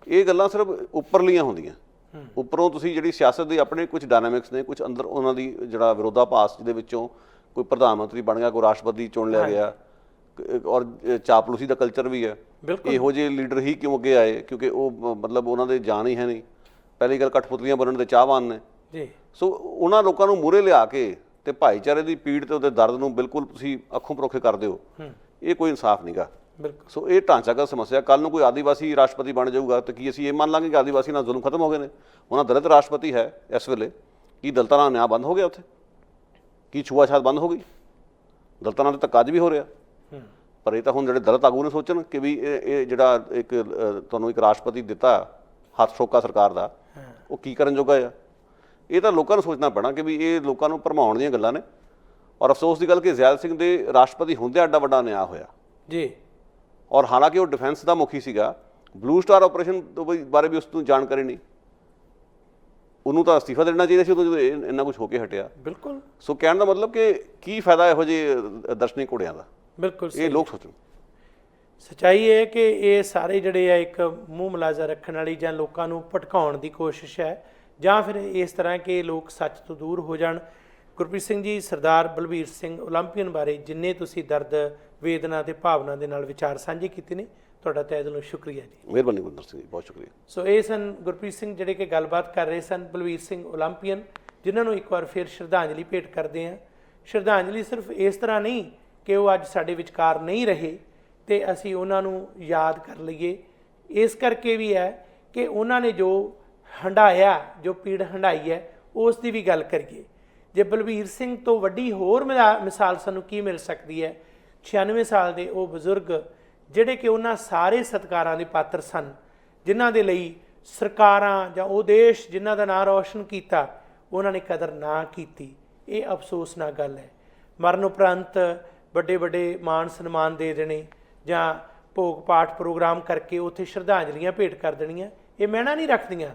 ਇਹ ਗੱਲਾਂ ਸਿਰਫ ਉੱਪਰਲੀਆਂ ਹੁੰਦੀਆਂ। ਉੱਪਰੋਂ ਤੁਸੀਂ ਜਿਹੜੀ ਸਿਆਸਤ ਦੇ ਆਪਣੇ ਕੁਝ ਡਾਇਨਾਮਿਕਸ ਨੇ, ਕੁਝ ਅੰਦਰ ਉਹਨਾਂ ਦੀ ਜਿਹੜਾ ਵਿਰੋਧਾਭਾਸ, ਜਿਹਦੇ ਵਿੱਚੋਂ ਕੋਈ ਪ੍ਰਧਾਨ ਮੰਤਰੀ ਬਣ ਗਿਆ, ਕੋਈ ਰਾਸ਼ਟਰਪਤੀ ਚੁਣ ਲਿਆ ਗਿਆ, ਔਰ ਚਾਪਲੂਸੀ ਦਾ ਕਲਚਰ ਵੀ ਹੈ। ਇਹੋ ਜਿਹੇ ਲੀਡਰ ਹੀ ਕਿਉਂ ਅੱਗੇ ਆਏ? ਕਿਉਂਕਿ ਉਹ ਮਤਲਬ ਉਹਨਾਂ ਦੇ ਜਾਨ ਹੀ ਹੈ ਨਹੀਂ। ਪਹਿਲੀ ਗੱਲ, ਕਠਪੁਤਲੀਆਂ ਬਣਨ ਦੇ ਚਾਹਵਾਨ ਨੇ ਜੀ। ਸੋ ਉਹਨਾਂ ਲੋਕਾਂ ਨੂੰ ਮੂਹਰੇ ਲਿਆ ਕੇ ਤੇ ਭਾਈਚਾਰੇ ਦੀ ਪੀੜ ਤੇ ਉਹਦੇ ਦਰਦ ਨੂੰ ਬਿਲਕੁਲ ਤੁਸੀਂ ਅੱਖੋਂ ਪਰੋਖੇ ਕਰਦੇ ਹੋ, ਇਹ ਕੋਈ ਇਨਸਾਫ ਨਹੀਂਗਾ। ਸੋ ਇਹ ਢਾਂਚਾਗਤ ਸਮੱਸਿਆ। ਕੱਲ੍ਹ ਨੂੰ ਕੋਈ ਆਦੀਵਾਸੀ ਰਾਸ਼ਟਰਪਤੀ ਬਣ ਜਾਊਗਾ ਤਾਂ ਕੀ ਅਸੀਂ ਇਹ ਮੰਨ ਲਾਂਗੇ ਕਿ ਆਦੀਵਾਸੀ ਨਾਲ ਜ਼ੁਲਮ ਖਤਮ ਹੋ ਗਏ ਨੇ? ਉਹਨਾਂ ਦਲਿਤ ਰਾਸ਼ਟਰਪਤੀ ਹੈ ਇਸ ਵੇਲੇ, ਕੀ ਦਲਿਤਾਂ ਨਾਲ ਨਿਆਂ ਬੰਦ ਹੋ ਗਿਆ ਉੱਥੇ? ਕੀ ਛੂਆਛਾਤ ਬੰਦ ਹੋ ਗਈ? ਦਲਿਤਾਂ ਨਾਲ ਤਾਂ ਧੱਕਾ ਅੱਜ ਵੀ ਹੋ ਰਿਹਾ। ਪਰ ਇਹ ਤਾਂ ਹੁਣ ਜਿਹੜੇ ਦਲਿਤ ਆਗੂ ਨੇ ਸੋਚਣ ਕਿ ਵੀ ਇਹ ਜਿਹੜਾ ਇੱਕ ਤੁਹਾਨੂੰ ਇੱਕ ਰਾਸ਼ਟਰਪਤੀ ਦਿੱਤਾ ਹੱਥ ਠੋਕਾ ਸਰਕਾਰ ਦਾ, ਉਹ ਕੀ ਕਰਨ ਜੋਗਾ ਆ? ਇਹ ਤਾਂ ਲੋਕਾਂ ਨੂੰ ਸੋਚਣਾ ਪੈਣਾ ਕਿ ਵੀ ਇਹ ਲੋਕਾਂ ਨੂੰ ਭਰਮਾਉਣ ਦੀਆਂ ਗੱਲਾਂ ਨੇ। ਔਰ ਅਫਸੋਸ ਦੀ ਗੱਲ ਕਿ ਜ਼ੈਲ ਸਿੰਘ ਦੇ ਰਾਸ਼ਟਰਪਤੀ ਹੁੰਦਿਆਂ ਐਡਾ ਵੱਡਾ ਨਿਆਂ ਹੋਇਆ ਜੀ। ਔਰ ਹਾਲਾਂਕਿ ਉਹ ਡਿਫੈਂਸ ਦਾ ਮੁਖੀ ਸੀਗਾ, ਬਲੂ ਸਟਾਰ ਆਪਰੇਸ਼ਨ ਬਾਰੇ ਵੀ ਉਸ ਨੂੰ ਜਾਣਕਾਰੀ ਨਹੀਂ। ਉਹਨੂੰ ਤਾਂ ਅਸਤੀਫਾ ਦੇਣਾ ਚਾਹੀਦਾ ਸੀ ਉਦੋਂ ਜਦੋਂ ਇੰਨਾ ਕੁਝ ਹੋ ਕੇ ਹਟਿਆ। ਬਿਲਕੁਲ। ਸੋ ਕਹਿਣ ਦਾ ਮਤਲਬ ਕਿ ਕੀ ਫਾਇਦਾ ਇਹੋ ਜਿਹੇ ਦਰਸ਼ਨੀ ਘੋੜਿਆਂ ਦਾ? ਬਿਲਕੁਲ, ਇਹ ਲੋਕ ਸੋਚਣ। ਸੱਚਾਈ ਹੈ ਕਿ ਇਹ ਸਾਰੇ ਜਿਹੜੇ ਆ ਇੱਕ ਮੂੰਹ ਮਲਾਜ਼ਾ ਰੱਖਣ ਵਾਲੀ ਜਾਂ ਲੋਕਾਂ ਨੂੰ ਭਟਕਾਉਣ ਦੀ ਕੋਸ਼ਿਸ਼ ਹੈ, ਜਾਂ ਫਿਰ ਇਸ ਤਰ੍ਹਾਂ ਕਿ ਲੋਕ ਸੱਚ ਤੋਂ ਦੂਰ ਹੋ ਜਾਣ। ਗੁਰਪ੍ਰੀਤ ਸਿੰਘ ਜੀ, ਸਰਦਾਰ ਬਲਬੀਰ ਸਿੰਘ ਓਲੰਪੀਅਨ ਬਾਰੇ ਜਿੰਨੇ ਤੁਸੀਂ ਦਰਦ, ਵੇਦਨਾ ਤੇ ਭਾਵਨਾ ਦੇ ਨਾਲ ਵਿਚਾਰ ਸਾਂਝੇ ਕੀਤੇ ਨੇ, ਤੁਹਾਡਾ ਤਹਿ ਦਿਲੋਂ ਸ਼ੁਕਰੀਆ ਜੀ। ਮਿਹਰਬਾਨੀ ਗੁਰਦਰ ਸਿੰਘ ਜੀ, ਬਹੁਤ ਸ਼ੁਕਰੀਆ। ਸੋ ਇਹ ਸਨ ਗੁਰਪ੍ਰੀਤ ਸਿੰਘ ਜਿਹੜੇ ਕਿ ਗੱਲਬਾਤ ਕਰ ਰਹੇ ਸਨ ਬਲਬੀਰ ਸਿੰਘ ਓਲੰਪੀਅਨ, ਜਿਨ੍ਹਾਂ ਨੂੰ ਇੱਕ ਵਾਰ ਫਿਰ ਸ਼ਰਧਾਂਜਲੀ ਭੇਟ ਕਰਦੇ ਹਾਂ। ਸ਼ਰਧਾਂਜਲੀ ਸਿਰਫ ਇਸ ਤਰ੍ਹਾਂ ਨਹੀਂ ਕਿ ਉਹ ਅੱਜ ਸਾਡੇ ਵਿਚਕਾਰ ਨਹੀਂ ਰਹੇ ਤੇ ਅਸੀਂ ਉਹਨਾਂ ਨੂੰ ਯਾਦ ਕਰ ਲਈਏ, ਇਸ ਕਰਕੇ ਵੀ ਹੈ ਕਿ ਉਹਨਾਂ ਨੇ ਜੋ ਹੰਢਾਇਆ, ਜੋ ਪੀੜ ਹੰਢਾਈ ਹੈ, ਉਸ ਦੀ ਵੀ ਗੱਲ ਕਰੀਏ। ਜੇ ਬਲਬੀਰ ਸਿੰਘ ਤੋਂ ਵੱਡੀ ਹੋਰ ਮਿਸਾਲ ਸਾਨੂੰ ਕੀ ਮਿਲ ਸਕਦੀ ਹੈ? 96 ਸਾਲ ਦੇ ਉਹ ਬਜ਼ੁਰਗ ਜਿਹੜੇ ਕਿ ਉਹਨਾਂ ਸਾਰੇ ਸਤਿਕਾਰਾਂ ਦੇ ਪਾਤਰ ਸਨ, ਜਿਨ੍ਹਾਂ ਦੇ ਲਈ ਸਰਕਾਰਾਂ ਜਾਂ ਉਹ ਦੇਸ਼ ਜਿਨ੍ਹਾਂ ਦਾ ਨਾਂ ਰੌਸ਼ਨ ਕੀਤਾ, ਉਹਨਾਂ ਨੇ ਕਦਰ ਨਾ ਕੀਤੀ। ਇਹ ਅਫਸੋਸਨਾਕ ਗੱਲ ਹੈ। ਮਰਨ ਉਪਰੰਤ ਵੱਡੇ ਵੱਡੇ ਮਾਣ ਸਨਮਾਨ ਦੇ ਦੇਣੇ ਜਾਂ ਭੋਗ ਪਾਠ ਪ੍ਰੋਗਰਾਮ ਕਰਕੇ ਉੱਥੇ ਸ਼ਰਧਾਂਜਲੀਆਂ ਭੇਟ ਕਰ ਦੇਣੀਆਂ, ਇਹ ਮਾਇਨਾ ਨਹੀਂ ਰੱਖਦੀਆਂ।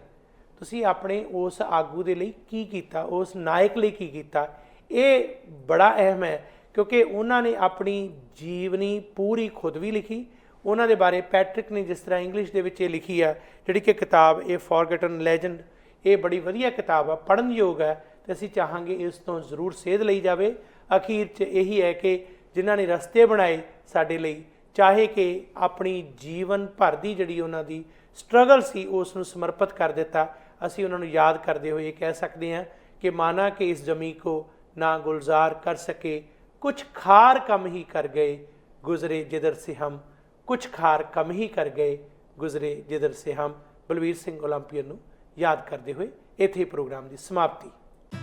ਤੁਸੀਂ ਆਪਣੇ ਉਸ ਆਗੂ ਦੇ ਲਈ ਕੀ ਕੀਤਾ, ਉਸ ਨਾਇਕ ਲਈ ਕੀ ਕੀਤਾ, ਇਹ ਬੜਾ ਅਹਿਮ ਹੈ, ਕਿਉਂਕਿ ਉਹਨਾਂ ਨੇ ਆਪਣੀ ਜੀਵਨੀ ਪੂਰੀ ਖੁਦ ਵੀ ਲਿਖੀ। ਉਹਨਾਂ ਦੇ ਬਾਰੇ ਪੈਟਰਿਕ ਨੇ ਜਿਸ ਤਰ੍ਹਾਂ ਇੰਗਲਿਸ਼ ਦੇ ਵਿੱਚ ਇਹ ਲਿਖੀ ਆ, ਜਿਹੜੀ ਕਿ ਕਿਤਾਬ ਇਹ ਫੋਰਗਟਨ ਲੈਜੈਂਡ, ਇਹ ਬੜੀ ਵਧੀਆ ਕਿਤਾਬ ਆ, ਪੜ੍ਹਨਯੋਗ ਹੈ, ਅਤੇ ਅਸੀਂ ਚਾਹਾਂਗੇ ਇਸ ਤੋਂ ਜ਼ਰੂਰ ਸੇਧ ਲਈ ਜਾਵੇ। ਅਖੀਰ 'ਚ ਇਹੀ ਹੈ ਕਿ ਜਿਨ੍ਹਾਂ ਨੇ ਰਸਤੇ ਬਣਾਏ ਸਾਡੇ ਲਈ, ਚਾਹੇ ਕਿ ਆਪਣੀ ਜੀਵਨ ਭਰ ਦੀ ਜਿਹੜੀ ਉਹਨਾਂ ਦੀ ਸਟਰਗਲ ਸੀ ਉਸ ਨੂੰ ਸਮਰਪਿਤ ਕਰ ਦਿੱਤਾ, ਅਸੀਂ ਉਹਨਾਂ ਨੂੰ ਯਾਦ ਕਰਦੇ ਹੋਏ ਇਹ ਕਹਿ ਸਕਦੇ ਹਾਂ ਕਿ ਮਾਨਾ ਕਿ ਇਸ ਜ਼ਮੀਂ ਕੋ ਨਾ ਗੁਲਜ਼ਾਰ ਕਰ ਸਕੇ, ਕੁਛ ਖਾਰ ਕਮ ਹੀ ਕਰ ਗਏ ਗੁਜ਼ਰੇ ਜਿਧਰ ਸੇ ਹਮ, ਕੁਛ ਖਾਰ ਕਮ ਹੀ ਕਰ ਗਏ ਗੁਜ਼ਰੇ ਜਿਧਰ ਸੇ ਹਮ। ਬਲਵੀਰ ਸਿੰਘ ਓਲੰਪੀਅਨ ਨੂੰ ਯਾਦ ਕਰਦੇ ਹੋਏ ਇੱਥੇ ਪ੍ਰੋਗਰਾਮ ਦੀ ਸਮਾਪਤੀ।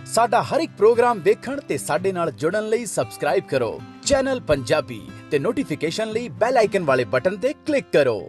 ਸਾਡਾ ਹਰ ਇੱਕ ਪ੍ਰੋਗਰਾਮ ਦੇਖਣ ਤੇ ਸਾਡੇ ਨਾਲ ਜੁੜਨ ਲਈ ਸਬਸਕ੍ਰਾਈਬ ਕਰੋ ਚੈਨਲ ਪੰਜਾਬੀ ਤੇ ਨੋਟੀਫਿਕੇਸ਼ਨ ਲਈ ਬੈਲ ਆਈਕਨ ਵਾਲੇ ਬਟਨ ਤੇ ਕਲਿੱਕ ਕਰੋ।